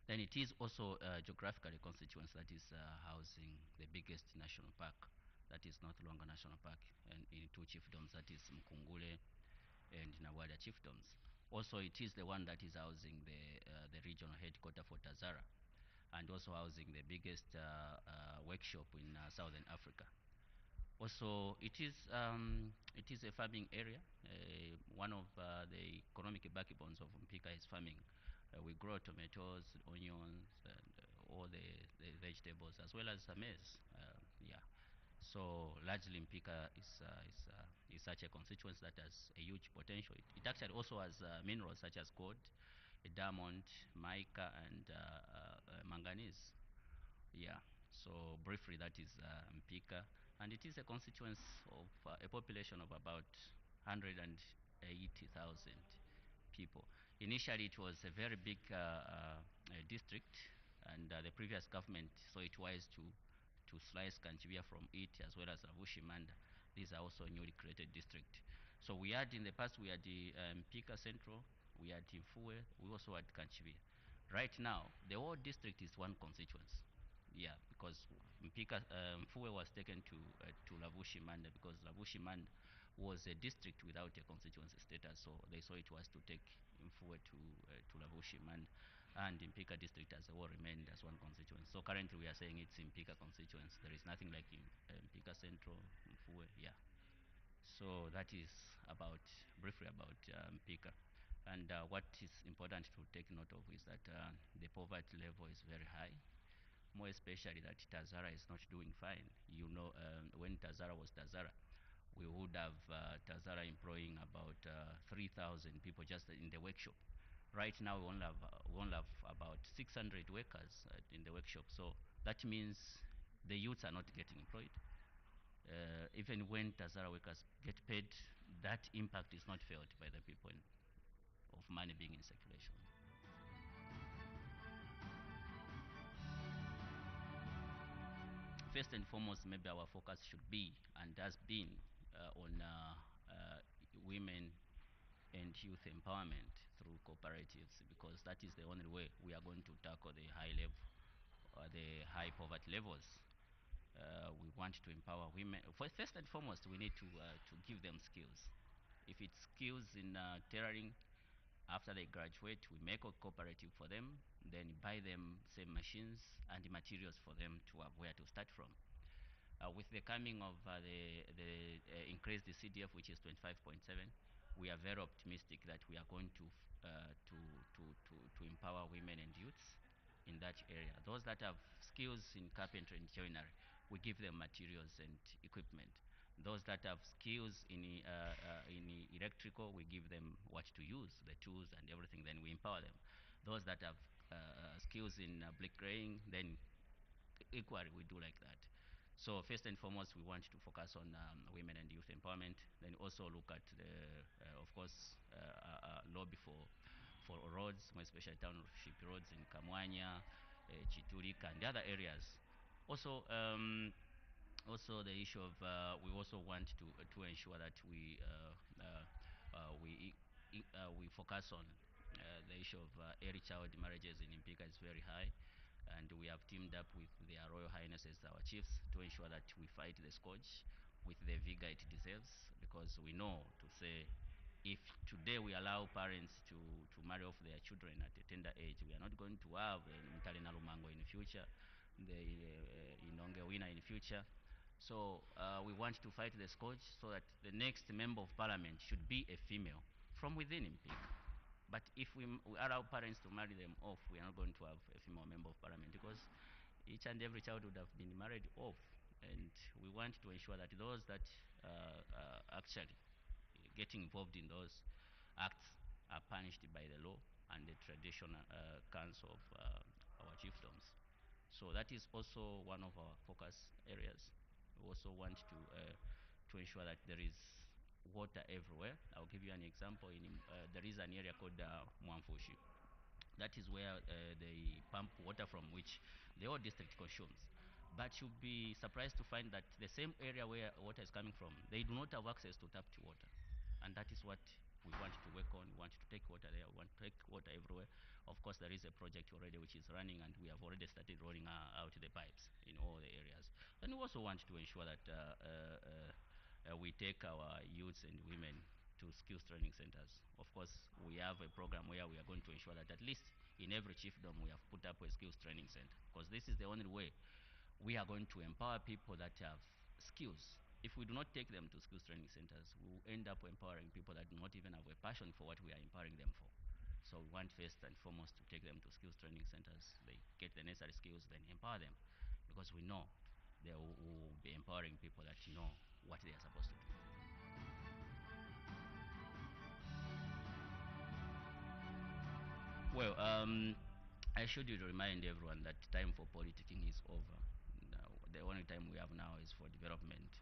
Then it is also geographically a constituency that is housing the biggest national park, that is North Luanga National Park, and in 2 chiefdoms, that is Mkungule and Nawada chiefdoms. Also, it is the one that is housing the regional headquarters for Tazara. and also housing the biggest workshop in Southern Africa. Also, it is a farming area. One of the economic backbones of Mpika is farming. We grow tomatoes, onions, and all the vegetables, as well as maize. Yeah. So largely Mpika is such a constituency that has a huge potential. It actually also has minerals such as gold, diamond, mica, and manganese. Yeah, so briefly that is Mpika, and it is a constituency of a population of about 180,000 people. Initially it was a very big district, and the previous government saw it wise to slice Kanchibia from it, as well as Ravushi Manda. These are also newly created district. So we had in the past, we had the Mpika Central, we had Imfue, we also had Kanchibia. Right now, the whole district is one constituency. Yeah, because Mpika, Mfue was taken to Lavushi Manda because Lavushi Manda was a district without a constituency status, so they saw it was to take Mfue to Lavushi Manda, and Mpika district as a whole remained as one constituency. So currently we are saying it's Mpika constituency. There is nothing like Mpika Central, Mfue, yeah. So that is about, briefly about Mpika. And what is important to take note of is that the poverty level is very high, more especially that Tazara is not doing fine. You know, when Tazara was Tazara, we would have Tazara employing about 3,000 people just in the workshop. Right now, we only have about 600 workers in the workshop. So that means the youths are not getting employed. Even when Tazara workers get paid, that impact is not felt by the people of money being in circulation. First and foremost, maybe our focus should be, and has been, on women and youth empowerment through cooperatives, because that is the only way we are going to tackle the high level, the high poverty levels. We want to empower women. First and foremost, we need to give them skills. If it's skills in tailoring, after they graduate, we make a cooperative for them, then buy them same machines and the materials for them to have where to start from. With the coming of the increased CDF, which is 25.7, we are very optimistic that we are going to empower women and youths in that area. Those that have skills in carpentry and joinery, we give them materials and equipment. Those that have skills in electrical, we give them what to use, the tools and everything, then we empower them. Those that have skills in bricklaying, then equally we do like that. So first and foremost, we want to focus on women and youth empowerment, then also look at the, of course, lobby for roads, more especially township roads in Kamwanya, Chiturika, and the other areas. Also, also the issue of we also want to ensure that we focus on the issue of early child marriages in Mpika is very high, and we have teamed up with their Royal Highnesses, our chiefs, to ensure that we fight the scourge with the vigor it deserves, because we know to say if today we allow parents to marry off their children at a tender age, we are not going to have Mtale na Lumango in the future, the Inonge winner in the future. So we want to fight the scourge so that the next member of parliament should be a female from within Mpika. But if we allow parents to marry them off, we are not going to have a female member of parliament, because each and every child would have been married off. And we want to ensure that those that actually getting involved in those acts are punished by the law and the traditional council of our chiefdoms. So that is also one of our focus areas. We also want to ensure that there is water everywhere. I'll give you an example. There is an area called Mwamfushi. That is where they pump water from, which the whole district consumes. But you'll be surprised to find that the same area where water is coming from, they do not have access to tapped water. And that is what we want to work on. We want to take water there. We want to take water everywhere. Of course, there is a project already which is running, and we have already started rolling out the pipes in all the areas. And we also want to ensure that we take our youths and women to skills training centers. Of course, we have a program where we are going to ensure that at least in every chiefdom we have put up a skills training center, because this is the only way we are going to empower people that have skills. If we do not take them to skills training centers, we will end up empowering people that do not even have a passion for what we are empowering them for. So we want first and foremost to take them to skills training centers. They get the necessary skills, then empower them, because we know they will be empowering people that know what they are supposed to do. Well, I should remind everyone that time for politicking is over. Now, the only time we have now is for development.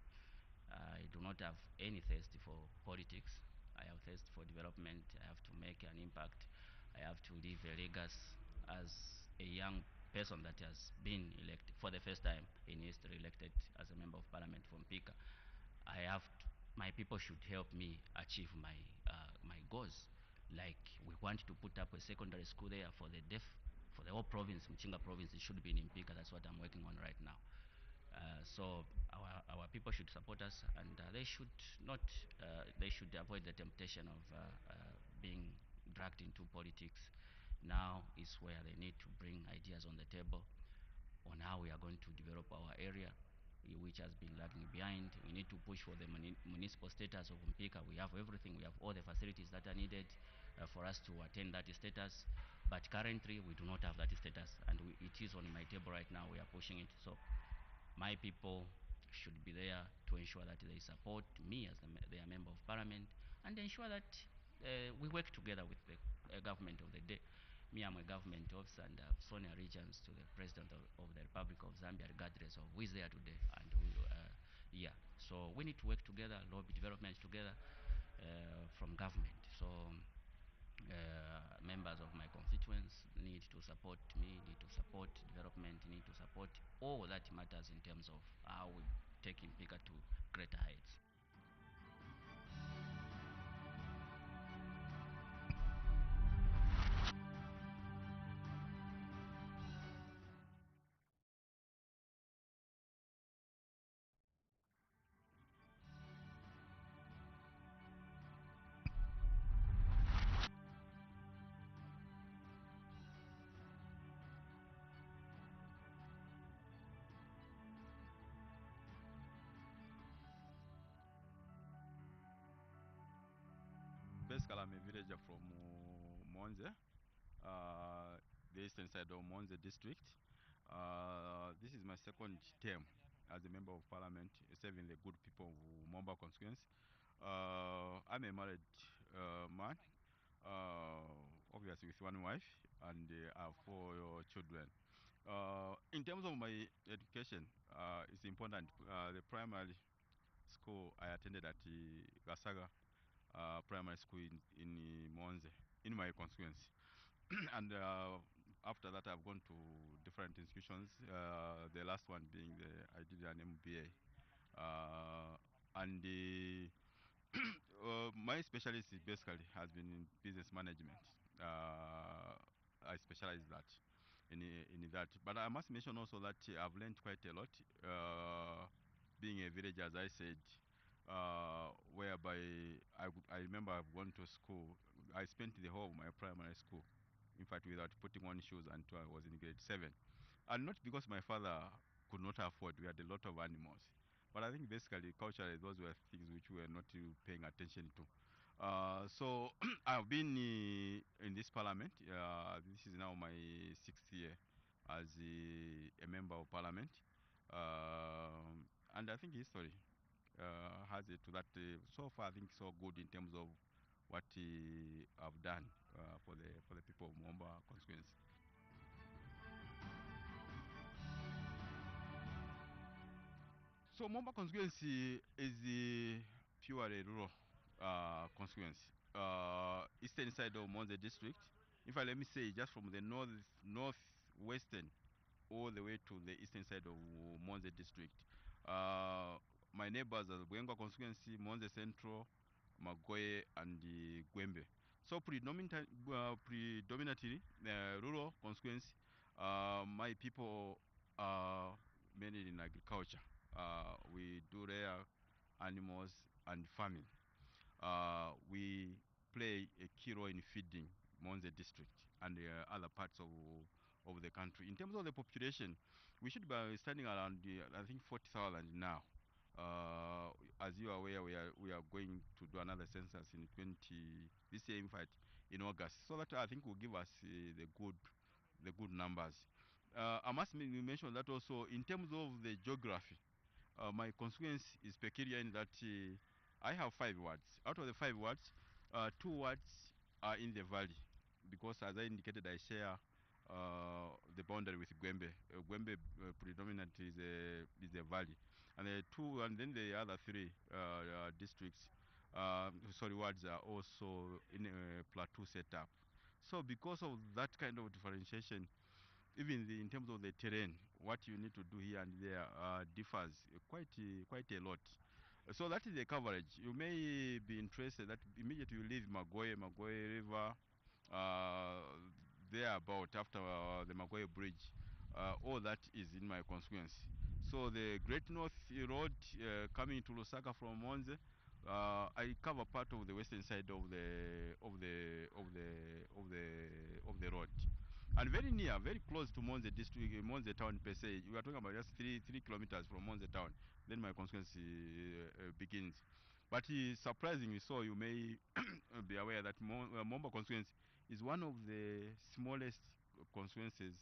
I do not have any thirst for politics. I have thirst for development. I have to make an impact. I have to leave a legacy as a young person that has been elected for the first time in history, elected as a member of parliament from Pika. I have to, my people should help me achieve my goals. Like, we want to put up a secondary school there for the deaf, for the whole province, Mchinga province. It should be in Pika. That's what I'm working on right now. So our people should support us, and they should not, they should avoid the temptation of being dragged into politics. Now is where they need to bring ideas on the table on how we are going to develop our area, which has been lagging behind. We need to push for the municipal status of Mpika. We have everything. We have all the facilities that are needed for us to attain that status. But currently, we do not have that status, and it is on my table right now. We are pushing it. So my people should be there to ensure that they support me as their member of parliament, and ensure that we work together with the government of the day. Me, I'm a government officer, and I've sworn allegiance to the President of the Republic of Zambia, regardless of who is there today. And yeah, so we need to work together, lobby development together from government. So members of my constituents need to support me, need to support development, need to support all that matters in terms of how we take Mpika to greater heights. Basically, I'm a villager from Monze, the eastern side of Monze district. This is my second term as a member of parliament, serving the good people of Momba constituency. I'm a married man, obviously with one wife, and I have 4 children. In terms of my education, it's important. The primary school I attended at Gasaga primary school in Monze, in my constituency. And after that, I've gone to different institutions. The last one being I did an MBA. And my specialty basically has been in business management. I specialize in that. But I must mention also that I've learned quite a lot. Being a villager, as I said, whereby I remember I've gone to school. I spent the whole of my primary school, in fact, without putting on shoes until I was in grade 7. And not because my father could not afford. We had a lot of animals. But I think basically culturally those were things which we were not paying attention to. So I've been in this parliament. This is now my 6th year as a member of parliament. And I think history has it to that. So far, I think so good in terms of what I've done for the people of Momba constituency. So Momba constituency is the purely rural constituency. Eastern side of Monze district. In fact, let me say just from the northwestern all the way to the eastern side of Monze district. My neighbors are Bwenga constituency, Monze Central, Magoye, and Gwembe. So predominantly rural constituency. My people are mainly in agriculture. We do rear animals and farming. We play a key role in feeding Monze district and other parts of the country. In terms of the population, we should be standing around, I think, 40,000 now. As you are aware, we are going to do another census in this year, in fact, in August. So that I think will give us the good numbers. I must mention that also in terms of the geography, my constituency is peculiar in that I have 5 wards. Out of the 5 wards, 2 wards are in the valley because, as I indicated, I share the boundary with Gwembe. Gwembe predominantly is a valley, and then the other 3 districts, wards are also in a plateau setup. So, because of that kind of differentiation, even in terms of the terrain, what you need to do here and there differs quite a lot. So that is the coverage. You may be interested that immediately you leave Magoye River, there about after the Magoye Bridge, all that is in my constituency. So the Great North Road coming to Lusaka from Monze, I cover part of the western side of the road, and very near, very close to Monze district, Monze town per se. We are talking about just 3 kilometers from Monze town. Then my constituency begins. But surprisingly so, you may be aware that Momba constituency is one of the smallest constituencies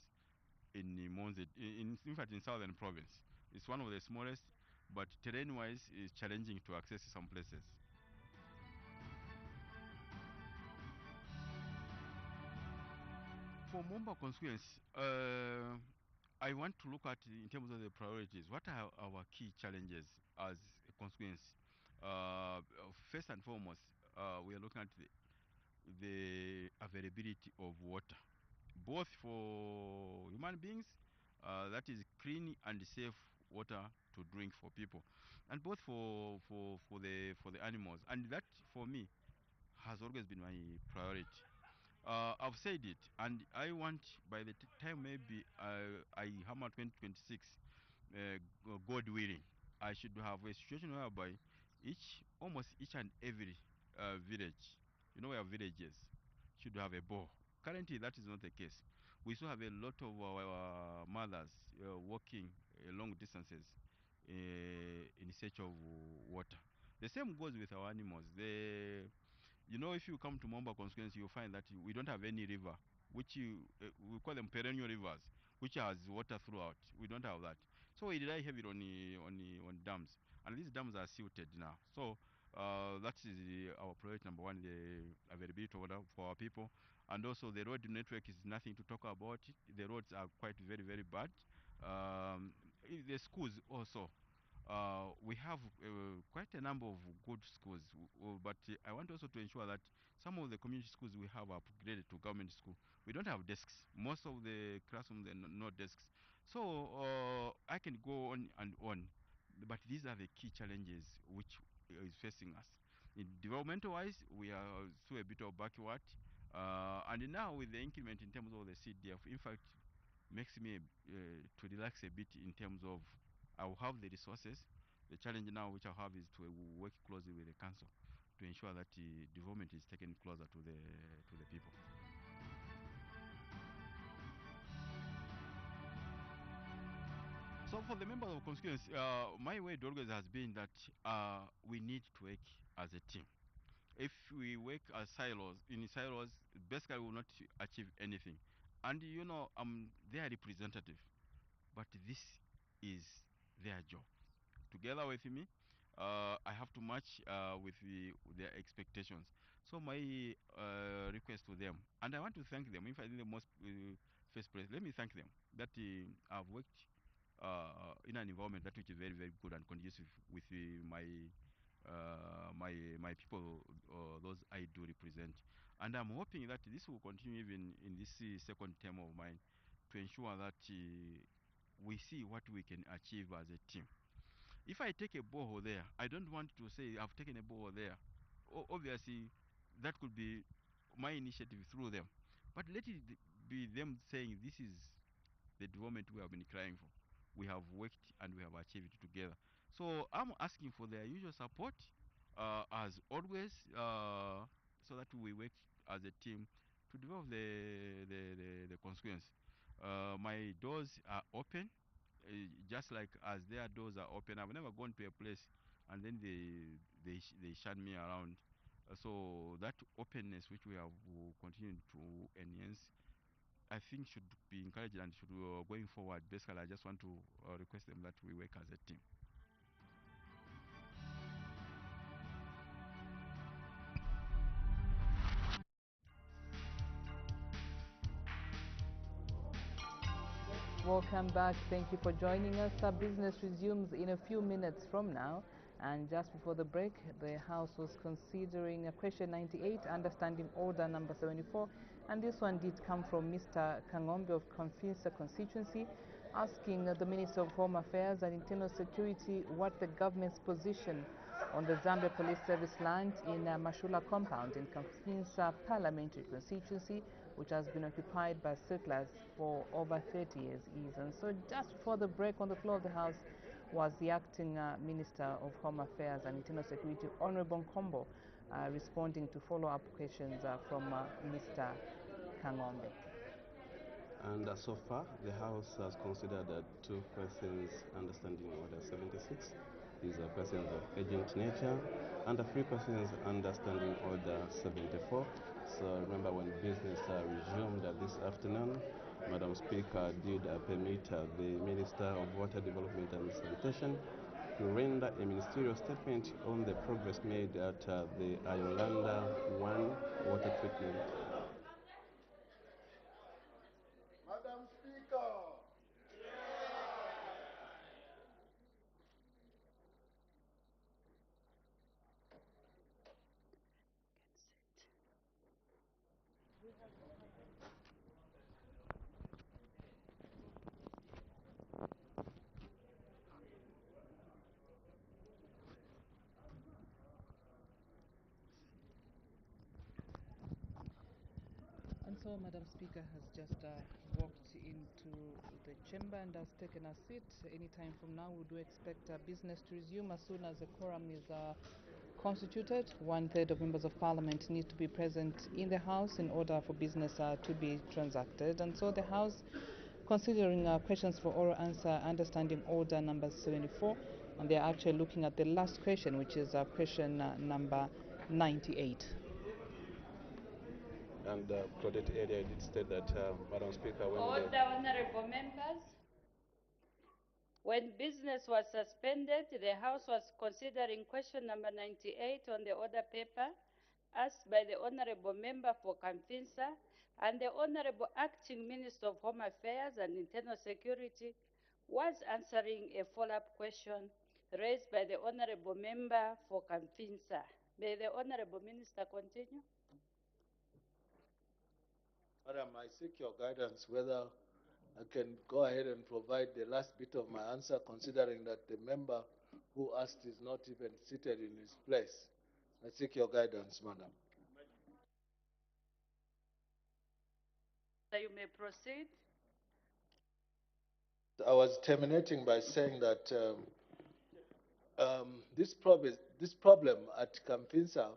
in Monze, in fact in southern province. It's one of the smallest, but terrain-wise is challenging to access some places. For Momba constituency, I want to look at, in terms of the priorities, what are our key challenges as a constituency? First and foremost, we are looking at the availability of water, both for human beings, that is clean and safe water to drink for people, and both for the animals, and that for me has always been my priority. I've said it, and I want by the time maybe I hammer 2026, God willing, I should have a situation whereby almost each and every village, where villages should have a bore. Currently, that is not the case. We still have a lot of our mothers walking long distances in search of water. The same goes with our animals. If you come to Momba constituency, you'll find that we don't have any river, which we call them perennial rivers, which has water throughout. We don't have that. So we rely heavily on dams, and these dams are silted now. So that is our priority number 1, the availability of water for our people. And also the road network is nothing to talk about. The roads are quite very, very bad. The schools also. We have quite a number of good schools, but I want also to ensure that some of the community schools we have are upgraded to government school. We don't have desks. Most of the classrooms are no desks. So I can go on and on, but these are the key challenges which is facing us. In developmental-wise, we are still a bit of backward, and now with the increment in terms of the CDF, in fact, makes me to relax a bit in terms of I will have the resources. The challenge now which I have is to work closely with the council to ensure that development is taken closer to the people. So for the members of constituency, my word always has been that we need to work as a team. If we work as silos, basically we will not achieve anything. And I'm their representative, but this is their job. Together with me, I have to match with their expectations. So my request to them, and I want to thank them. If I did the most first place, let me thank them that I've worked in an environment that which is very, very good and conducive with my people, those I do represent. And I'm hoping that this will continue even in this second term of mine, to ensure that we see what we can achieve as a team. If I take a borehole there, I don't want to say I've taken a borehole there. Obviously, that could be my initiative through them. But let it be them saying this is the development we have been crying for. We have worked and we have achieved it together. So I'm asking for their usual support, as always, so that we work as a team to to develop the consequence. My doors are open, just like as their doors are open. I've never gone to a place and then they shut me around. So that openness which we have continued to enhance, I think should be encouraged and should going forward. Basically, I just want to request them that we work as a team. Welcome back. Thank you for joining us. Our business resumes in a few minutes from now. And just before the break, the House was considering question 98, understanding order number 74. And this one did come from Mr. Kangombe of Confisa constituency, asking the Minister of Home Affairs and Internal Security what the government's position on the Zambia Police Service land in Mashula compound in Confisa parliamentary constituency, which has been occupied by settlers for over 30 years is. And so just before the break on the floor of the House was the acting Minister of Home Affairs and Internal Security, Honorable Nkombo, responding to follow-up questions from Mr. Kangombe. And so far, the House has considered two questions understanding Order 76. These are questions of urgent nature, and 3 questions understanding Order 74. So remember, when business resumed this afternoon, Madam Speaker did permit the Minister of Water Development and Sanitation to render a ministerial statement on the progress made at the Ayolanda 1 water treatment. Madam Speaker. And so Madam Speaker has just walked into the chamber and has taken a seat. Any time from now, we do expect business to resume as soon as the quorum is constituted. 1/3 of members of parliament need to be present in the House in order for business to be transacted. And so the House, considering questions for oral answer, understanding order number 74, and they're actually looking at the last question, which is question number 98. And Claudette earlier did state that, Madam Speaker, when Order, honorable members. When business was suspended, the House was considering question number 98 on the order paper asked by the Honorable Member for Kamfinsa and the Honorable Acting Minister of Home Affairs and Internal Security was answering a follow-up question raised by the Honorable Member for Kamfinsa. May the Honorable Minister continue? Madam, I seek your guidance whether I can go ahead and provide the last bit of my answer, considering that the member who asked is not even seated in his place. I seek your guidance, Madam. So you may proceed. I was terminating by saying that this problem at Kamfinsa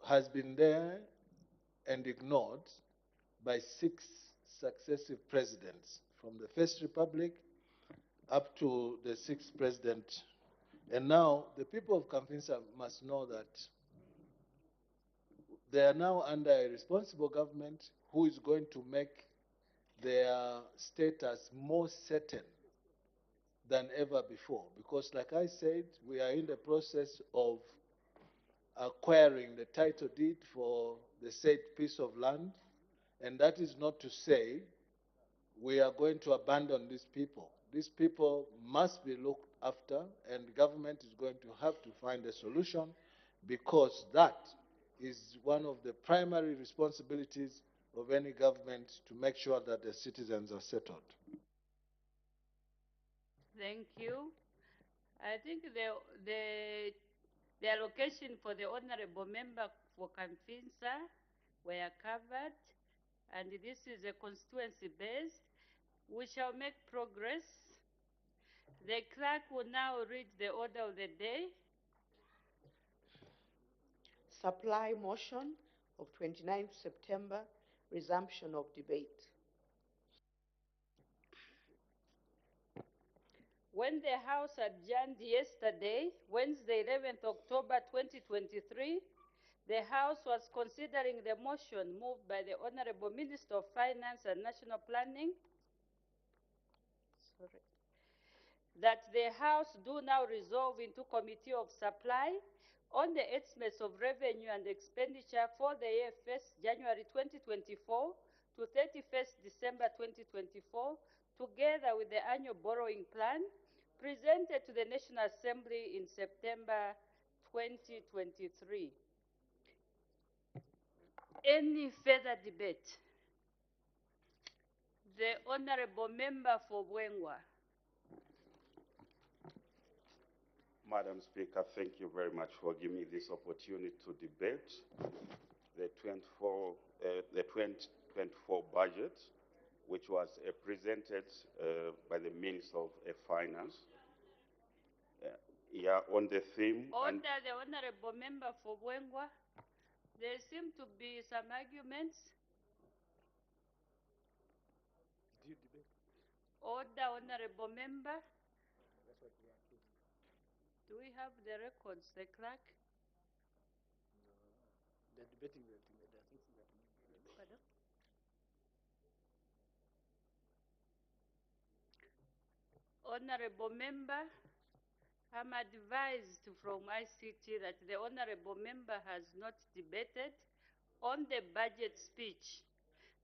has been there and ignored by 6 successive presidents, from the First Republic up to the 6th president. And now the people of Kamfinsa must know that they are now under a responsible government who is going to make their status more certain than ever before. Because like I said, we are in the process of acquiring the title deed for the said piece of land. And that is not to say we are going to abandon these people. These people must be looked after, and the government is going to have to find a solution, because that is one of the primary responsibilities of any government, to make sure that the citizens are settled. Thank you. I think the allocation for the Honorable Member for Kamfinsa were covered, and this is a constituency based. We shall make progress. The clerk will now read the order of the day. Supply motion of 29th September, resumption of debate. When the House adjourned yesterday, Wednesday, 11th October 2023, the House was considering the motion moved by the Honorable Minister of Finance and National Planning that the House do now resolve into Committee of Supply on the estimates of revenue and expenditure for the year 1st January 2024 to 31st December 2024, together with the annual borrowing plan presented to the National Assembly in September 2023. Any further debate? The Honorable Member for Wengwa. Madam Speaker, thank you very much for giving me this opportunity to debate the 2024 budget, which was presented by the Minister of Finance. Yeah, on the theme. Order the Honorable Member for Wengwa. There seem to be some arguments. Order, Honorable Member. Do we have the records, the clerk? They're debating the Pardon? Honorable Member, I'm advised from ICT that the Honorable Member has not debated on the budget speech.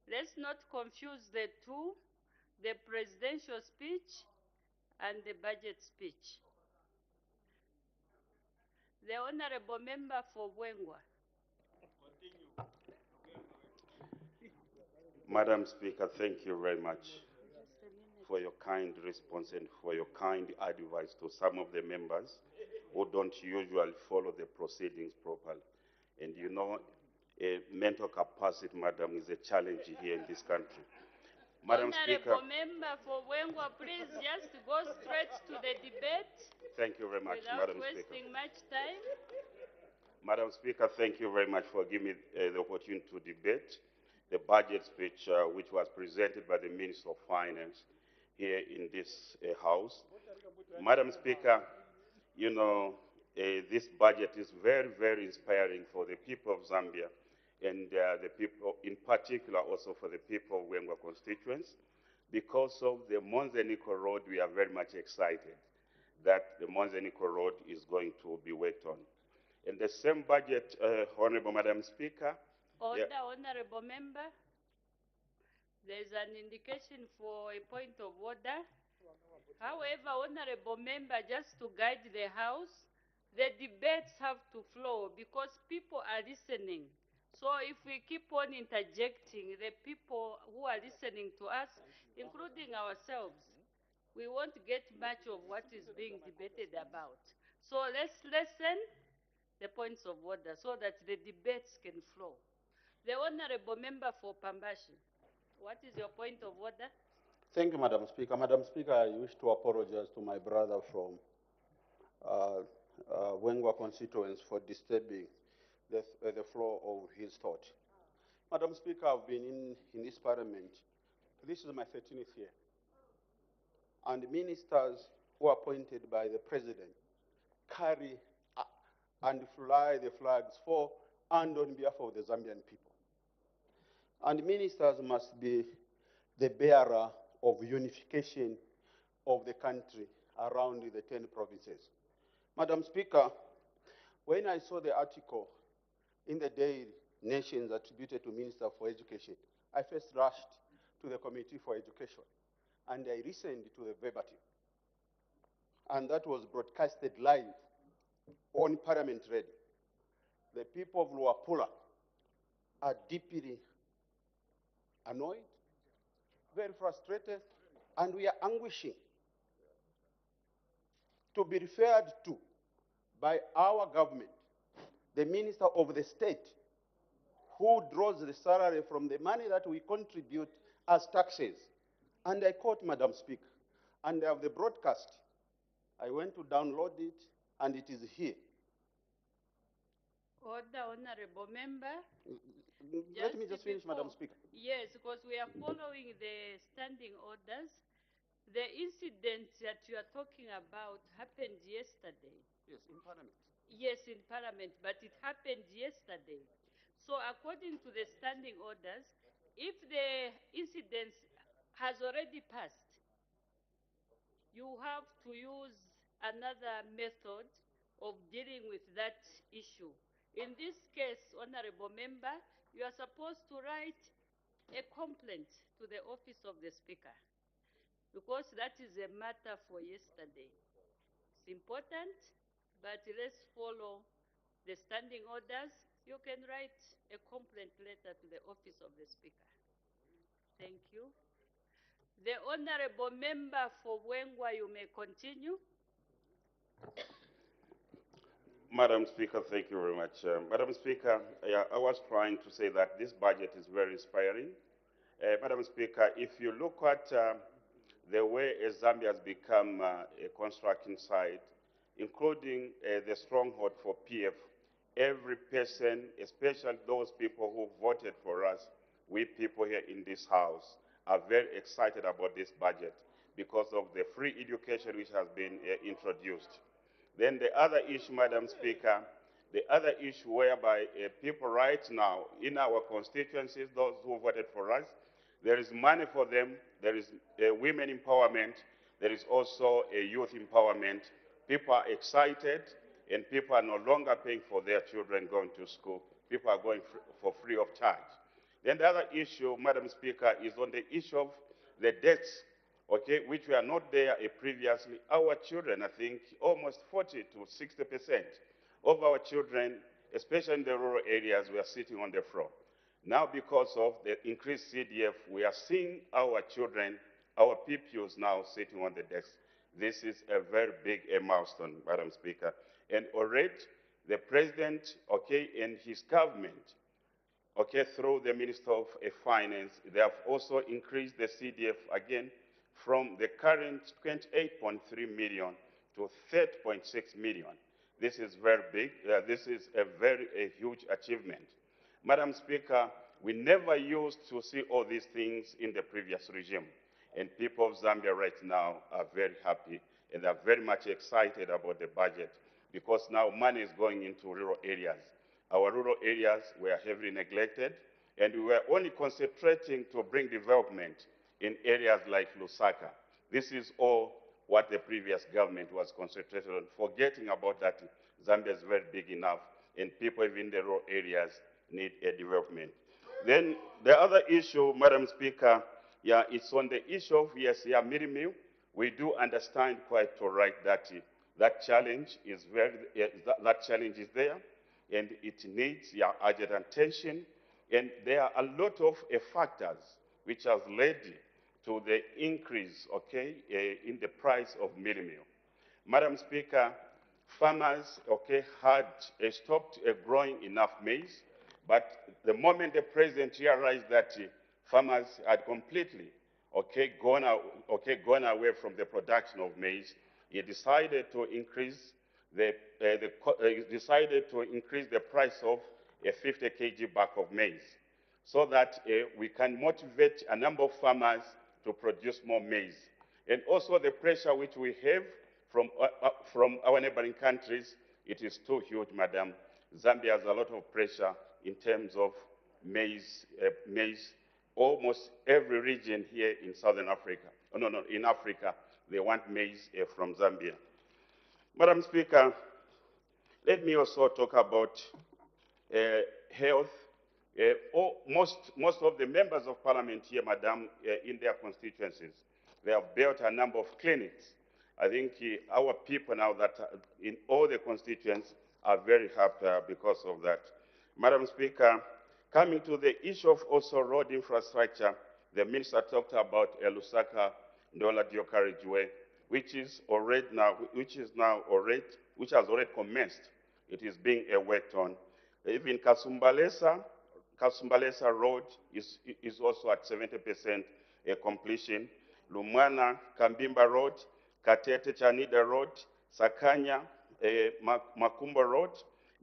Let's not confuse the two, the presidential speech and the budget speech. The Honorable Member for Wengwa. Madam Speaker, thank you very much for your kind response and for your kind advice to some of the members who don't usually follow the proceedings properly. And you know, mental capacity, madam, is a challenge here in this country. Madam Speaker. Honorable Member for Wengwa, please just go straight to the debate. Thank you very much, Madam Speaker. Without wasting much time. Madam Speaker, thank you very much for giving me the opportunity to debate the budget speech which was presented by the Minister of Finance here in this House. Madam Speaker, you know, this budget is very, very inspiring for the people of Zambia and the people, in particular also for the people of Wengwa constituents. Because of the Monzeniko Road, we are very much excited that the Monzeniko Road is going to be worked on. In the same budget, Honorable Madam Speaker. Order, Honorable Member. There is an indication for a point of order. However, Honorable Member, just to guide the House, the debates have to flow because people are listening. So if we keep on interjecting, the people who are listening to us, including ourselves, we won't get much of what is being debated about. So let's listen the points of order so that the debates can flow. The Honorable Member for Pambashi, what is your point of order? Thank you, Madam Speaker. Madam Speaker, I wish to apologize to my brother from Wengwa constituents for disturbing the flow of his thought. Madam Speaker, I've been in this parliament. This is my 13th year. And ministers who are appointed by the president carry and fly the flags for and on behalf of the Zambian people. And ministers must be the bearer of unification of the country around the 10 provinces. Madam Speaker, when I saw the article in the Daily Nations attributed to Minister for Education, I first rushed to the Committee for Education and I listened to the verbatim. And that was broadcasted live on Parliament Radio. The people of Luapula are deeply annoyed, very frustrated, and we are anguishing to be referred to by our government, the Minister of the State, who draws the salary from the money that we contribute as taxes. And I quote, Madam Speaker, and I have the broadcast. I went to download it, and it is here. Order, Honorable Member. Let me just finish, Madam Speaker. Yes, because we are following the standing orders. The incident that you are talking about happened yesterday. Yes, in Parliament. Yes, in Parliament, but it happened yesterday. So according to the standing orders, if the incident has already passed, you have to use another method of dealing with that issue. In this case, Honorable Member, you are supposed to write a complaint to the office of the Speaker, because that is a matter for yesterday. It's important, but let's follow the standing orders. You can write a complaint letter to the office of the Speaker. Thank you. The Honorable Member for Wengwa, you may continue. Madam Speaker, thank you very much. Madam Speaker, I was trying to say that this budget is very inspiring. Madam Speaker, if you look at the way Zambia has become a construction site, including the stronghold for PF, every person, especially those people who voted for us, we people here in this house, are very excited about this budget because of the free education which has been introduced. Then the other issue, Madam Speaker, the other issue whereby people right now in our constituencies, those who voted for us, there is money for them, there is women empowerment, there is also a youth empowerment. People are excited and people are no longer paying for their children going to school. People are going for free of charge. Then the other issue, Madam Speaker, is on the issue of the deaths, okay, which were not there previously. Our children, I think almost 40 to 60% of our children, especially in the rural areas, were sitting on the floor. Now, because of the increased CDF, we are seeing our children, our pupils now sitting on the desks. This is a very big milestone, Madam Speaker. And already the President, okay, and his government, okay, through the Minister of Finance, they have also increased the CDF again from the current 28.3 million to 30.6 million. This is very big. This is a very huge achievement. Madam Speaker, we never used to see all these things in the previous regime. And people of Zambia right now are very happy and are very much excited about the budget because now money is going into rural areas. Our rural areas were heavily neglected, and we were only concentrating to bring development in areas like Lusaka. This is all what the previous government was concentrated on, forgetting about that Zambia is very big enough, and people even in the rural areas need a development. Then the other issue, Madam Speaker, it's on the issue of, meal meal. We do understand quite all right that that challenge is that challenge is there, and it needs urgent attention. And there are a lot of factors which have led to the increase, okay, in the price of meal meal. Madam Speaker, farmers, okay, had stopped growing enough maize, but the moment the president realized that farmers had completely, okay, gone away from the production of maize, he decided to increase the price of a 50 kg bag of maize, so that we can motivate a number of farmers to produce more maize. And also the pressure which we have from our neighboring countries, it is too huge, Madam. Zambia has a lot of pressure in terms of maize. Almost every region here in Southern Africa, in Africa, they want maize from Zambia. Madam Speaker, let me also talk about health. Most of the members of parliament here, Madam, in their constituencies, they have built a number of clinics. I think our people now that in all the constituents are very happy because of that. Madam Speaker, coming to the issue of also road infrastructure, the minister talked about Lusaka Ndola Dio carriageway, which has already commenced. It is being worked on. Even Kasumbalesa Road is also at 70% completion. Lumwana Kambimba Road, Katete Chanida Road, Sakanya Makumba Road,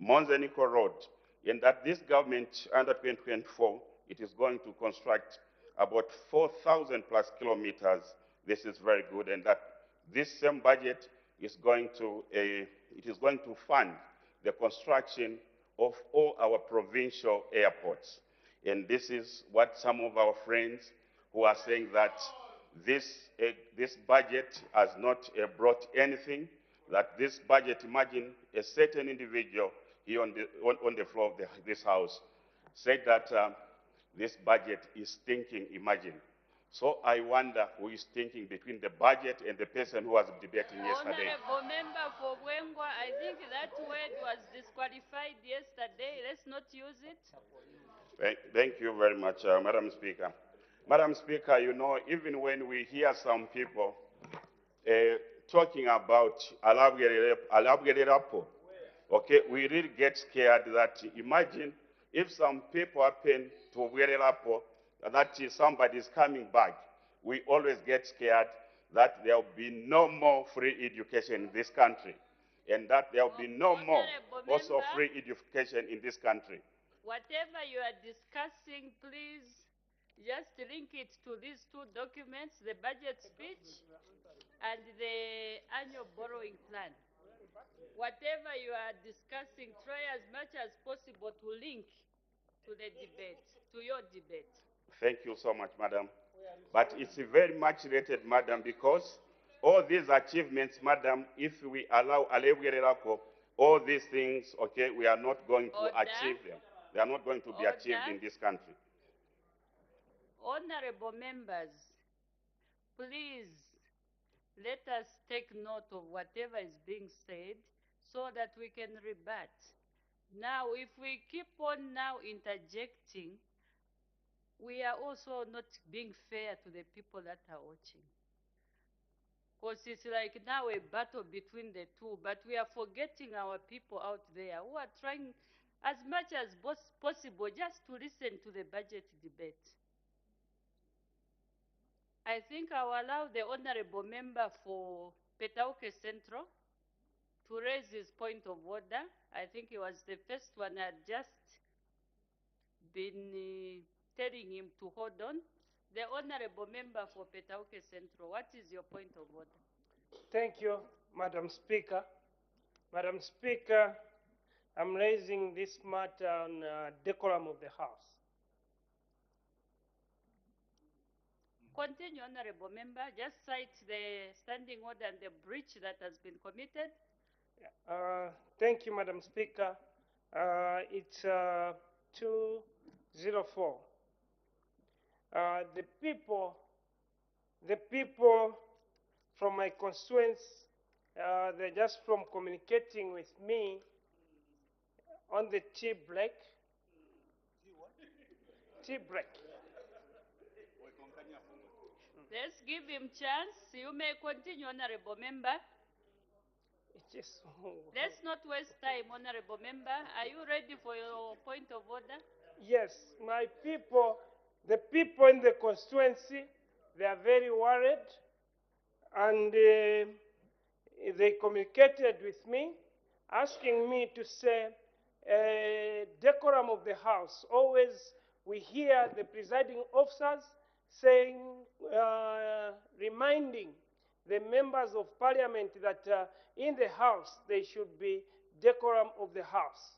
Monzenico Road, and that this government under 2024, it is going to construct about 4,000 plus kilometers. This is very good, and that this same budget is going to, it is going to fund the construction of all our provincial airports. And this is what some of our friends who are saying that this budget has not brought anything, that this budget, imagine a certain individual here on the floor of this house said that this budget is stinking, imagine. So I wonder who is thinking between the budget and the person who was debating yesterday. Honorable Member for Bwengwa, I think that word was disqualified yesterday. Let's not use it. Thank you very much, Madam Speaker. Madam Speaker, you know, even when we hear some people talking about Alabgererapo, okay, we really get scared that imagine if some people happen to Werelapo, that somebody is coming back. We always get scared that there will be no more free education in this country, and that there will be no more also free education in this country. Whatever you are discussing, please just link it to these two documents, the budget speech and the annual borrowing plan. Whatever you are discussing, try as much as possible to link to the debate, to your debate. Thank you so much, Madam. But it's very much related, Madam, because all these achievements, Madam, if we allow Alebgererako, all these things, okay, we are not going to achieve them. They are not going to be achieved in this country. Honorable members, please let us take note of whatever is being said so that we can rebut. Now, if we keep on now interjecting, we are also not being fair to the people that are watching. Because it's like now a battle between the two, but we are forgetting our people out there who are trying as much as possible just to listen to the budget debate. I think I'll allow the honorable member for Petauke Central to raise his point of order. I think he was the first one. I had just been telling him to hold on. The honorable member for Petauke Central, what is your point of order? Thank you, Madam Speaker. Madam Speaker, I'm raising this matter on decorum of the House. Continue, honorable member. Just cite the standing order and the breach that has been committed. Thank you, Madam Speaker. It's 204. The people from my constituents, they're just from communicating with me on the tea break. Tea break. Let's give him chance. You may continue, honorable member. Let's not waste time, honorable member. Are you ready for your point of order? Yes, my people, the people in the constituency, they are very worried, and they communicated with me, asking me to say, decorum of the House. Always we hear the presiding officers saying, reminding the members of parliament that in the House there should be decorum of the House.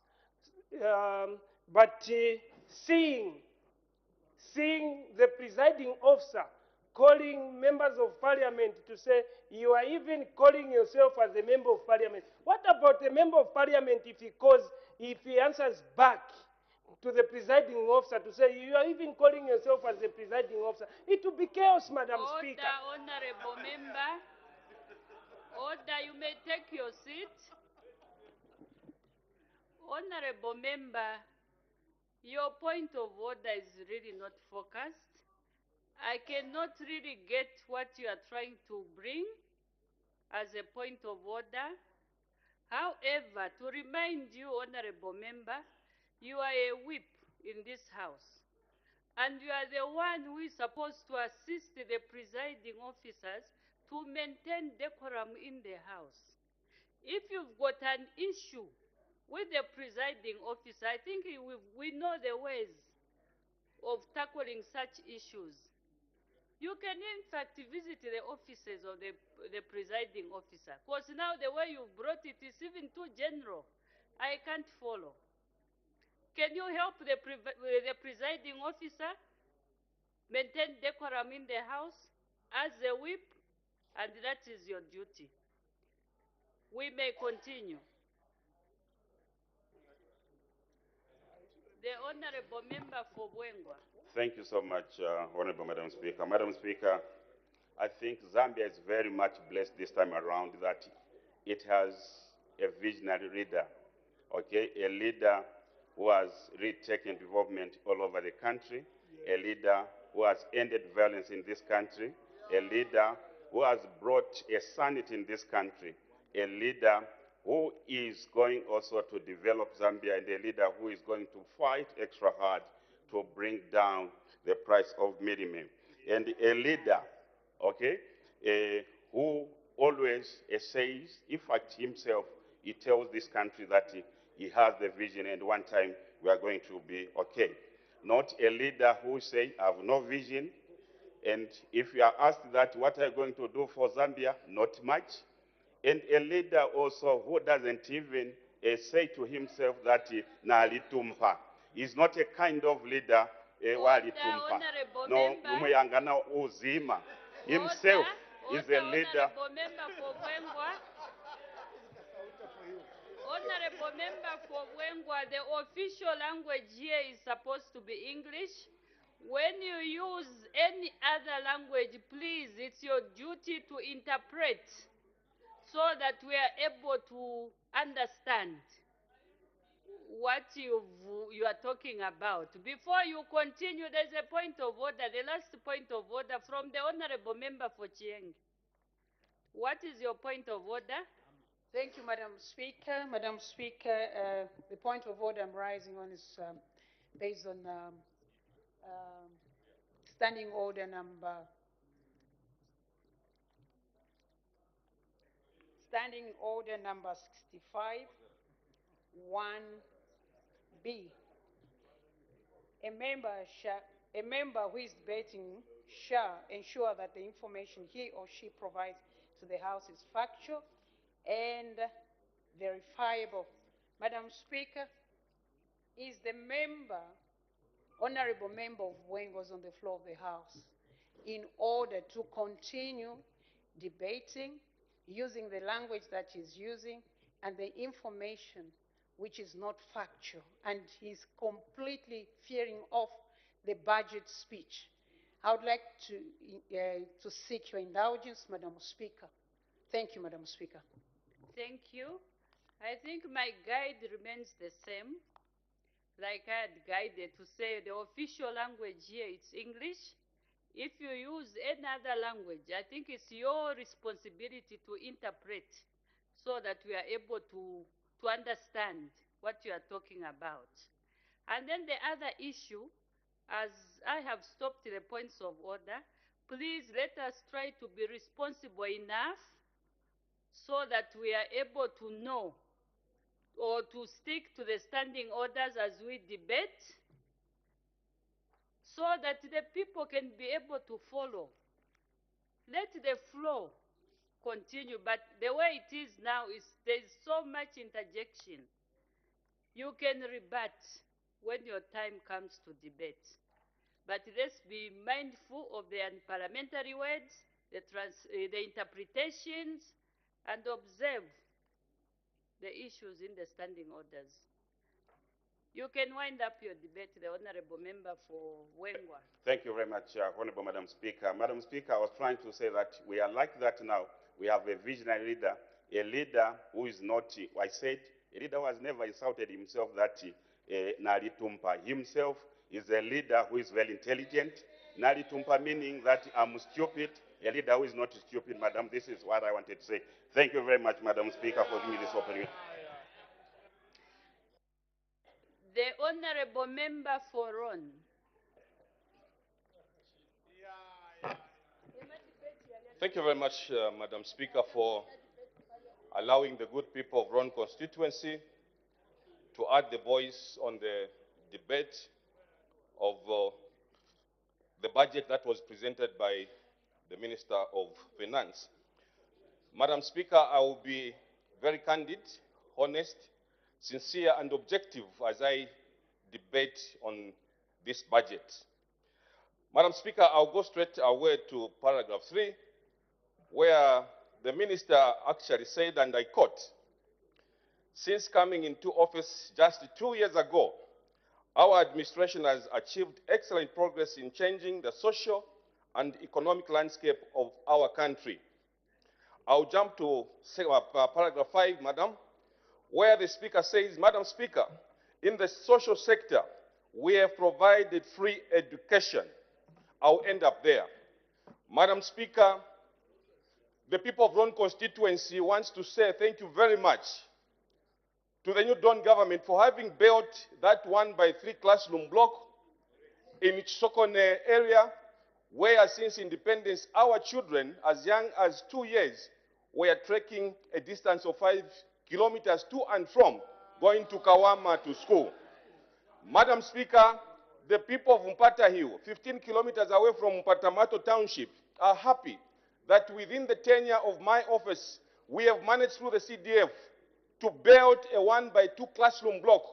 But seeing the presiding officer calling members of parliament to say, you are even calling yourself as a member of parliament. What about a member of parliament if he answers back to the presiding officer to say, you are even calling yourself as a presiding officer? It will be chaos, Madam Speaker. Honorable member. Order, you may take your seat. Honorable member, your point of order is really not focused. I cannot really get what you are trying to bring as a point of order. However, to remind you, honorable member, you are a whip in this House. And you are the one who is supposed to assist the presiding officers to maintain decorum in the House. If you've got an issue with the presiding officer, I think we know the ways of tackling such issues. You can in fact visit the offices of the presiding officer, because now the way you brought it is even too general. I can't follow. Can you help the presiding officer maintain decorum in the house as a whip? And that is your duty. We may continue. The Honorable Member for Bwengwa. Thank you so much, Honorable Madam Speaker. Madam Speaker, I think Zambia is very much blessed this time around that it has a visionary leader, okay? A leader who has really taken development all over the country, a leader who has ended violence in this country, a leader who has brought a sanity in this country, a leader who is going also to develop Zambia, and a leader who is going to fight extra hard to bring down the price of minimum. And a leader, okay, who always says, in fact himself, he tells this country that he has the vision and one time we are going to be okay. Not a leader who say, I have no vision, and if you are asked that, what are you going to do for Zambia? Not much. And a leader also who doesn't even say to himself that nalitumpa. He's not a kind of leader walitumpa. No, umuyangana uzima. Himself is a leader. Honorable Member for Bwengwa, the official language here is supposed to be English. When you use any other language, please, it's your duty to interpret so that we are able to understand what you are talking about. Before you continue, there's a point of order, the last point of order from the Honorable Member for Chieng. What is your point of order? Thank you, Madam Speaker. Madam Speaker, the point of order I'm rising on is based on standing order number 65, 1B. A member who is debating shall ensure that the information he or she provides to the House is factual and verifiable. Madam Speaker, is the honorable member of Bwengwa on the floor of the House in order to continue debating using the language that he's using and the information which is not factual, and he's completely fearing off the budget speech. I would like to seek your indulgence, Madam Speaker. Thank you, Madam Speaker. Thank you. I think my guide remains the same. Like I had guided to say the official language here is English. If you use any other language, I think it's your responsibility to interpret so that we are able to understand what you are talking about. And then the other issue, as I have stopped the points of order, please let us try to be responsible enough so that we are able to know or to stick to the standing orders as we debate, so that the people can be able to follow. Let the flow continue, but the way it is now is there's so much interjection. You can rebut when your time comes to debate. But let's be mindful of the unparliamentary words, the interpretations, and observe the issues in the standing orders. You can wind up your debate, the Honorable Member for Bwengwa. Thank you very much, Honorable Madam Speaker. Madam Speaker, I was trying to say that we are like that now. We have a visionary leader, a leader who is not, I said, a leader who has never insulted himself that Nali Tumpa. Himself is a leader who is very intelligent. Nali Tumpa meaning that I'm stupid. A leader who is not stupid, Madam. This is what I wanted to say. Thank you very much, Madam Speaker, for giving me this opportunity. The Honorable Member for Ron. Thank you very much, Madam Speaker, for allowing the good people of Ron constituency to add the voice on the debate of the budget that was presented by the Minister of Finance. Madam Speaker, I will be very candid, honest, sincere, and objective as I debate on this budget. Madam Speaker, I'll go straight away to paragraph 3, where the Minister actually said, and I quote, "Since coming into office just 2 years ago, our administration has achieved excellent progress in changing the social and economic landscape of our country." I'll jump to paragraph 5, Madam, where the Speaker says, "Madam Speaker, in the social sector, we have provided free education." I'll end up there. Madam Speaker, the people of Ron constituency wants to say thank you very much to the New Dawn government for having built that 1x3 classroom block in Chokone area, where since independence, our children, as young as 2 years, were trekking a distance of 5 kilometers to and from going to Kawama to school. Madam Speaker, the people of Mpata Hill, 15 kilometers away from Mpatamato Township, are happy that within the tenure of my office, we have managed through the CDF to build a 1x2 classroom block,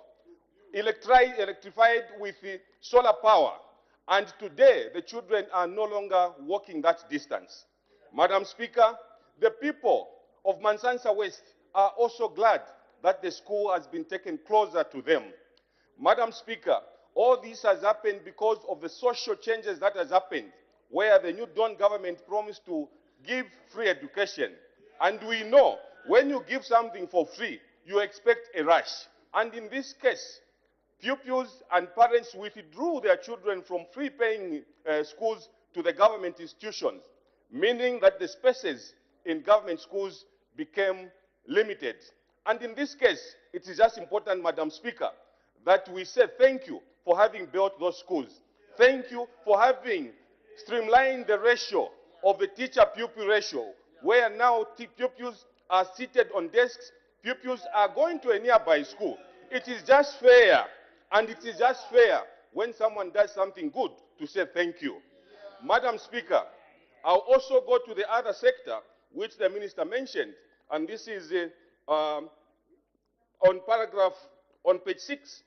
electrified with solar power. And today, the children are no longer walking that distance. Madam Speaker, the people of Mansansa West are also glad that the school has been taken closer to them. Madam Speaker, all this has happened because of the social changes that has happened, where the New Dawn government promised to give free education. And we know when you give something for free, you expect a rush. And in this case, pupils and parents withdrew their children from free-paying schools to the government institutions, meaning that the spaces in government schools became limited. And in this case, it is just important, Madam Speaker, that we say thank you for having built those schools. Thank you for having streamlined the ratio of the teacher-pupil ratio, where now pupils are seated on desks, pupils are going to a nearby school. It is just fair, and it is just fair when someone does something good to say thank you. Madam Speaker, I'll also go to the other sector which the Minister mentioned, and this is on page 6,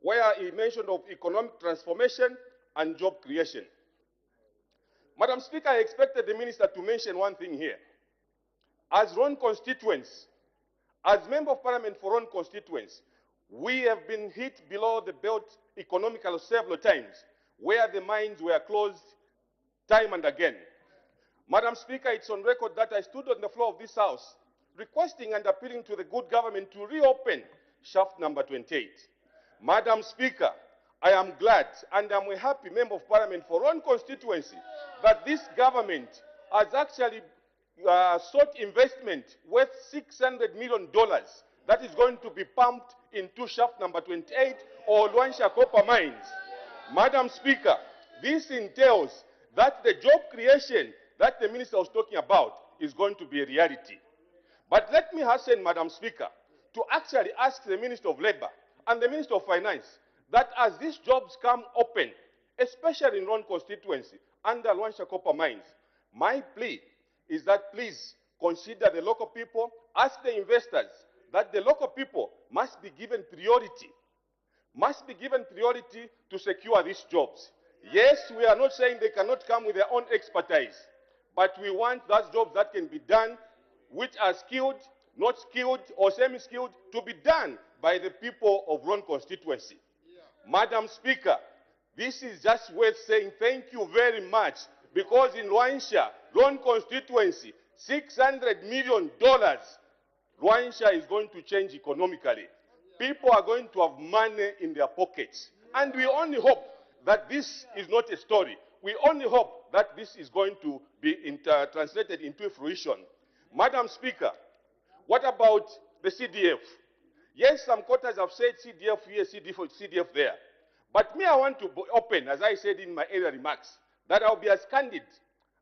where he mentioned of economic transformation and job creation. Madam Speaker, I expected the Minister to mention one thing here. As Ron constituents, as Member of Parliament for Ron constituents, we have been hit below the belt economically several times, where the mines were closed time and again. Madam Speaker, it's on record that I stood on the floor of this House requesting and appealing to the good government to reopen shaft number 28. Madam Speaker, I am glad and I'm a happy Member of Parliament for Ron constituency that this government has actually sought investment worth $600 million that is going to be pumped into shaft number 28 or Luansha copper mines. Madam Speaker, this entails that the job creation that the Minister was talking about is going to be a reality. But let me hasten, Madam Speaker, to actually ask the Minister of Labour and the Minister of Finance that as these jobs come open, especially in Ron constituency, under Luansha copper mines, my plea is that please consider the local people, ask the investors that the local people must be given priority, to secure these jobs. Yes, we are not saying they cannot come with their own expertise, but we want those jobs that can be done, which are skilled, not skilled, or semi-skilled, to be done by the people of Ron constituency. Madam Speaker, this is just worth saying thank you very much, because in Luansha, Ron constituency, $600 million, Luansha is going to change economically. People are going to have money in their pockets. And we only hope that this is not a story. We only hope that this is going to be translated into fruition. Madam Speaker, what about the CDF? Yes, some quarters have said CDF here, CDF there. But me, I want to be open, as I said in my earlier remarks, that I'll be as candid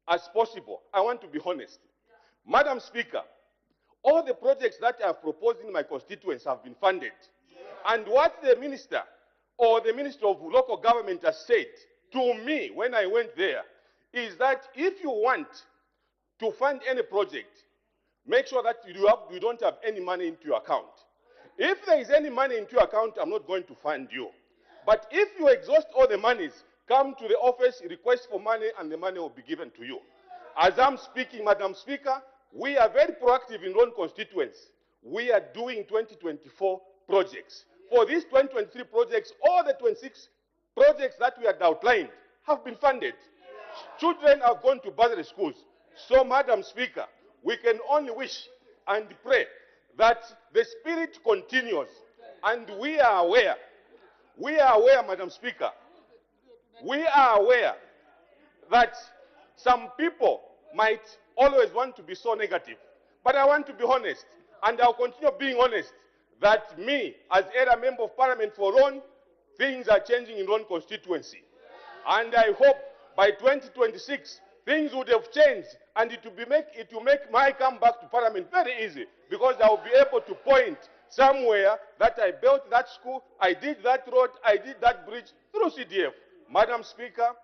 as possible. I want to be honest. Madam Speaker, all the projects that I have proposed in my constituents have been funded. And what the minister or the Minister of Local Government has said to me when I went there is that if you want to fund any project, make sure that you don't have any money into your account. If there is any money into your account, I'm not going to fund you. But if you exhaust all the monies, come to the office, request for money, and the money will be given to you. As I'm speaking, Madam Speaker, we are very proactive in one constituency. We are doing 2024 projects. For these 2023 projects, all the 26 projects that we had outlined have been funded. Children have gone to bursary schools. So, Madam Speaker, we can only wish and pray that the spirit continues. And we are aware, Madam Speaker, we are aware that some people might always want to be so negative. But I want to be honest, and I'll continue being honest, that me, as a member of parliament for Ron, things are changing in Ron constituency. And I hope by 2026, things would have changed, and it will make my comeback to parliament very easy, because I will be able to point somewhere that I built that school, I did that road, I did that bridge through CDF. Madam Speaker,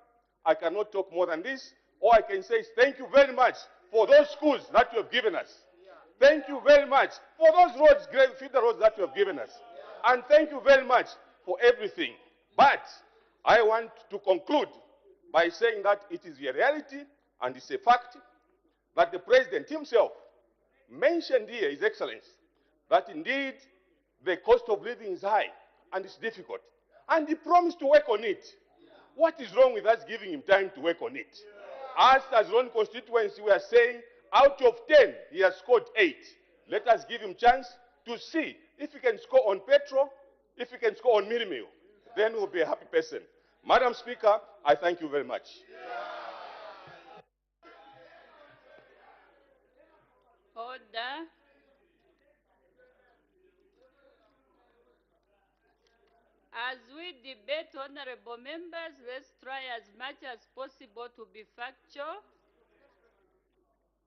I cannot talk more than this. All I can say is thank you very much for those schools that you have given us. Thank you very much for those roads, great feeder roads that you have given us. And thank you very much for everything. But I want to conclude by saying that it is a reality and it's a fact that the President himself mentioned here, His Excellency, that indeed the cost of living is high and it's difficult. And he promised to work on it. What is wrong with us giving him time to work on it? Us, as one constituency, we are saying out of 10, he has scored 8. Let us give him chance to see if he can score on petrol, if he can score on minimum. Then we'll be a happy person. Madam Speaker, I thank you very much. Order. As we debate, honorable members, let's try as much as possible to be factual.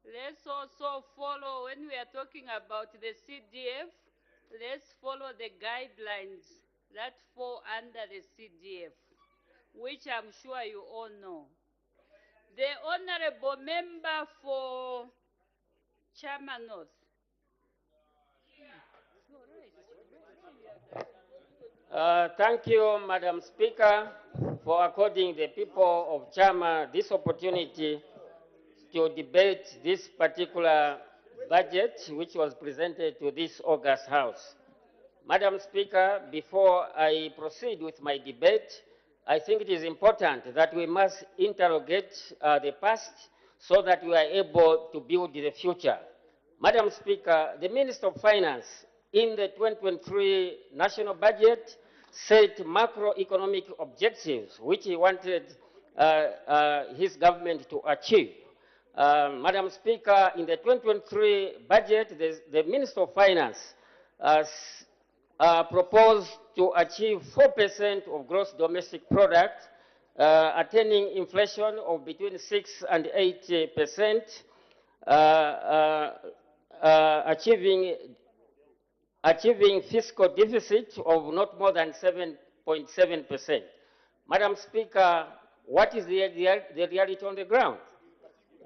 Let's also follow, when we are talking about the CDF, let's follow the guidelines that fall under the CDF, which I'm sure you all know. The honorable member for Chama North. Thank you, Madam Speaker, for according the people of Chama this opportunity to debate this particular budget which was presented to this August House. Madam Speaker, before I proceed with my debate, I think it is important that we must interrogate the past so that we are able to build the future. Madam Speaker, the Minister of Finance in the 2023 national budget set macroeconomic objectives which he wanted his government to achieve. Madam Speaker, in the 2023 budget, the Minister of Finance proposed to achieve 4% of gross domestic product, attaining inflation of between 6 and 8%, achieving fiscal deficit of not more than 7.7%. Madam Speaker, what is the reality on the ground?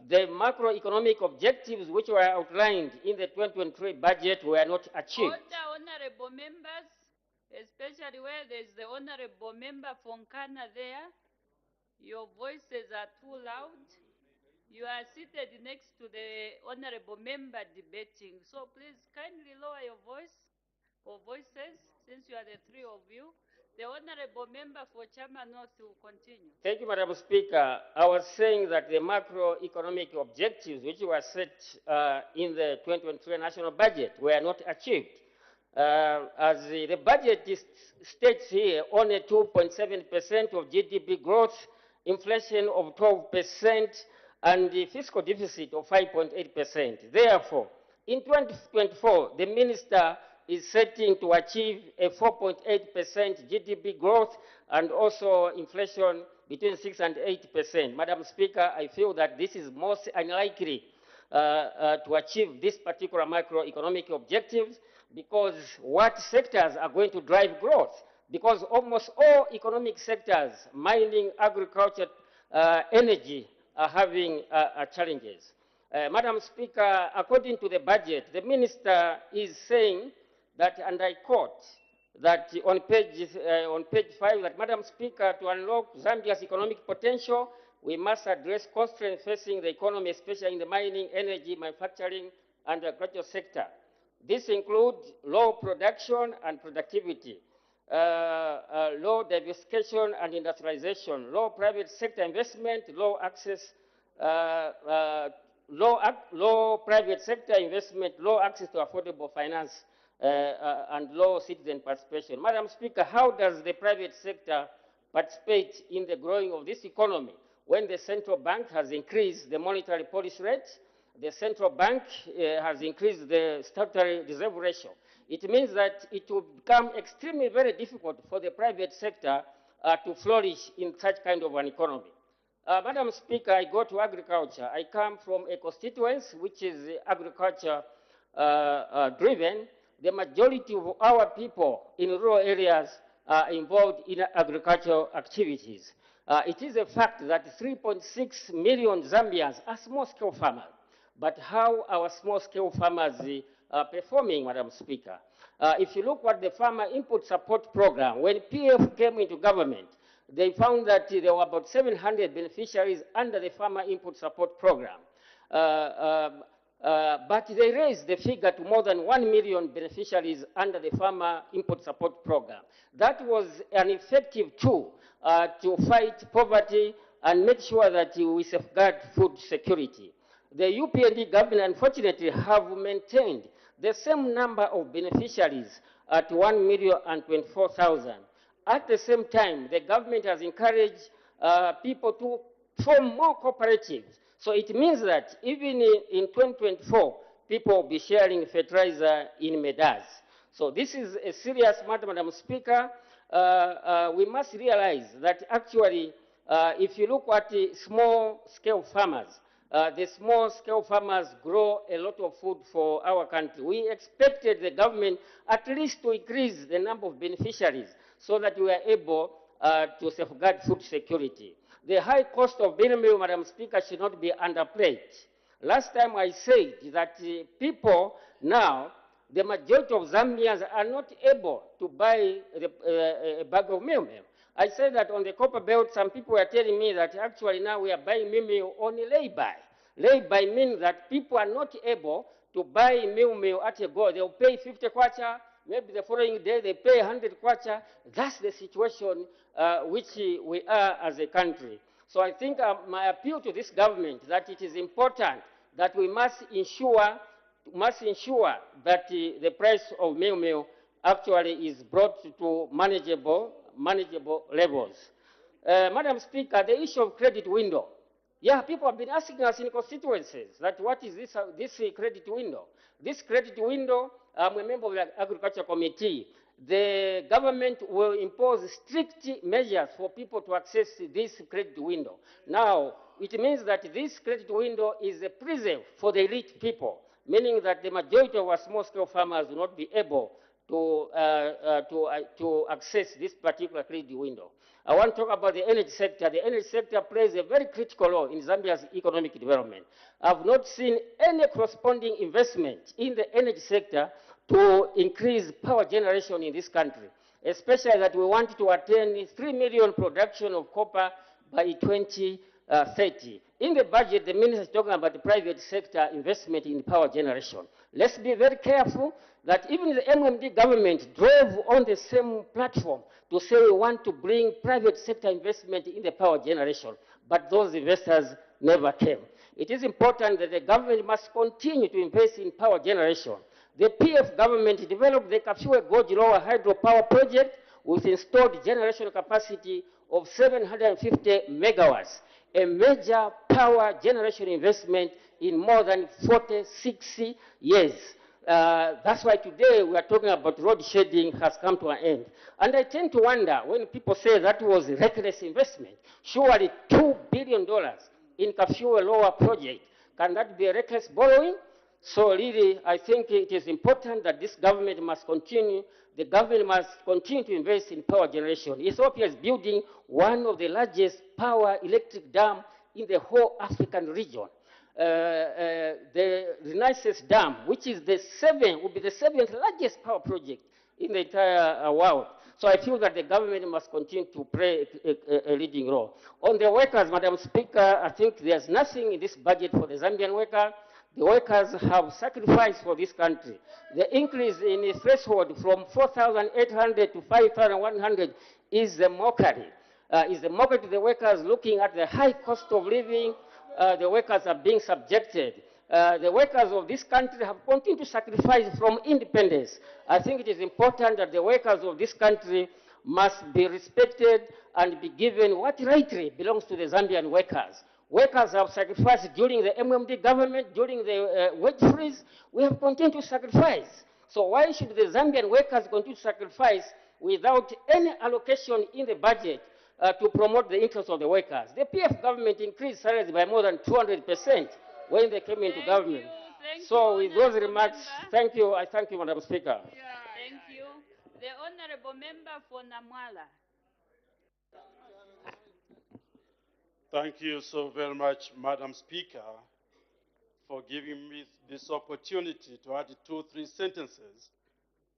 The macroeconomic objectives which were outlined in the 2023 budget were not achieved. Order, honorable members, especially where there is the honorable member from Nkana there. Your voices are too loud. You are seated next to the honorable member debating. So please kindly lower your voice or voices, since you are the three of you. The honorable member for Chama North will continue. Thank you, Madam Speaker. I was saying that the macroeconomic objectives which were set in the 2023 national budget were not achieved. As the budget states here, only 2.7% of GDP growth, inflation of 12%, and the fiscal deficit of 5.8%. Therefore, in 2024, the minister is setting to achieve a 4.8% GDP growth and also inflation between 6 and 8%. Madam Speaker, I feel that this is most unlikely to achieve this particular macroeconomic objectives, because what sectors are going to drive growth? Because almost all economic sectors, mining, agriculture, energy, are having challenges. Madam Speaker, according to the budget, the minister is saying that, and I quote, that on page 5, that, Madam Speaker, to unlock Zambia's economic potential, we must address constraints facing the economy, especially in the mining, energy, manufacturing, and agricultural sector. This includes low production and productivity, low diversification and industrialization, low private sector investment, low access, low private sector investment, low access to affordable finance, and low citizen participation. Madam Speaker, how does the private sector participate in the growing of this economy when the central bank has increased the monetary policy rate, the central bank has increased the statutory reserve ratio? It means that it will become extremely very difficult for the private sector to flourish in such kind of an economy. Madam Speaker, I go to agriculture. I come from a constituency which is agriculture driven. The majority of our people in rural areas are involved in agricultural activities. It is a fact that 3.6 million Zambians are small-scale farmers. But how our small-scale farmers are performing, Madam Speaker? If you look at the Farmer Input Support Program, when PF came into government, they found that there were about 700 beneficiaries under the Farmer Input Support Program. But they raised the figure to more than 1 million beneficiaries under the Farmer Input Support Program. That was an effective tool to fight poverty and make sure that we safeguard food security. The UPND government, unfortunately, have maintained the same number of beneficiaries at 1,024,000. At the same time, the government has encouraged people to form more cooperatives. So it means that even in 2024, people will be sharing fertilizer in Medas. So this is a serious matter, Madam Speaker. We must realize that actually, if you look at the small-scale farmers, the small-scale farmers grow a lot of food for our country. We expected the government at least to increase the number of beneficiaries so that we are able to safeguard food security. The high cost of bean meal, Madam Speaker, should not be underplayed. Last time I said that people now, the majority of Zambians are not able to buy a bag of meal. I said that on the copper belt, some people were telling me that actually now we are buying meal on lay-by. Lay-by means that people are not able to buy meal at a go. They'll pay 50 kwacha, maybe the following day they pay 100 kwacha. That's the situation which we are as a country. So I think my appeal to this government that it is important that we must ensure that the price of meal actually is brought to manageable levels. Madam Speaker, the issue of credit window. Yeah, people have been asking us in constituencies that what is this credit window? This credit window, I'm a member of the Agriculture Committee. The government will impose strict measures for people to access this credit window. Now, it means that this credit window is a preserve for the elite people, meaning that the majority of our small-scale farmers will not be able to access this particular credit window. I want to talk about the energy sector. The energy sector plays a very critical role in Zambia's economic development. I've not seen any corresponding investment in the energy sector to increase power generation in this country, especially that we want to attain 3 million production of copper by 2030. In the budget, the minister is talking about the private sector investment in power generation. Let's be very careful that even the MMD government drove on the same platform to say we want to bring private sector investment in the power generation, but those investors never came. It is important that the government must continue to invest in power generation. The PF government developed the Kafue Gorge Lower Hydropower Project with installed generation capacity of 750 megawatts, a major power generation investment in more than 46 years. That's why today we are talking about road shading has come to an end. And I tend to wonder when people say that was reckless investment. Surely $2 billion in Kafue Lower project Can that be a reckless borrowing? So really, I think it is important that this government must continue, the government must continue to invest in power generation. Ethiopia is building one of the largest power electric dam in the whole African region. The Renaissance Dam, which is will be the seventh largest power project in the entire world. So I feel that the government must continue to play a leading role. On the workers, Madam Speaker, I think there's nothing in this budget for the Zambian worker. The workers have sacrificed for this country. The increase in the threshold from 4,800 to 5,100 is a mockery. Is a mockery to the workers looking at the high cost of living. The workers are being subjected. The workers of this country have continued to sacrifice from independence. I think it is important that the workers of this country must be respected and be given what rightly belongs to the Zambian workers. Workers have sacrificed during the MMD government, during the wage freeze. We have continued to sacrifice. So why should the Zambian workers continue to sacrifice without any allocation in the budget to promote the interests of the workers? The PF government increased salaries by more than 200% when they came into government. So with those remarks, thank you. I thank you, Madam Speaker. Thank you. The Honorable Member for Namwala. Thank you so very much, Madam Speaker, for giving me this opportunity to add 2 or 3 sentences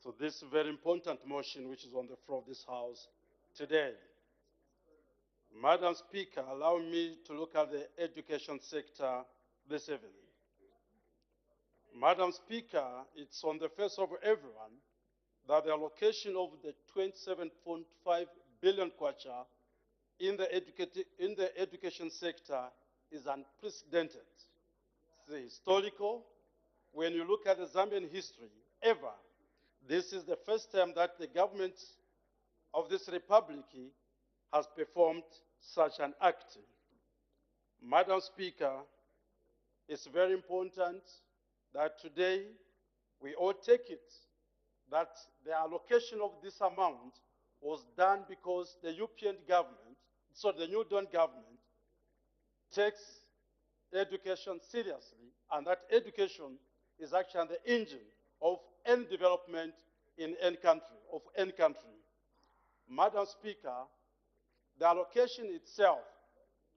to this very important motion which is on the floor of this House today. Madam Speaker, allow me to look at the education sector this evening. Madam Speaker, it's on the face of everyone that the allocation of the 27.5 billion kwacha in the education sector is unprecedented. It's historical. When you look at the Zambian history, ever, this is the first time that the government of this republic has performed such an act. Madam Speaker, it's very important that today we all take it that the allocation of this amount was done because the European government, so the New Dawn government, takes education seriously, and that education is actually the engine of any development in any country, Madam Speaker, the allocation itself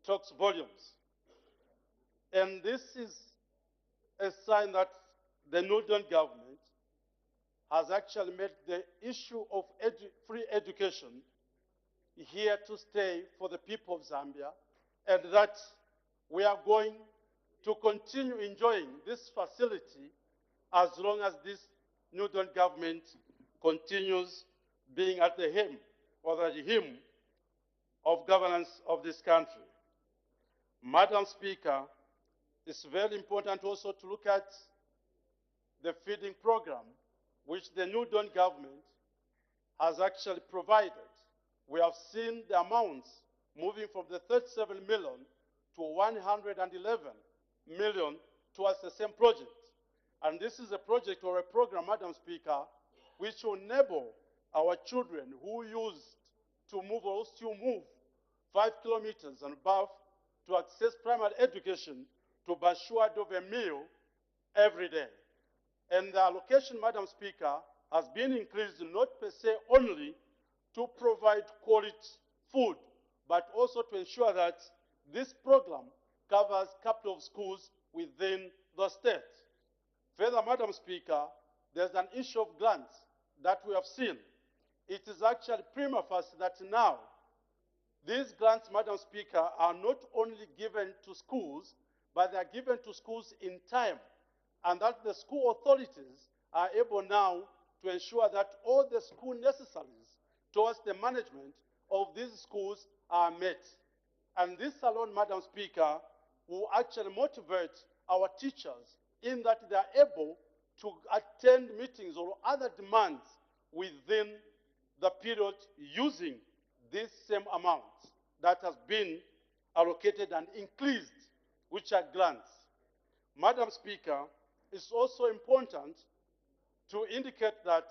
talks volumes. And this is a sign that the New Dawn government has actually made the issue of free education here to stay for the people of Zambia, and that we are going to continue enjoying this facility as long as this New Dawn government continues being at the helm or the helm of governance of this country. Madam Speaker, it's very important also to look at the feeding program which the New Dawn government has actually provided. We have seen the amounts moving from the 37 million to 111 million towards the same project. And this is a project or a program, Madam Speaker, which will enable our children who used to move or still move 5 kilometers and above to access primary education to be assured of a meal every day. And the allocation, Madam Speaker, has been increased not per se only to provide quality food, but also to ensure that this program covers a couple of schools within the state. Further, Madam Speaker, there's an issue of grants that we have seen. It is actually prima facie that now these grants, Madam Speaker, are not only given to schools, but they are given to schools in time, and that the school authorities are able now to ensure that all the school necessaries towards the management of these schools are met. And this alone, Madam Speaker, will actually motivate our teachers in that they are able to attend meetings or other demands within the period using this same amount that has been allocated and increased, which are grants. Madam Speaker, it's also important to indicate that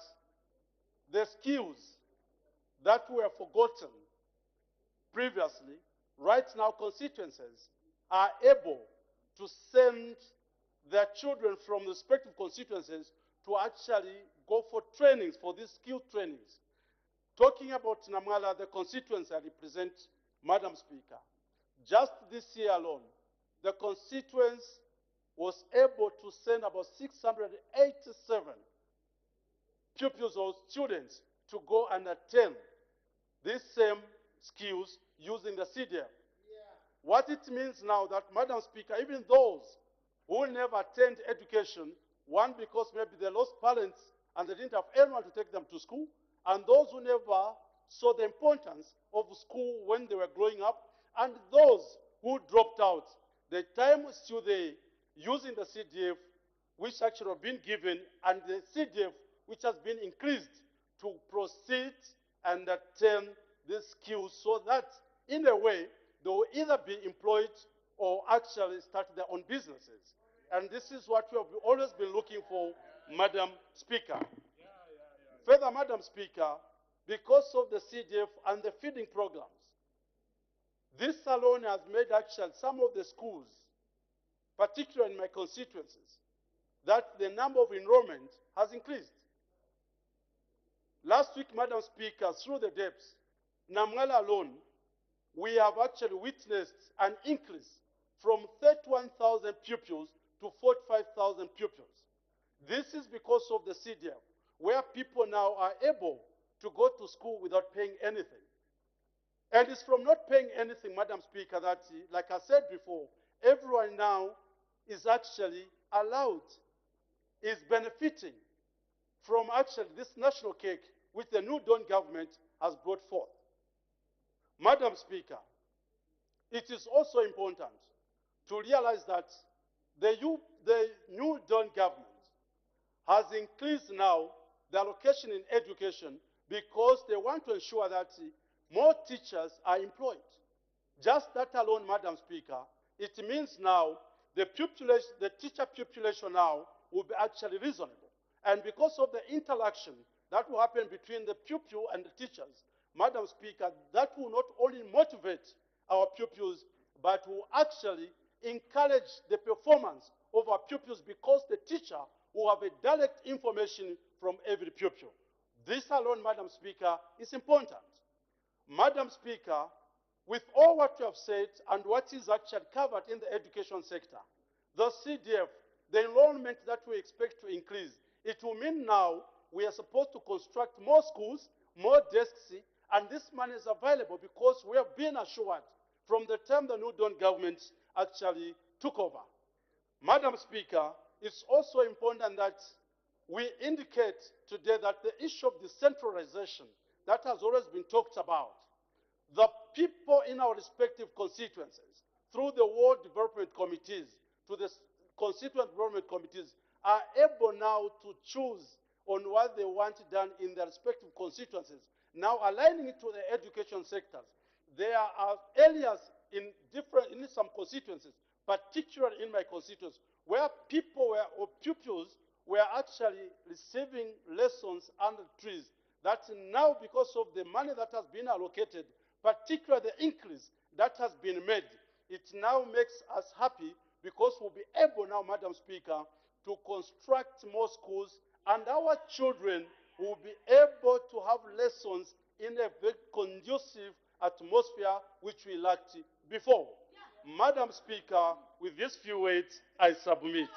the skills that were forgotten previously, right now constituencies are able to send their children from respective constituencies to actually go for trainings, for these skill trainings. Talking about Namala, the constituency I represent, Madam Speaker, just this year alone, the constituency was able to send about 687 pupils or students to go and attend these same skills using the CDF. What it means now that, Madam Speaker, even those who never attend education, one, because maybe they lost parents and they didn't have anyone to take them to school, and those who never saw the importance of school when they were growing up, and those who dropped out, the time is still there using the CDF, which actually have been given, and the CDF, which has been increased to proceed and attain these skills so that, in a way, they will either be employed or actually start their own businesses. And this is what we have always been looking for, Madam Speaker. Further, Madam Speaker, because of the CDF and the feeding programs, this alone has made actually some of the schools, particularly in my constituencies, that the number of enrollment has increased. Last week, Madam Speaker, through the depths, Namwala alone, we have actually witnessed an increase from 31,000 pupils to 45,000 pupils. This is because of the CDF, where people now are able to go to school without paying anything. And it's from not paying anything, Madam Speaker, that, like I said before, everyone now is actually allowed, is benefiting from actually this national cake which the new Dawn government has brought forth. Madam Speaker, it is also important to realize that the new Dawn government has increased now the allocation in education because they want to ensure that more teachers are employed. Just that alone, Madam Speaker, it means now the teacher population now will be actually reasonable. And because of the interaction that will happen between the pupil and the teachers, Madam Speaker, that will not only motivate our pupils, but will actually encourage the performance of our pupils because the teacher will have a direct information from every pupil. This alone, Madam Speaker, is important. Madam Speaker, with all what you have said and what is actually covered in the education sector, the CDF, the enrollment that we expect to increase, it will mean now we are supposed to construct more schools, more desks, and this money is available because we have been assured from the time the new Dawn government actually took over. Madam Speaker, it's also important that we indicate today that the issue of decentralization that has always been talked about, the people in our respective constituencies, through the World Development Committees, to the constituent development committees, are able now to choose on what they want done in their respective constituencies. Now aligning it to the education sectors, there are areas in some constituencies, particularly in my constituency, where pupils were actually receiving lessons under trees. That now, because of the money that has been allocated, particularly the increase that has been made, it now makes us happy because we'll be able now, Madam Speaker, to construct more schools, and our children will be able to have lessons in a very conducive atmosphere which we lacked before. Madam Speaker, with these few words, I submit.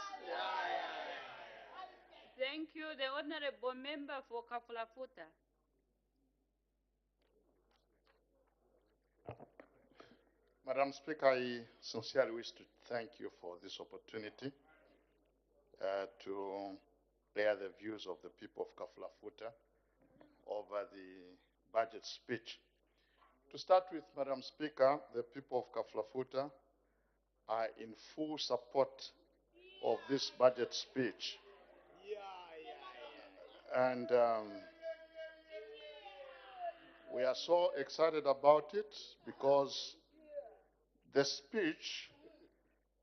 Thank you. The Honorable Member for Kafulafuta. Madam Speaker, I sincerely wish to thank you for this opportunity to air the views of the people of Kafulafuta over the budget speech. To start with, Madam Speaker, the people of Kafulafuta are in full support of this budget speech. And we are so excited about it because the speech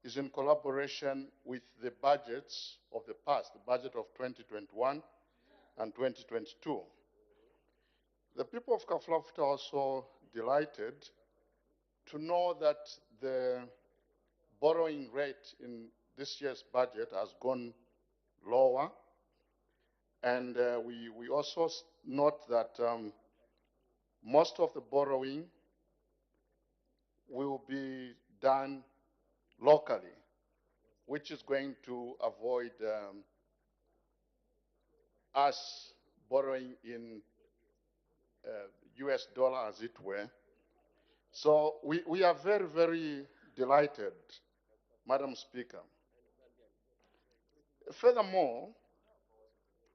is in collaboration with the budgets of the past, the budget of 2021 and 2022. The people of Kafulafuta are also delighted to know that the borrowing rate in this year's budget has gone lower. And we also note that most of the borrowing will be done locally, which is going to avoid us borrowing in US dollar, as it were. So we are very, very delighted, Madam Speaker. Furthermore,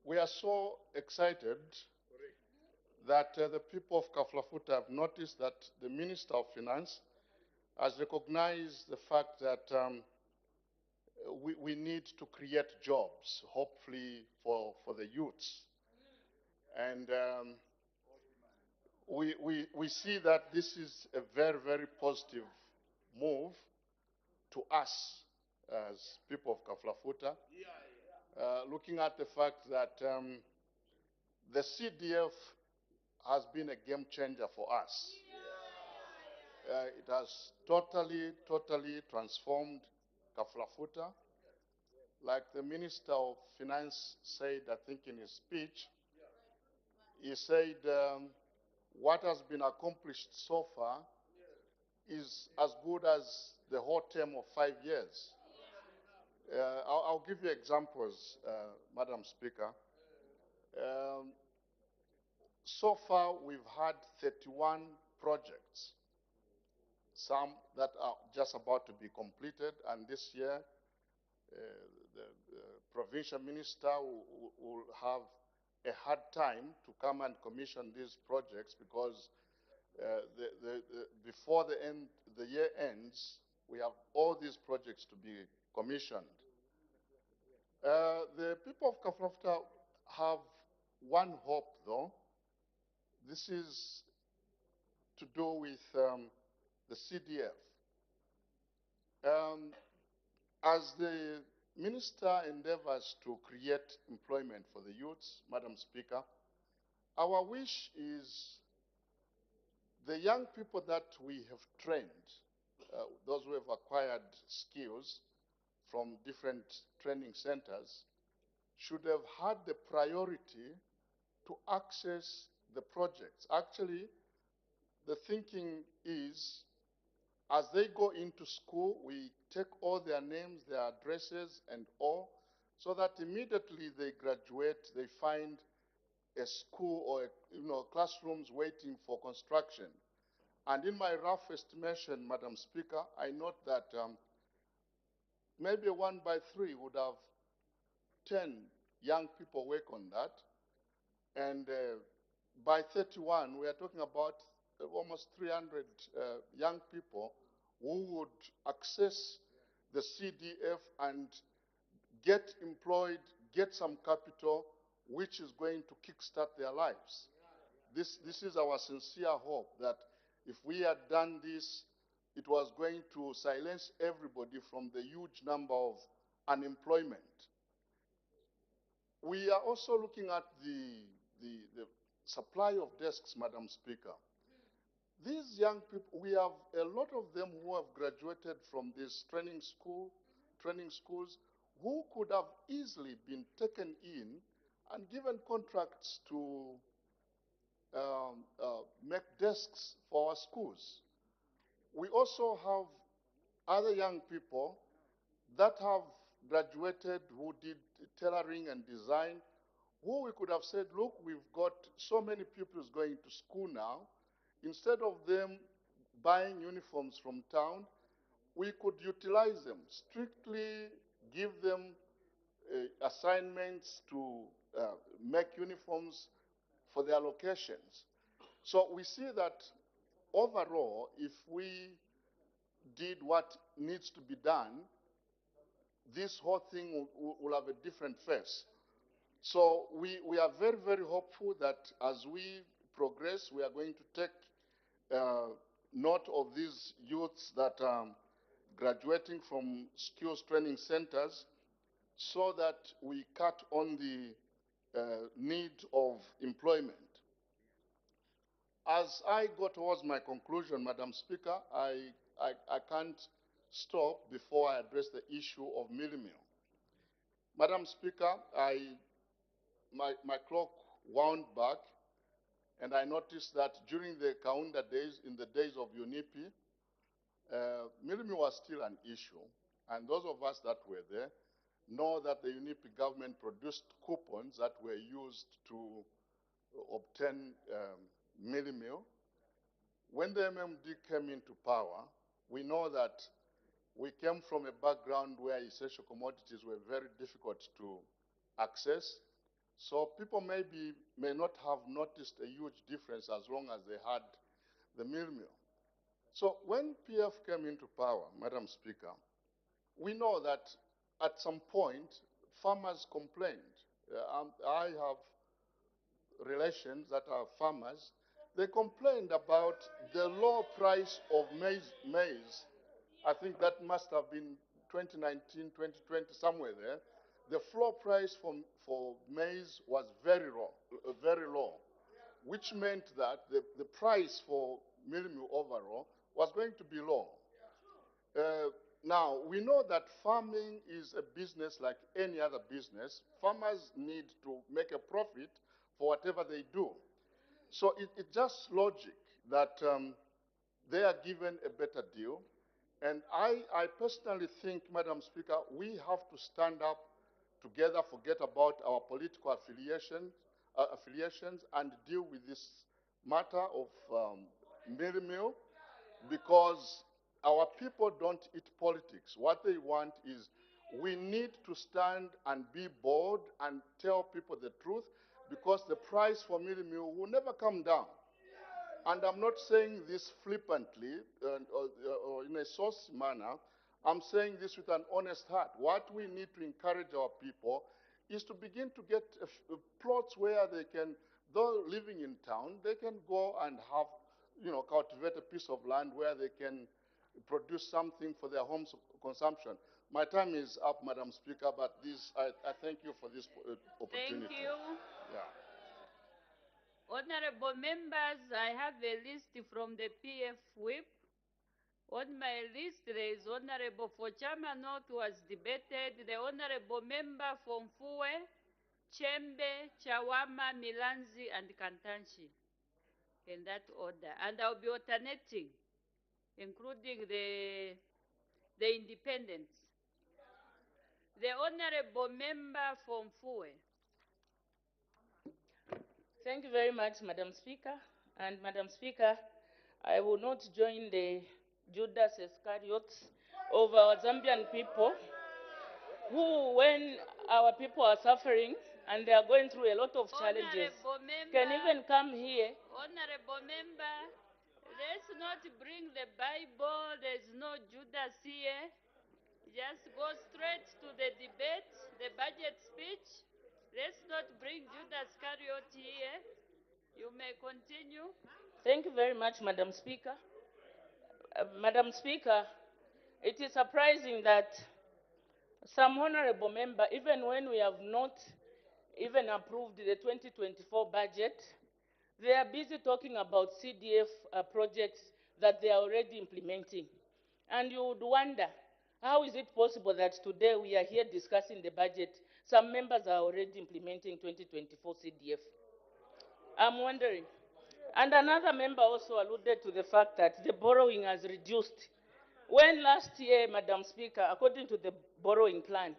we are so excited that the people of Kaflafuta have noticed that the Minister of Finance has recognized the fact that we need to create jobs, hopefully for the youths. And we see that this is a very, very positive move to us as people of Kaflafuta, looking at the fact that the CDF has been a game changer for us. It has totally transformed Kaflafuta. Like the Minister of Finance said, I think in his speech, he said what has been accomplished so far is as good as the whole term of 5 years. I'll give you examples, Madam Speaker. So far, we've had 31 projects, some that are just about to be completed, and this year, the provincial minister will have a hard time to come and commission these projects because before the year ends, we have all these projects to be commissioned. The people of Kaflafuta have one hope, though. This is to do with the CDF. As the minister endeavors to create employment for the youths, Madam Speaker, our wish is the young people that we have trained, those who have acquired skills from different training centers, should have had the priority to access the projects. Actually, the thinking is, as they go into school, we take all their names, their addresses, and all, so that immediately they graduate, they find a school or classrooms waiting for construction. And in my rough estimation, Madam Speaker, I note that maybe 1 by 3 would have 10 young people work on that. And by 31, we are talking about almost 300 young people who would access the CDF and get employed, get some capital, which is going to kickstart their lives. This is our sincere hope that if we had done this, it was going to silence everybody from the huge number of unemployment. We are also looking at the supply of desks, Madam Speaker. These young people, we have a lot of them who have graduated from these training schools, who could have easily been taken in and given contracts to make desks for our schools. We also have other young people that have graduated who did tailoring and design, who we could have said, look, we've got so many pupils going to school now. Instead of them buying uniforms from town, we could utilize them, strictly give them assignments to make uniforms for their locations. So we see that overall, if we did what needs to be done, this whole thing will have a different face. So we are very, very hopeful that as we progress, we are going to take note of these youths that are graduating from skills training centers so that we cut on the need of employment. As I go towards my conclusion, Madam Speaker, I can't stop before I address the issue of mealie meal. Madam Speaker, my clock wound back, and I noticed that during the Kaunda days, in the days of UNIPI, mealie meal was still an issue. And those of us that were there know that the UNIPI government produced coupons that were used to obtain mealie meal. When the MMD came into power, we know that we came from a background where essential commodities were very difficult to access. So people may not have noticed a huge difference as long as they had the mealie meal. So when PF came into power, Madam Speaker, we know that at some point farmers complained. I have relations that are farmers. They complained about the low price of maize. I think that must have been 2019, 2020, somewhere there. The floor price for maize was very low, which meant that the price for mealie meal overall was going to be low. Now, we know that farming is a business like any other business. Farmers need to make a profit for whatever they do. So it's just logic that they are given a better deal. And I personally think, Madam Speaker, we have to stand up together, forget about our political affiliations, and deal with this matter of mealie meal, because our people don't eat politics. What they want is, we need to stand and be bold and tell people the truth, because the price for mealie meal will never come down. And I'm not saying this flippantly or in a saucy manner. I'm saying this with an honest heart. What we need to encourage our people is to begin to get plots where they can, though living in town, they can go and have, cultivate a piece of land where they can produce something for their home consumption. My time is up, Madam Speaker, but I thank you for this opportunity. Thank you. Yeah. Honorable members, I have a list from the PF whip. On my list, there is Honorable for Chama North was debated, the Honorable member from Fue, Chembe, Chawama, Milanzi, and Kantanshi, in that order. And I'll be alternating, including the independents. The Honorable member from Fue. Thank you very much, Madam Speaker. And Madam Speaker, I will not join the Judas Iscariots of our Zambian people who, when our people are suffering and they are going through a lot of challenges, can even come here. Honorable member, let's not bring the Bible. There's no Judas here. Just go straight to the debate, the budget speech. Let's not bring Judas Iscariot here. You may continue. Thank you very much, Madam Speaker. Madam Speaker, it is surprising that some honorable member, even when we have not even approved the 2024 budget, they are busy talking about CDF projects that they are already implementing. And you would wonder, how is it possible that today we are here discussing the budget, some members are already implementing 2024 CDF? I'm wondering. And another member also alluded to the fact that the borrowing has reduced. When last year, Madam Speaker, according to the borrowing plan,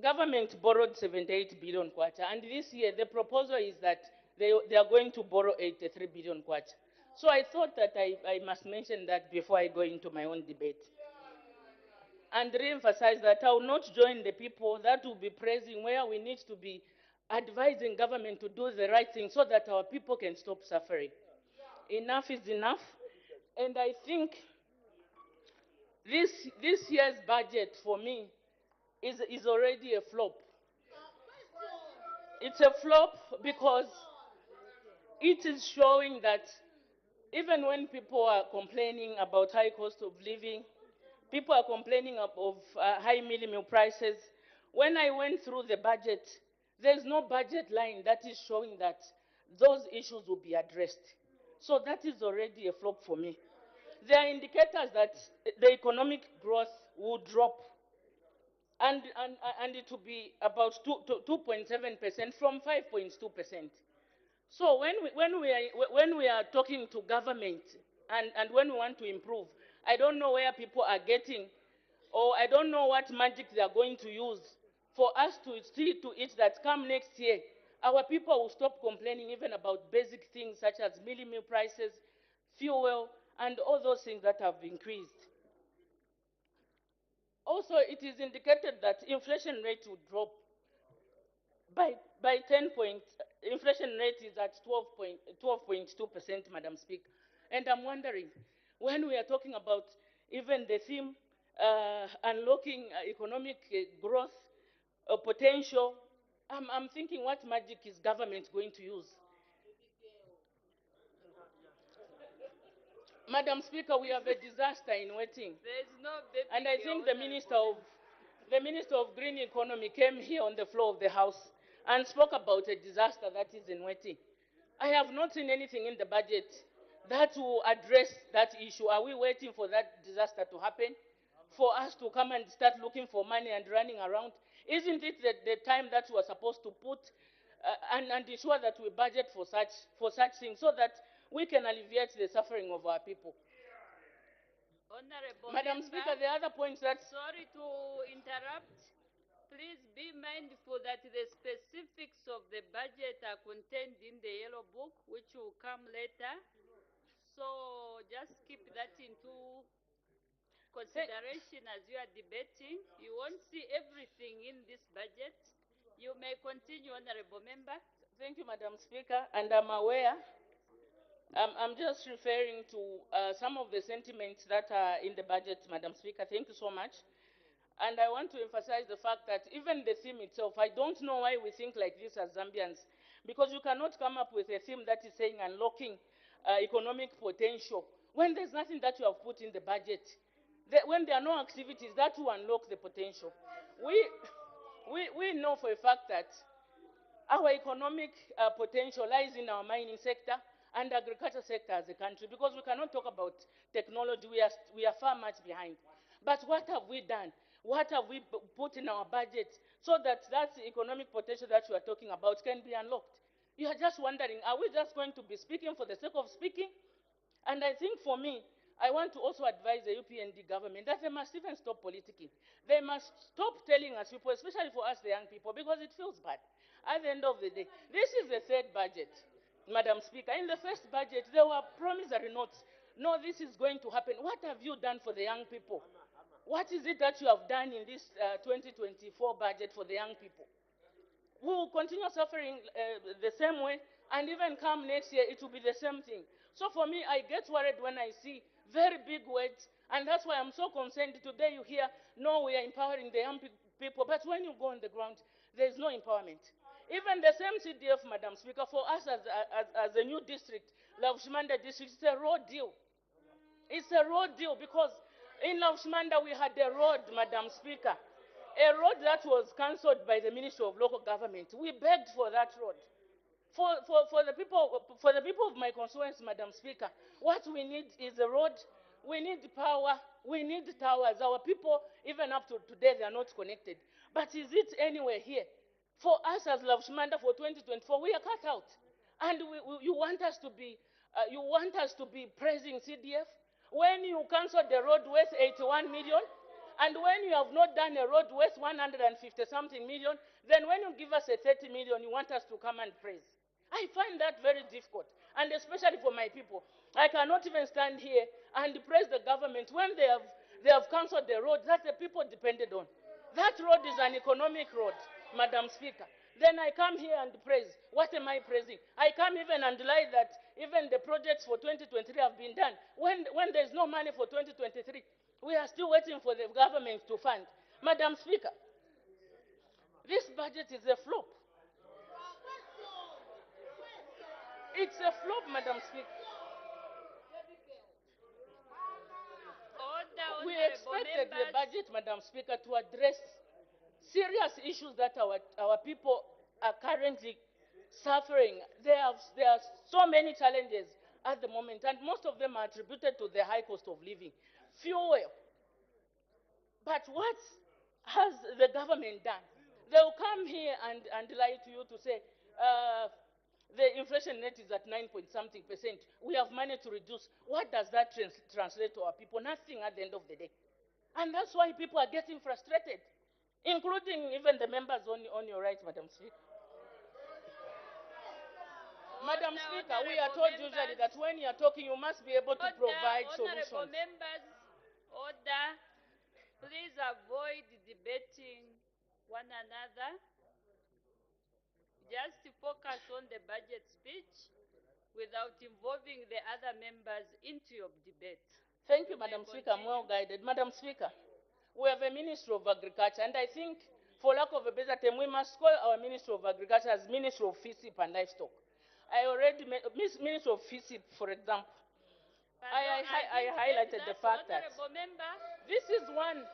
government borrowed 78 billion kwacha, and this year the proposal is that they are going to borrow 83 billion kwacha. So I thought that I must mention that before I go into my own debate. And re-emphasize that I will not join the people that will be praising where we need to be advising government to do the right thing so that our people can stop suffering. Enough is enough. And I think this year's budget for me is already a flop. It's a flop because it is showing that even when people are complaining about high cost of living, people are complaining of high mealie meal prices. When I went through the budget, there's no budget line that is showing that those issues will be addressed. So that is already a flop for me. there are indicators that the economic growth will drop, and it will be about 2.7% from 5.2%. So when we are talking to government and when we want to improve, I don't know where people are getting, or I don't know what magic they are going to use for us to see to it that come next year, our people will stop complaining even about basic things such as meal prices, fuel, and all those things that have increased. Also, it is indicated that inflation rate will drop by 10 points. Inflation rate is at 12.2%, Madam Speaker. And I'm wondering, when we are talking about even the theme unlocking economic growth potential, I'm thinking, what magic is government going to use? Madam Speaker, we have a disaster in waiting. There is no baby. And I think the Minister of Green Economy came here on the floor of the House and spoke about a disaster that is in waiting. I have not seen anything in the budget that will address that issue. Are we waiting for that disaster to happen for us to come and start looking for money and running around? Isn't it the time that we are supposed to put and ensure that we budget for such things so that we can alleviate the suffering of our people? Honorable Madam Member, Speaker, the other point that... Sorry to interrupt. Please be mindful that the specifics of the budget are contained in the Yellow Book, which will come later. So just keep that into consideration as you are debating. You won't see everything in this budget. You may continue, Honorable Member. Thank you, Madam Speaker, and I'm aware. I'm just referring to some of the sentiments that are in the budget, Madam Speaker. Thank you so much. And I want to emphasize the fact that even the theme itself, I don't know why we think like this as Zambians, because you cannot come up with a theme that is saying unlocking economic potential when there's nothing that you have put in the budget. When there are no activities that will unlock the potential. We know for a fact that our economic potential lies in our mining sector and agriculture sector as a country, because we cannot talk about technology. We are far much behind. But what have we done? What have we put in our budget so that economic potential that you are talking about can be unlocked? You are just wondering, are we just going to be speaking for the sake of speaking? And I think for me, I want to also advise the UPND government that they must even stop politicking. They must stop telling us people, especially for us the young people, because it feels bad. At the end of the day, this is the third budget, Madam Speaker. In the first budget, there were promissory notes. No, this is going to happen. What have you done for the young people? What is it that you have done in this 2024 budget for the young people? We will continue suffering the same way, and even come next year, it will be the same thing. So for me, I get worried when I see very big words, and that's why I'm so concerned. Today you hear, no, we are empowering the young people, but when you go on the ground, there is no empowerment. Even the same CDF, Madam Speaker, for us as a new district, Lavshmanda district, it's a raw deal. It's a raw deal because in Lavshmanda we had a road, Madam Speaker, a road that was cancelled by the Ministry of Local Government. We begged for that road. For the people of my constituency, Madam Speaker, what we need is a road. We need power. We need towers. Our people, even up to today, they are not connected. But is it anywhere here? For us as Lavshmanda for 2024, we are cut out, and you want us to be praising CDF when you cancelled the road worth 81 million, and when you have not done a road worth 150 something million. Then when you give us a 30 million, you want us to come and praise. I find that very difficult, and especially for my people. I cannot even stand here and praise the government when they have cancelled the road that the people depended on. That road is an economic road, Madam Speaker. Then I come here and praise. What am I praising? I come even and lie that even the projects for 2023 have been done. When there's no money for 2023, we are still waiting for the government to fund. Madam Speaker, this budget is a flop. It's a flop, Madam Speaker. We expected the budget, Madam Speaker, to address serious issues that our people are currently suffering. There are so many challenges at the moment, and most of them are attributed to the high cost of living. Fuel. But what has the government done? They'll come here and lie to you to say, the inflation rate is at 9-point-something%. We have managed to reduce. What does that translate to our people? Nothing at the end of the day. And that's why people are getting frustrated, including even the members on your right, Madam Speaker. Madam Speaker, we are told usually that when you are talking, you must be able to provide solutions. Honorable members, order. Please avoid debating one another. Just focus on the budget speech without involving the other members into your debate. Thank you, Madam Speaker. I'm well guided. Madam Speaker, we have a Ministry of Agriculture, and I think, for lack of a better term, we must call our Ministry of Agriculture as Ministry of FISIP and Livestock. I already, Ministry of FISIP, for example, I highlighted the fact that this is one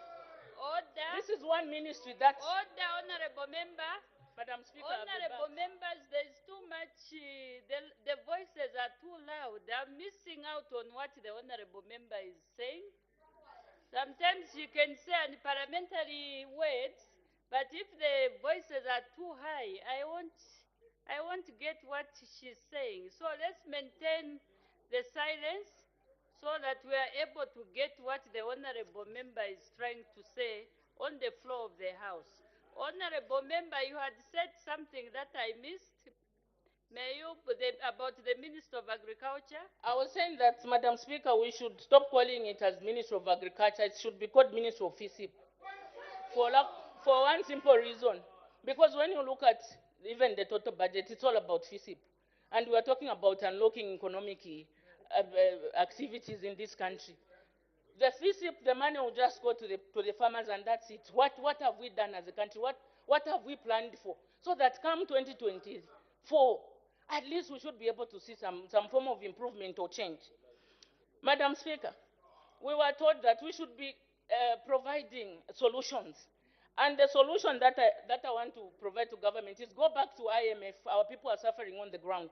ministry that... Order, honorable member. Madam Speaker, honorable members, there is too much, the voices are too loud. They are missing out on what the honorable member is saying. Sometimes you can say parliamentary words, but if the voices are too high, I won't get what she's saying. So let's maintain the silence so that we are able to get what the honorable member is trying to say on the floor of the House. Honorable member, you had said something that I missed. May you, about the Minister of Agriculture? I was saying that, Madam Speaker, we should stop calling it as Minister of Agriculture. It should be called Minister of FISIP. For one simple reason. Because when you look at even the total budget, it's all about FISIP. And we are talking about unlocking economic activities in this country. The FISIP, the money will just go to the farmers, and that's it. What have we done as a country? What have we planned for? So that come 2024, at least we should be able to see some form of improvement or change. Madam Speaker, we were told that we should be providing solutions. And the solution that I want to provide to government is go back to IMF. Our people are suffering on the ground.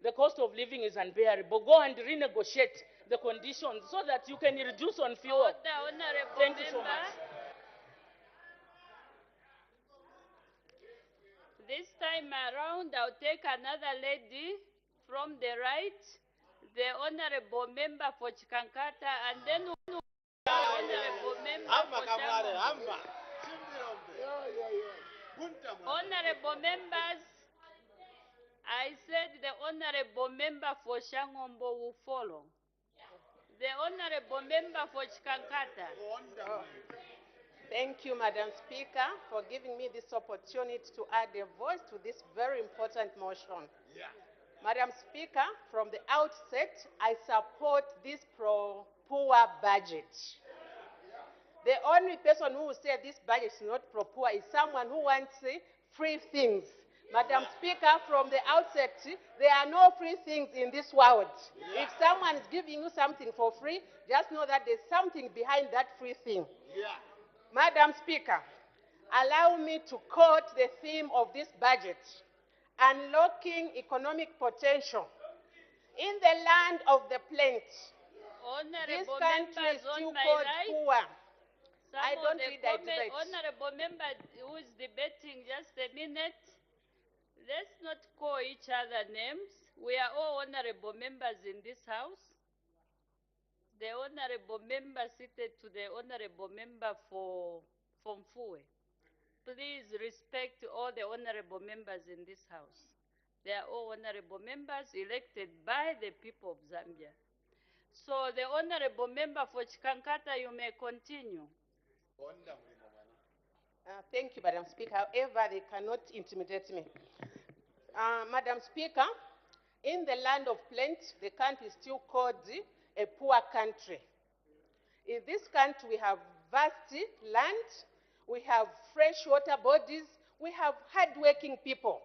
The cost of living is unbearable. Go and renegotiate the conditions so that you can reduce on fuel. Thank you so much. This time around, I'll take another lady from the right, the honorable member for Chikankata, and then the honorable member for Shangombo. Honorable members, I said the honorable member for Shangombo will follow. The honorable member for Chikankata. Thank you, Madam Speaker, for giving me this opportunity to add a voice to this very important motion. Yeah. Madam Speaker, from the outset, I support this pro-poor budget. The only person who will say this budget is not pro-poor is someone who wants free things. Madam Speaker, from the outset, there are no free things in this world. Yeah. If someone is giving you something for free, just know that there's something behind that free thing. Yeah. Madam Speaker, allow me to quote the theme of this budget: unlocking economic potential. In the land of the plenty, this country is still called poor. I don't read that debate. Honorable member who is debating, just a minute. Let's not call each other names. We are all honorable members in this House. The honorable member seated to the honorable member for Mfue. Please respect all the honorable members in this House. They are all honorable members elected by the people of Zambia. So the honorable member for Chikankata, you may continue. Thank you, Madam Speaker. However, they cannot intimidate me. Madam Speaker, in the land of plenty, the country is still called a poor country. In this country, we have vast land, we have fresh water bodies, we have hardworking people,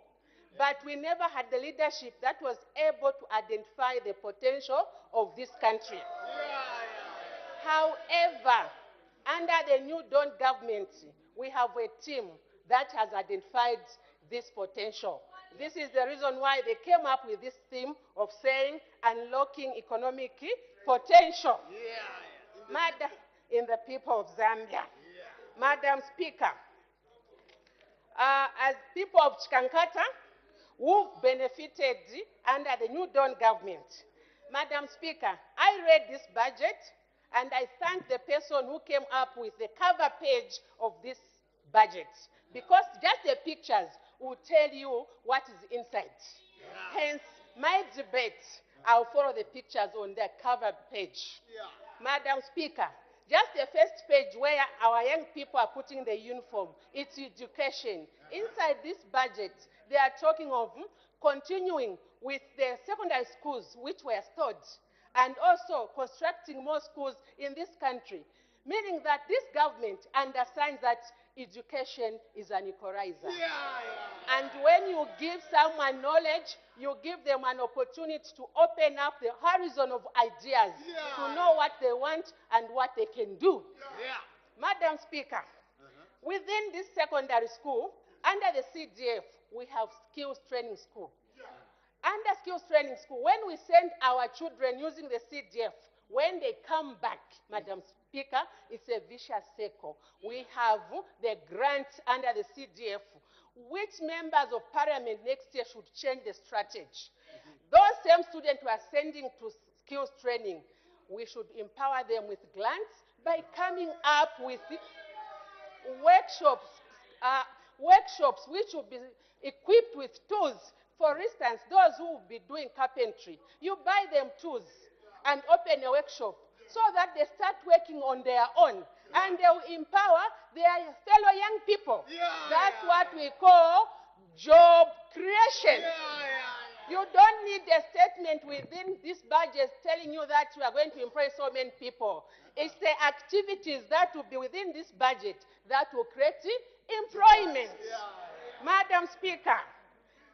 but we never had the leadership that was able to identify the potential of this country. However, under the new Dawn government, we have a team that has identified this potential. This is the reason why they came up with this theme of saying unlocking economic potential. Madam, in the people of Zambia. Madam Speaker, as people of Chikankata who benefited under the New Dawn government, Madam Speaker, I read this budget and I thank the person who came up with the cover page of this budget, because just the pictures will tell you what is inside. Hence, my debate, I'll follow the pictures on the cover page. Madam Speaker, just the first page where our young people are putting the uniform, it's education. Inside this budget, they are talking of continuing with the secondary schools which were stored, and also constructing more schools in this country, meaning that this government understands that education is an equalizer. And when you give someone knowledge, you give them an opportunity to open up the horizon of ideas, to know what they want and what they can do. Madam Speaker, within this secondary school, under the CDF, we have skills training school. Under skills training school, when we send our children using the CDF, when they come back, Madam Speaker, it's a vicious circle. We have the grants under the CDF. Which members of parliament next year should change the strategy? Those same students who are sending to skills training, we should empower them with grants by coming up with workshops, which will be equipped with tools. For instance, those who will be doing carpentry, you buy them tools and open a workshop so that they start working on their own, and they will empower their fellow young people. That's what we call job creation. You don't need a statement within this budget telling you that you are going to employ so many people. It's the activities that will be within this budget that will create employment. Madam Speaker,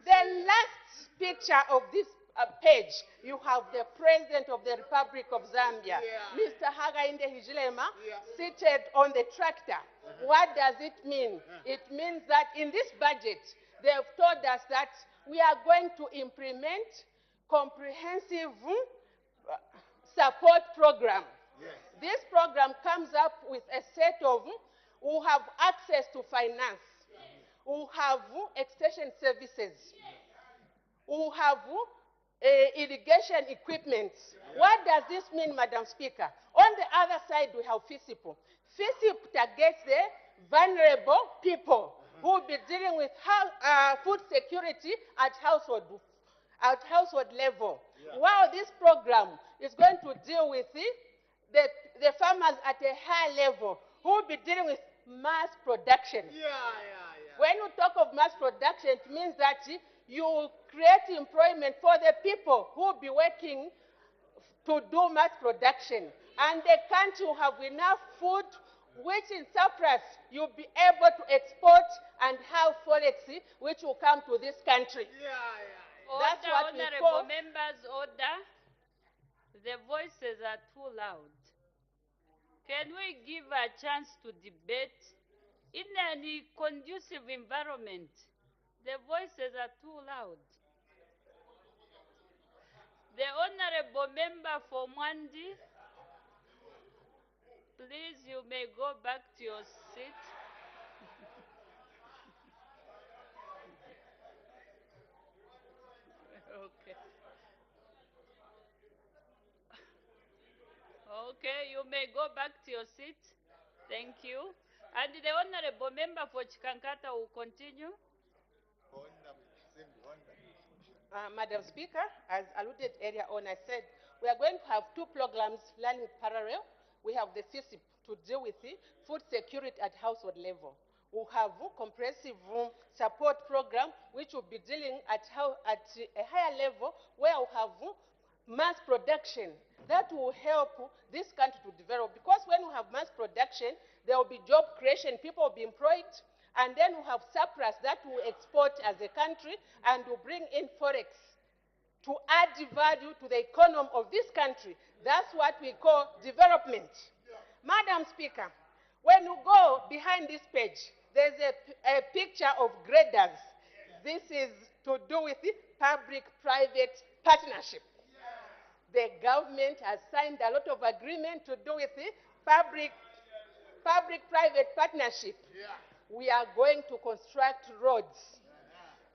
the last picture of this page, you have the President of the Republic of Zambia, Mr. Hakainde Hichilema, seated on the tractor. What does it mean? It means that in this budget, they have told us that we are going to implement comprehensive support program. This program comes up with a set of who have access to finance, who have extension services, who have irrigation equipment. What does this mean, Madam Speaker? On the other side, we have FISIP. FISIP targets the vulnerable people who will be dealing with food security at household level. While this program is going to deal with the farmers at a high level who will be dealing with mass production. When you talk of mass production, it means that you will create employment for the people who will be working to do mass production. And the country will have enough food, which in surplus you'll be able to export and have forex, which will come to this country. That's what we call... Honorable members, order. The voices are too loud. Can we give a chance to debate in any conducive environment? The voices are too loud. The honorable member for Mwandi, please, you may go back to your seat. Okay. Okay, you may go back to your seat. Thank you. And the honorable member for Chikankata will continue. Madam Speaker, as alluded earlier on, I said we are going to have two programs running parallel. We have the FISIP to deal with food security at household level. We'll have a comprehensive support program which will be dealing at a higher level, where we'll have mass production that will help this country to develop. Because when we have mass production, there will be job creation, people will be employed, and then we'll have surplus that will export as a country and will bring in forex to add value to the economy of this country. That's what we call development. Madam Speaker, when you go behind this page, there's a picture of graders. This is to do with the public-private partnership. The government has signed a lot of agreement to do with the public-private partnership. We are going to construct roads.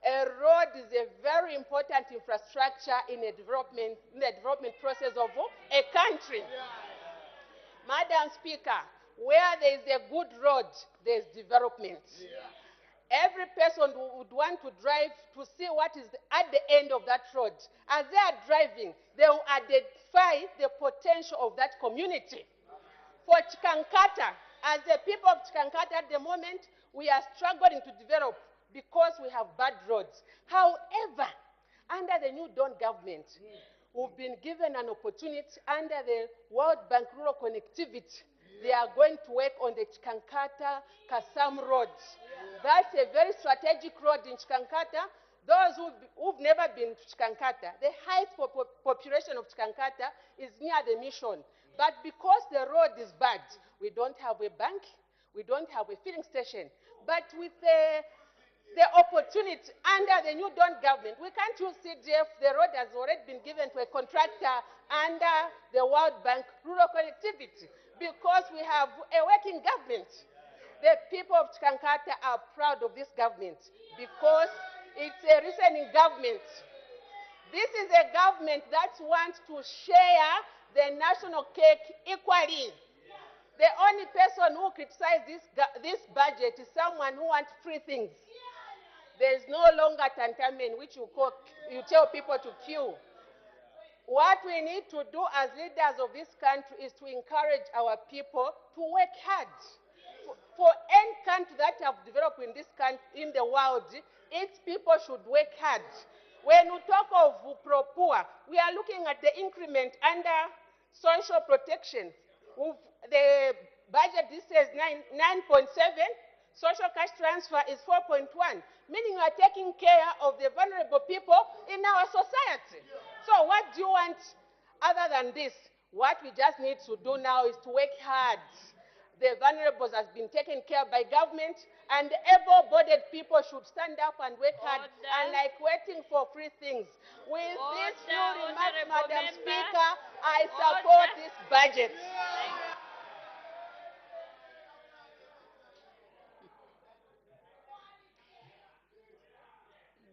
A road is a very important infrastructure in the development process of a country. Madam Speaker, where there is a good road, there is development. Every person who would want to drive to see what is at the end of that road. As they are driving, they will identify the potential of that community. For Chikankata, as the people of Chikankata at the moment, we are struggling to develop because we have bad roads. However, under the new Dawn government, we've been given an opportunity under the World Bank Rural Connectivity. They are going to work on the Chikankata-Kasam road. That's a very strategic road in Chikankata. Those who've never been to Chikankata, the highest population of Chikankata is near the mission. But because the road is bad, we don't have a bank, we don't have a filling station. But with the opportunity under the new Dawn government, we can't use CDF. The road has already been given to a contractor under the World Bank Rural Connectivity because we have a working government. The people of Chikankata are proud of this government because it's a listening government. This is a government that wants to share the national cake equally. The only person who criticizes this budget is someone who wants free things. There is no longer tantamen, which you tell people to queue. What we need to do as leaders of this country is to encourage our people to work hard. For any country that have developed in this country, in the world, its people should work hard. When we talk of pro-poor, we are looking at the increment under social protection. The budget, this says 9.7. Social cash transfer is 4.1, meaning we are taking care of the vulnerable people in our society. So what do you want other than this? What we just need to do now is to work hard. The vulnerables has been taken care of by government, and able-bodied people should stand up and work hard, unlike waiting for free things. With this few remarks, Madam Speaker, I support this budget.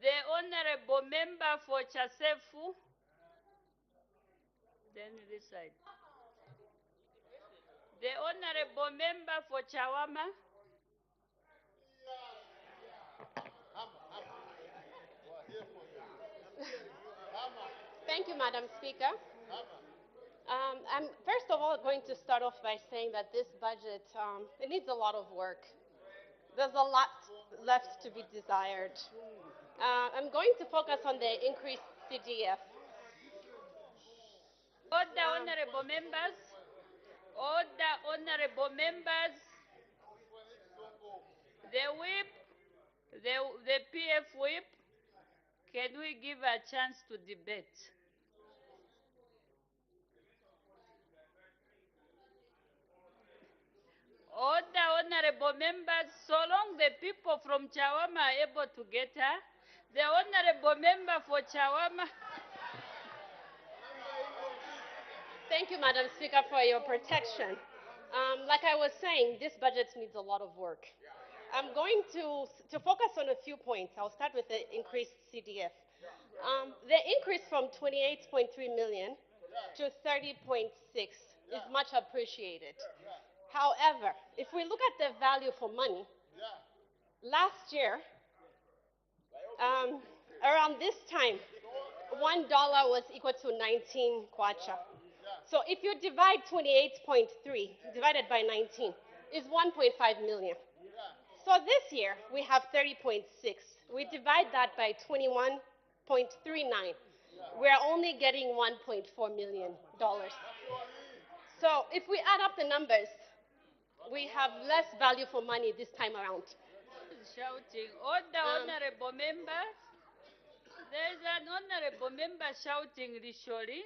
The Honorable Member for Chasefu. Then this side. The Honorable Member for Chawama. Thank you, Madam Speaker. I'm first of all going to start off by saying that this budget, it needs a lot of work. There's a lot left to be desired. I'm going to focus on the increased CDF. Order, honorable members. Order, honorable members. The whip, the PF whip, can we give a chance to debate? Order, honorable members, so long the people from Chawama are able to get her, the honorable member for Chawama. Thank you, Madam Speaker, for your protection. Like I was saying, this budget needs a lot of work. I'm going to focus on a few points. I'll start with the increased CDF. The increase from 28.3 million to 30.6 is much appreciated. However, if we look at the value for money, last year, around this time, $1 was equal to 19 kwacha. So if you divide 28.3 divided by 19, is 1.5 million. So this year, we have 30.6. We divide that by 21.39. We're only getting $1.4 million. So if we add up the numbers, we have less value for money this time around. Shouting, order, honorable member. There's an honorable member shouting Rishori.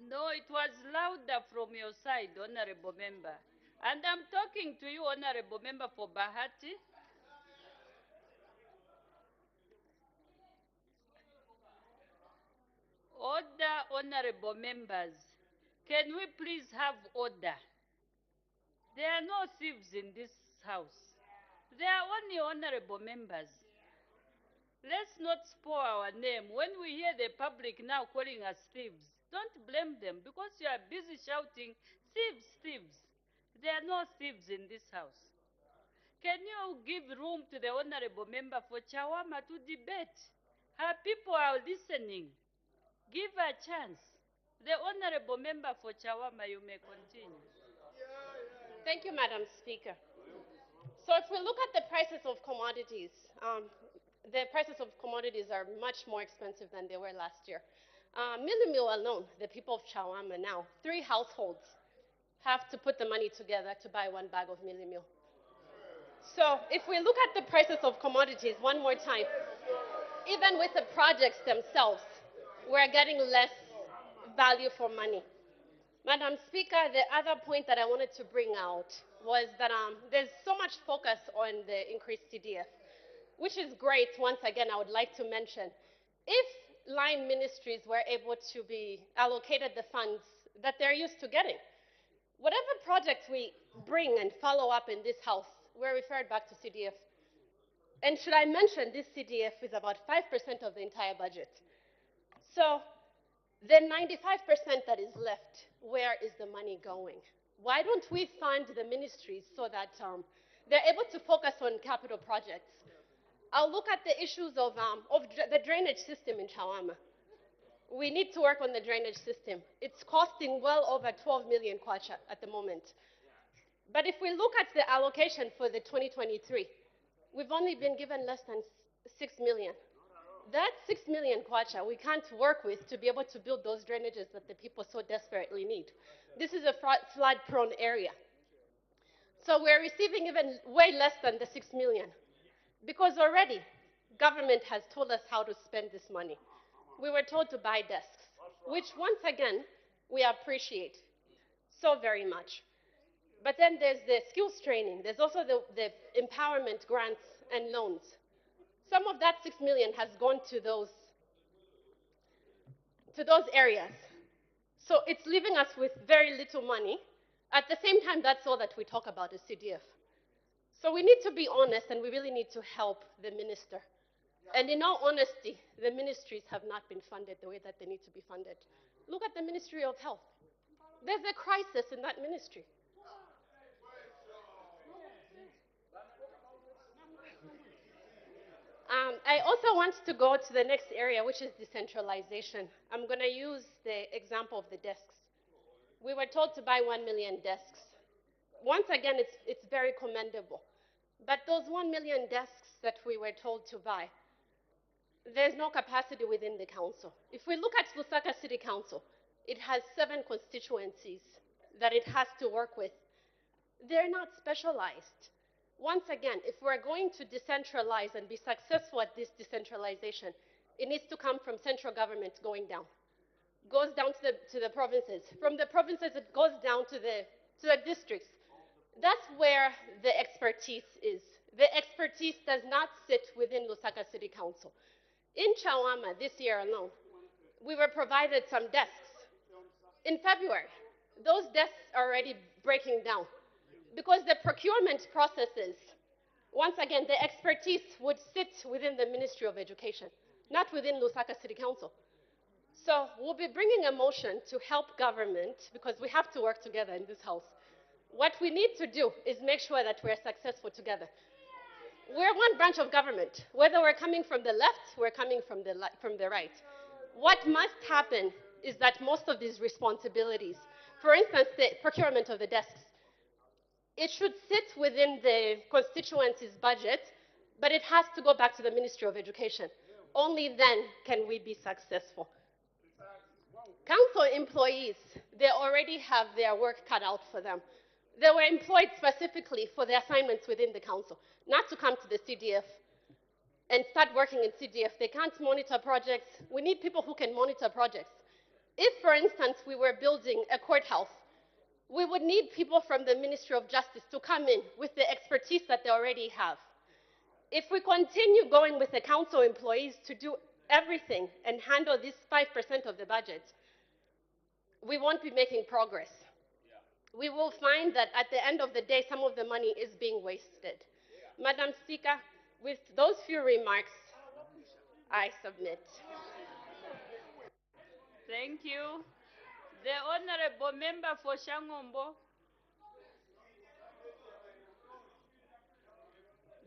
No, it was louder from your side, honorable member. And I'm talking to you, honorable member for Bahati. Order, honorable members. Can we please have order? There are no thieves in this house. There are only honorable members. Let's not spoil our name. When we hear the public now calling us thieves, don't blame them because you are busy shouting, thieves, thieves. There are no thieves in this house. Can you give room to the honorable member for Chawama to debate? Her people are listening. Give her a chance. The honorable member for Chawama, you may continue. Thank you, Madam Speaker. So if we look at the prices of commodities, the prices of commodities are much more expensive than they were last year. Milli meal alone, the people of Chawama now, 3 households have to put the money together to buy 1 bag of milli meal. So if we look at the prices of commodities one more time, even with the projects themselves, we're getting less value for money. Madam Speaker, the other point that I wanted to bring out was that there's so much focus on the increased CDF, which is great. Once again, I would like to mention, if line ministries were able to be allocated the funds that they're used to getting, whatever projects we bring and follow up in this house, we're referred back to CDF. And should I mention, this CDF is about 5% of the entire budget. So the 95% that is left, where is the money going? Why don't we fund the ministries so that they're able to focus on capital projects? I'll look at the issues of the drainage system in Chawama. We need to work on the drainage system. It's costing well over 12 million kwacha at the moment. But if we look at the allocation for the 2023, we've only been given less than 6 million. That 6 million kwacha we can't work with to be able to build those drainages that the people so desperately need. This is a flood-prone area. So we're receiving even way less than the 6 million because already government has told us how to spend this money. We were told to buy desks, which once again, we appreciate so very much. But then there's the skills training. There's also the empowerment grants and loans. Some of that 6 million has gone to those areas. So it's leaving us with very little money. At the same time, that's all that we talk about is CDF. So we need to be honest, and we really need to help the minister. And in all honesty, the ministries have not been funded the way that they need to be funded. Look at the Ministry of Health. There's a crisis in that ministry. I also want to go to the next area, which is decentralization. I'm going to use the example of the desks. We were told to buy 1 million desks. Once again, it's very commendable. But those 1 million desks that we were told to buy, there's no capacity within the council. If we look at Lusaka City Council, it has 7 constituencies that it has to work with. They're not specialized. Once again, if we're going to decentralize and be successful at this decentralization, it needs to come from central government going down. Goes down to the provinces. From the provinces, it goes down to the districts. That's where the expertise is. The expertise does not sit within Lusaka City Council. In Chawama, this year alone, we were provided some desks. In February, those desks are already breaking down. Because the procurement processes, once again, the expertise would sit within the Ministry of Education, not within Lusaka City Council. So we'll be bringing a motion to help government, because we have to work together in this house. What we need to do is make sure that we're successful together. We're one branch of government. Whether we're coming from the left, we're coming from the right. What must happen is that most of these responsibilities, for instance, the procurement of the desks, it should sit within the constituency's budget, but it has to go back to the Ministry of Education. Only then can we be successful. Council employees, they already have their work cut out for them. They were employed specifically for the assignments within the council, not to come to the CDF and start working in CDF. They can't monitor projects. We need people who can monitor projects. If, for instance, we were building a courthouse, we would need people from the Ministry of Justice to come in with the expertise that they already have. If we continue going with the council employees to do everything and handle this 5% of the budget, we won't be making progress. We will find that at the end of the day, some of the money is being wasted. Madam Speaker, with those few remarks, I submit. Thank you. The Honorable Member for Shangombo.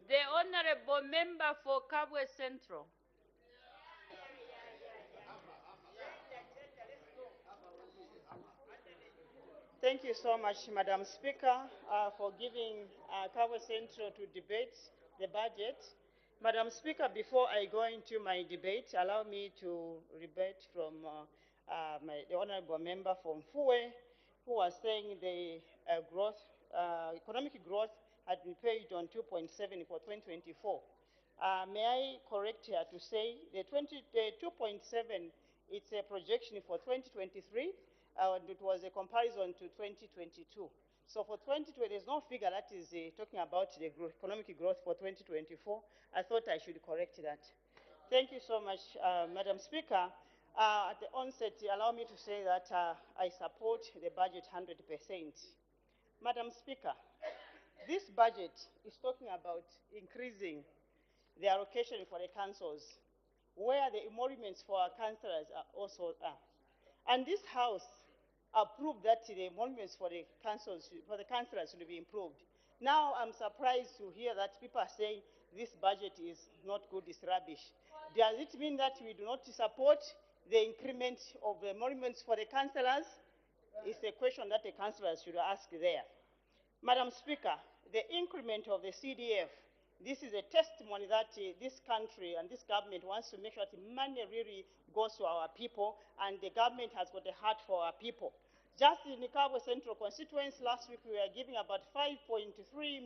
The Honorable Member for Kabwe Central. Thank you so much, Madam Speaker, for giving Kabwe Central to debate the budget. Madam Speaker, before I go into my debate, allow me to rebut from the Honorable Member from Fue, who was saying the economic growth had been paid on 2.7 for 2024. May I correct her to say the 2.7, it's a projection for 2023, and it was a comparison to 2022. So for 2020, there's no figure that is talking about the economic growth for 2024. I thought I should correct that. Thank you so much, Madam Speaker. At the onset, allow me to say that I support the budget 100%. Madam Speaker, this budget is talking about increasing the allocation for the councils, where the emoluments for our councillors are also are. And this House approved that the emoluments for the councillors should be improved. Now I'm surprised to hear that people are saying this budget is not good, it's rubbish. Does it mean that we do not support the increment of the emoluments for the councillors? It's a question that the councillors should ask there. Madam Speaker, the increment of the CDF, this is a testimony that this country and this government wants to make sure that money really goes to our people, and the government has got a heart for our people. Just in the Kabwe Central constituency, last week we were giving about 5.3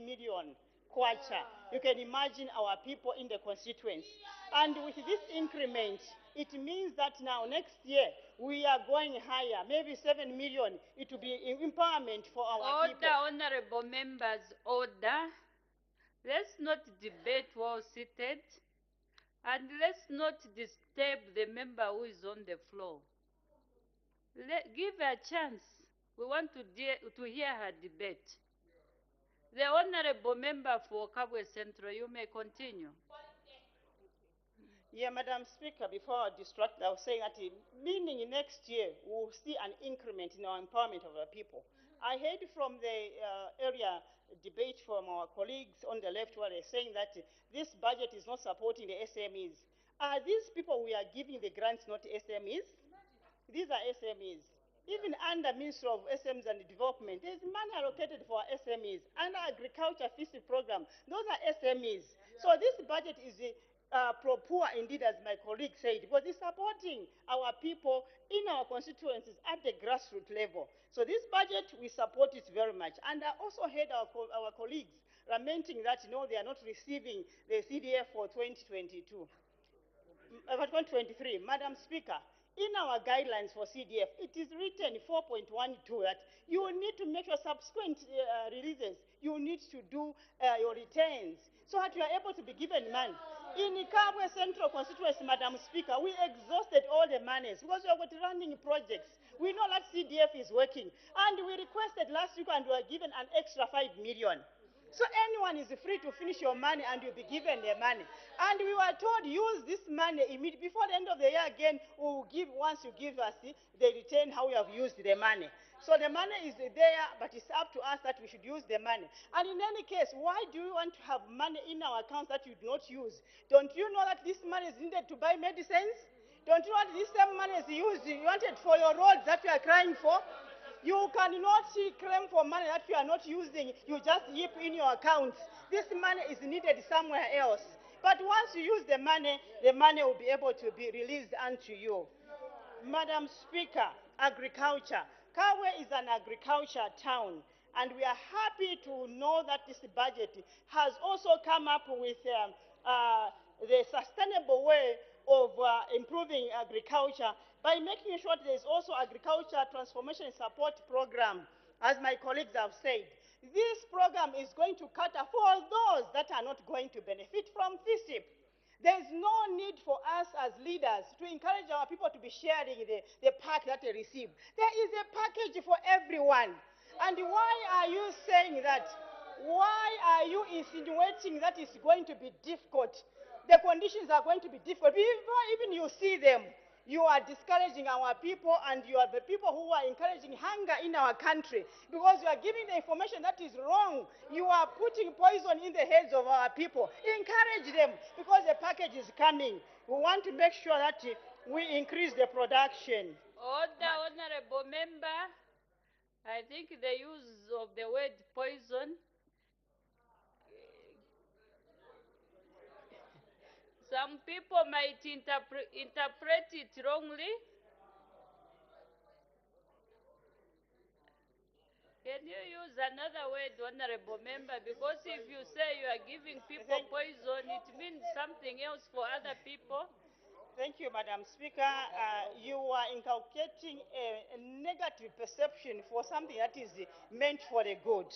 million kwacha. You can imagine our people in the constituency. And with this increment, it means that now next year we are going higher, maybe 7 million. It will be empowerment for our people. Order, honorable members, order. Let's not debate while seated, and let's not disturb the member who is on the floor. Give her a chance. We want to hear her debate. The honorable member for Kabwe Central, you may continue. Yeah, Madam Speaker, before I distract, I was saying that meaning next year we'll see an increment in our empowerment of our people. I heard from the area debate from our colleagues on the left where they're saying that this budget is not supporting the SMEs. Are these people we are giving the grants not SMEs? These are SMEs. Even under Ministry of SMEs and Development, there's money allocated for SMEs. Under Agriculture Fishery Program, those are SMEs. So this budget is pro-poor indeed, as my colleague said, because it's supporting our people in our constituencies at the grassroots level. So this budget, we support it very much. And I also heard our colleagues lamenting that, no, they are not receiving the CDF for 2022. For 2023, Madam Speaker, in our guidelines for CDF, it is written 4.12 that you will need to make your subsequent releases. You need to do your returns so that you are able to be given money. In Kabwe Central constituency, Madam Speaker, we exhausted all the monies because we have got running projects. We know that CDF is working. And we requested last week and we were given an extra 5 million. So anyone is free to finish your money and you'll be given the money. And we were told use this money immediately. Before the end of the year again, we'll give, once you give us the return how we have used the money. So the money is there, but it's up to us that we should use the money. And in any case, why do you want to have money in our accounts that you do not use? Don't you know that this money is needed to buy medicines? Don't you know that this same money is used, you wanted for your roads that you are crying for? You cannot claim for money that you are not using. You just heap in your accounts. This money is needed somewhere else. But once you use the money will be able to be released unto you. Madam Speaker, agriculture. Kabwe is an agriculture town, and we are happy to know that this budget has also come up with the sustainable way of improving agriculture by making sure there is also agriculture transformation support program, as my colleagues have said. This program is going to cater for those that are not going to benefit from FISIP. There's no need for us as leaders to encourage our people to be sharing the pack that they receive. There is a package for everyone. And why are you saying that? Why are you insinuating that it's going to be difficult? The conditions are going to be difficult. Before even you see them, you are discouraging our people, and you are the people who are encouraging hunger in our country because you are giving the information that is wrong. You are putting poison in the heads of our people. Encourage them because the package is coming. We want to make sure that we increase the production. Order, honorable member. I think the use of the word poison. Some people might interpret it wrongly. Can you use another word, honorable member? Because if you say you are giving people poison, it means something else for other people. Thank you, Madam Speaker. You are inculcating a negative perception for something that is meant for the good.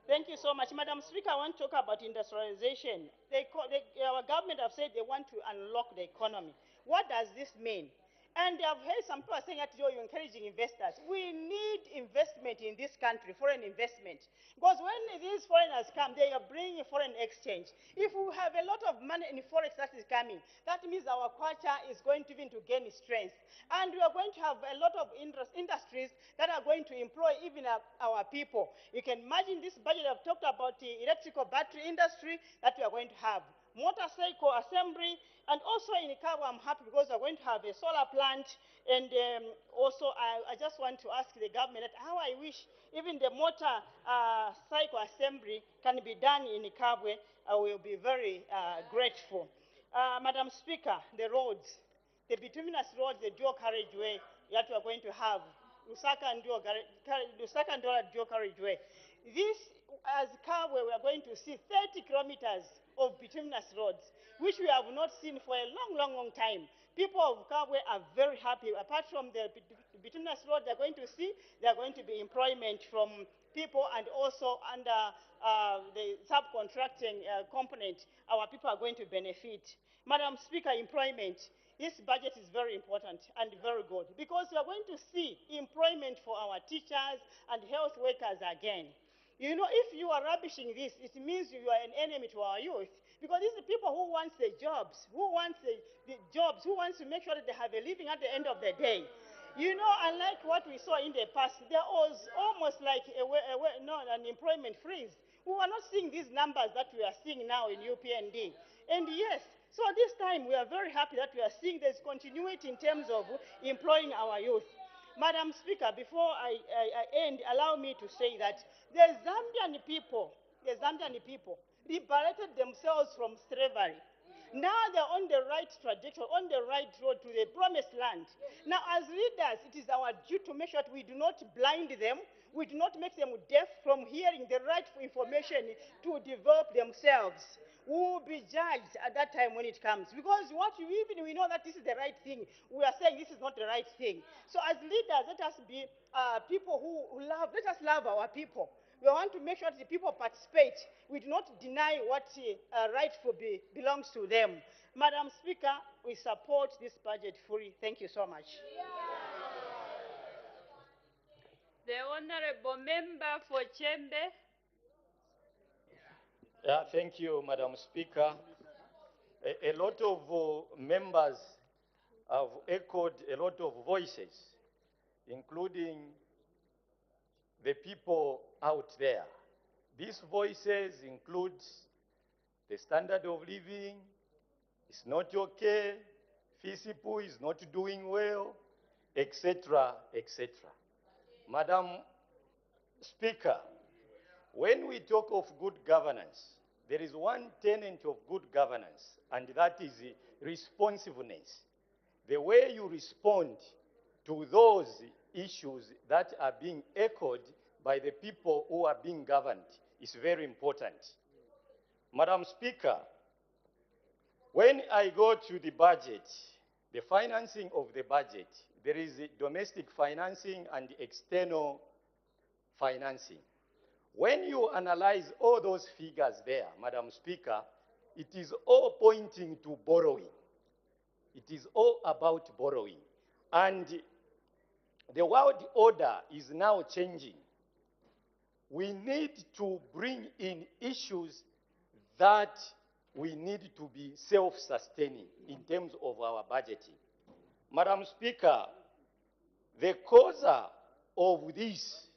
Thank you so much. Madam Speaker, I want to talk about industrialization. Our government have said they want to unlock the economy. What does this mean? And I've heard some people saying that you're encouraging investors. We need investment in this country, foreign investment. Because when these foreigners come, they are bringing foreign exchange. If we have a lot of money in forex that is coming, that means our culture is going to even to gain strength. And we are going to have a lot of industries that are going to employ even our people. You can imagine this budget I've talked about the electrical battery industry that we are going to have. Motorcycle assembly, and also in Ikawa, I'm happy because we're going to have a solar plant, and also I just want to ask the government that how I wish even the motorcycle assembly can be done in Ikabwe. I will be very grateful. Madam Speaker, the roads, the bituminous roads, the dual carriageway that we are going to have, Lusaka and dual carriageway. This, as Kabwe, we are going to see 30 kilometers of bituminous roads, which we have not seen for a long time. People of Kabwe are very happy. Apart from the bituminous road they're going to see, there are going to be employment from people, and also under the subcontracting component, our people are going to benefit. Madam Speaker, employment. This budget is very important and very good because we are going to see employment for our teachers and health workers again. You know, if you are rubbishing this, it means you are an enemy to our youth. Because these are people who want the jobs, who want the jobs, who wants to make sure that they have a living at the end of the day. You know, unlike what we saw in the past, there was almost like an employment freeze. We were not seeing these numbers that we are seeing now in UPND. And yes, so this time we are very happy that we are seeing there's continuity in terms of employing our youth. Madam Speaker, before I end, allow me to say that the Zambian people liberated themselves from slavery. Now they're on the right trajectory, on the right road to the promised land. Now, as leaders, it is our duty to make sure that we do not blind them, we do not make them deaf from hearing the right information to develop themselves. We will be judged at that time when it comes. Because we know that this is the right thing, we are saying this is not the right thing. So as leaders, let us be people who love, let us love our people. We want to make sure that the people participate. We do not deny what rightfully belongs to them. Madam Speaker, we support this budget fully. Thank you so much. The honorable member for Chembe. Thank you, Madam Speaker. A lot of members have echoed a lot of voices, including the people out there. These voices include the standard of living, it's not okay, FISIPU is not doing well, etc., etc. Madam Speaker, when we talk of good governance, there is one tenet of good governance, and that is responsiveness. The way you respond to those issues that are being echoed by the people who are being governed is very important. Madam Speaker, when I go to the budget, the financing of the budget, there is domestic financing and external financing. When you analyze all those figures there, Madam Speaker, it is all pointing to borrowing. It is all about borrowing. And the world order is now changing. We need to bring in issues that we need to be self-sustaining in terms of our budgeting. Madam Speaker, the cause of this,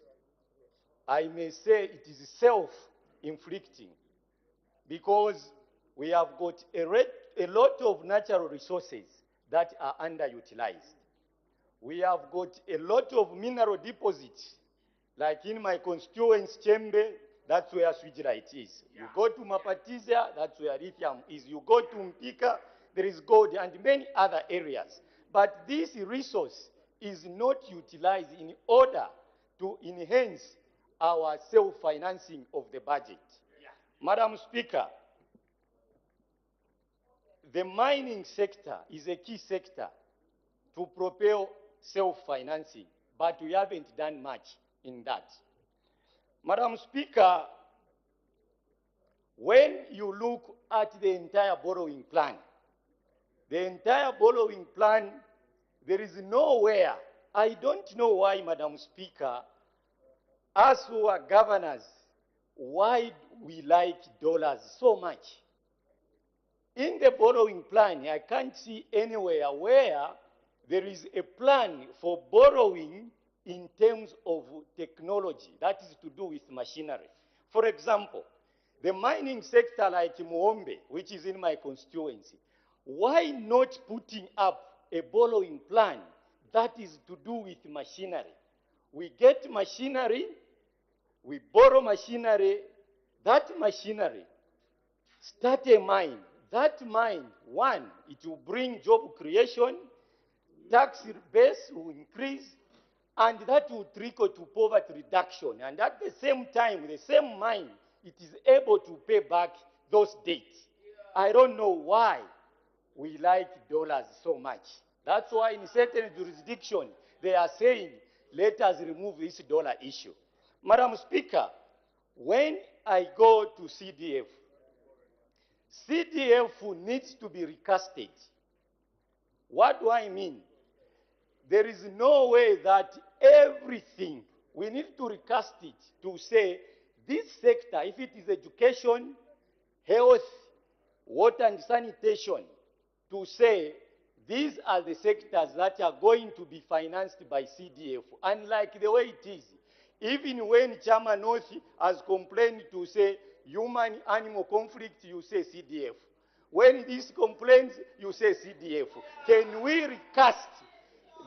I may say it is self-inflicting, because we have got a lot of natural resources that are underutilized. We have got a lot of mineral deposits, like in my constituency, Chembe, that's where Swijilite is. You go to Mapatizia, that's where lithium is. You go to Mpika, there is gold, and many other areas. But this resource is not utilized in order to enhance our self-financing of the budget. Madam Speaker, the mining sector is a key sector to propel self-financing, but we haven't done much in that. Madam Speaker, when you look at the entire borrowing plan, there is nowhere, I don't know why, Madam Speaker, us who are governors, why we like dollars so much. In the borrowing plan, I can't see anywhere where there is a plan for borrowing in terms of technology, that is to do with machinery. For example, the mining sector like Muombe, which is in my constituency, why not putting up a borrowing plan that is to do with machinery? We get machinery, we borrow machinery, that machinery, start a mine. That mine, one, it will bring job creation, tax base will increase, and that will trickle to poverty reduction. And at the same time, the same mine, it is able to pay back those debts. I don't know why we like dollars so much. That's why in certain jurisdictions, they are saying, let us remove this dollar issue. Madam Speaker, when I go to CDF, CDF needs to be recasted. What do I mean? There is no way that everything, we need to recast it to say this sector, if it is education, health, water and sanitation, to say these are the sectors that are going to be financed by CDF. Unlike the way it is, even when Chama North has complained to say human-animal conflict, you say CDF. When this complains, you say CDF. Can we recast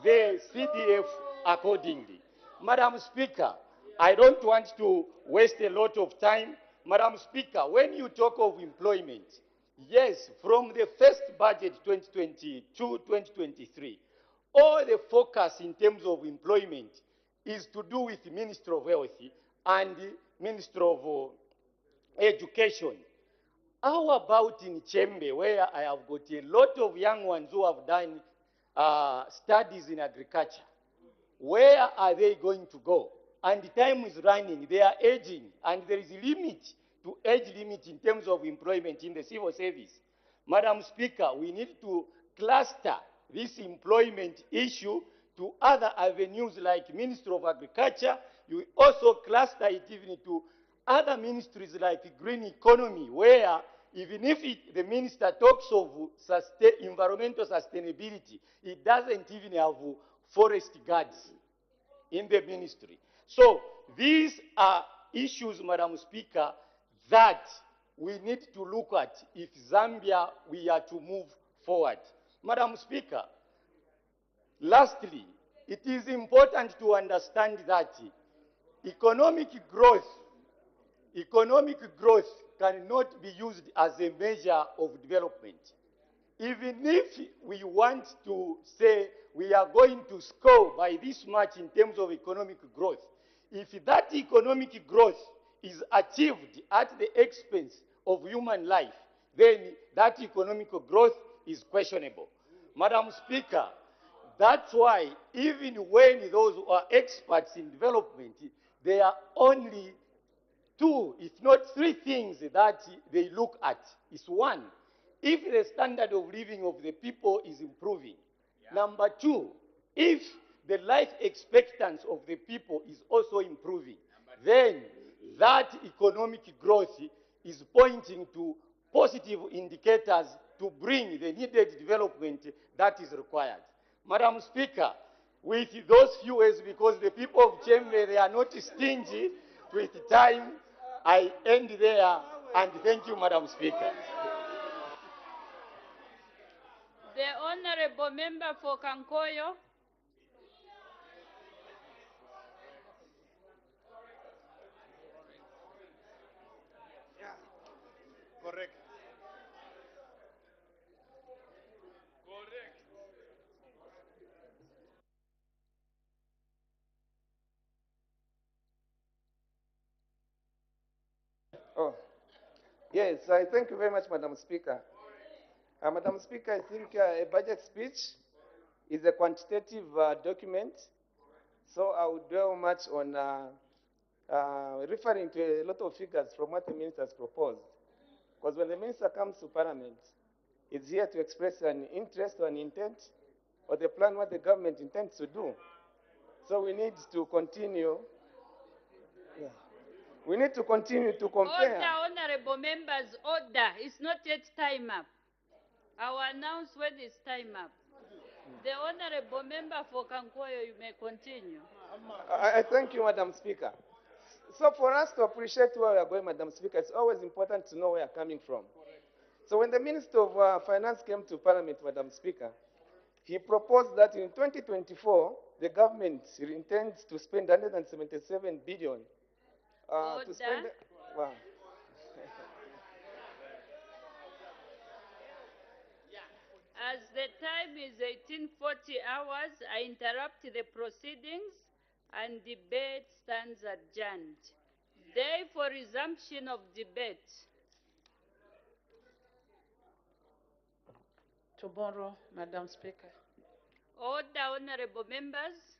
the CDF accordingly? Madam Speaker, I don't want to waste a lot of time. Madam Speaker, when you talk of employment, yes, from the first budget 2022-2023, all the focus in terms of employment is to do with the Ministry of Health and the Ministry of Education. How about in Chembe, where I have got a lot of young ones who have done studies in agriculture? Where are they going to go? And the time is running, they are aging, and there is a limit to age limit in terms of employment in the civil service. Madam Speaker, we need to cluster this employment issue to other avenues like Ministry of Agriculture. You also cluster it even to other ministries like green economy, where even if the minister talks of environmental sustainability, it doesn't even have forest guards in the ministry. So these are issues, Madam Speaker, that we need to look at if Zambia we are to move forward. Madam Speaker, lastly, it is important to understand that economic growth cannot be used as a measure of development. Even if we want to say we are going to score by this much in terms of economic growth, if that economic growth is achieved at the expense of human life, then that economic growth is questionable. Madam Speaker, that's why even when those who are experts in development, they are only two, if not three things that they look at is one, if the standard of living of the people is improving. Number two, if the life expectancy of the people is also improving, then that economic growth is pointing to positive indicators to bring the needed development that is required. Madam Speaker, with those few words, because the people of Chembe, they are not stingy with time, I end there, and thank you, Madam Speaker. The Honorable Member for Kankoyo. Correct. Oh, yes, I thank you very much, Madam Speaker. Madam Speaker, I think a budget speech is a quantitative document, so I would dwell much on referring to a lot of figures from what the minister has proposed. Because when the minister comes to Parliament, it's here to express an interest or an intent or the plan what the government intends to do. So we need to continue. Yeah. We need to continue to compare. Order, honorable members, order. It's not yet time up. I will announce when it's time up. The honorable member for Kankoyo, you may continue. I thank you, Madam Speaker. So for us to appreciate where we are going, Madam Speaker, it's always important to know where we are coming from. So when the Minister of Finance came to Parliament, Madam Speaker, he proposed that in 2024, the government intends to spend 177 billion to spend. Wow. As the time is 1840 hours, I interrupt the proceedings and debate stands adjourned. Day for resumption of debate. Tomorrow, Madam Speaker. Order, honorable members.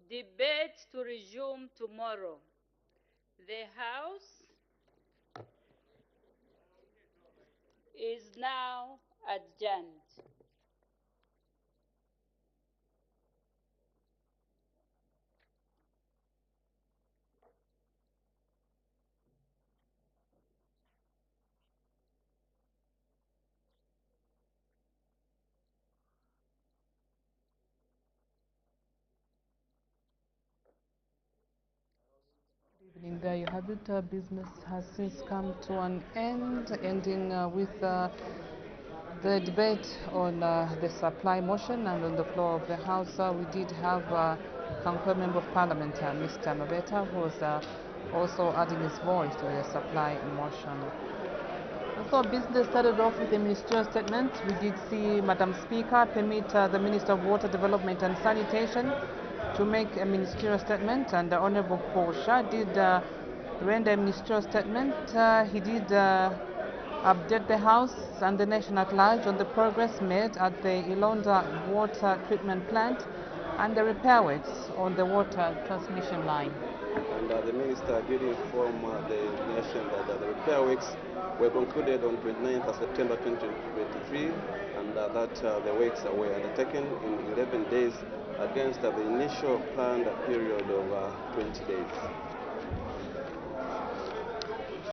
Debate to resume tomorrow. The House is now adjourned. Evening, there you have it. Business has since come to an end, ending with the debate on the supply motion, and on the floor of the House we did have Kankoyo Member of Parliament, Mr. Mabeta, who was also adding his voice to the supply motion. So business started off with a ministerial statement. We did see Madam Speaker permit the Minister of Water Development and Sanitation to make a ministerial statement, and the Honorable Portia did render a ministerial statement. He did update the House and the nation at large on the progress made at the Ilonda water treatment plant and the repair works on the water transmission line. And the minister did inform the nation that the repair works were concluded on 29th of September 2023, and that the works were undertaken in 11 days against the initial planned period of 20 days.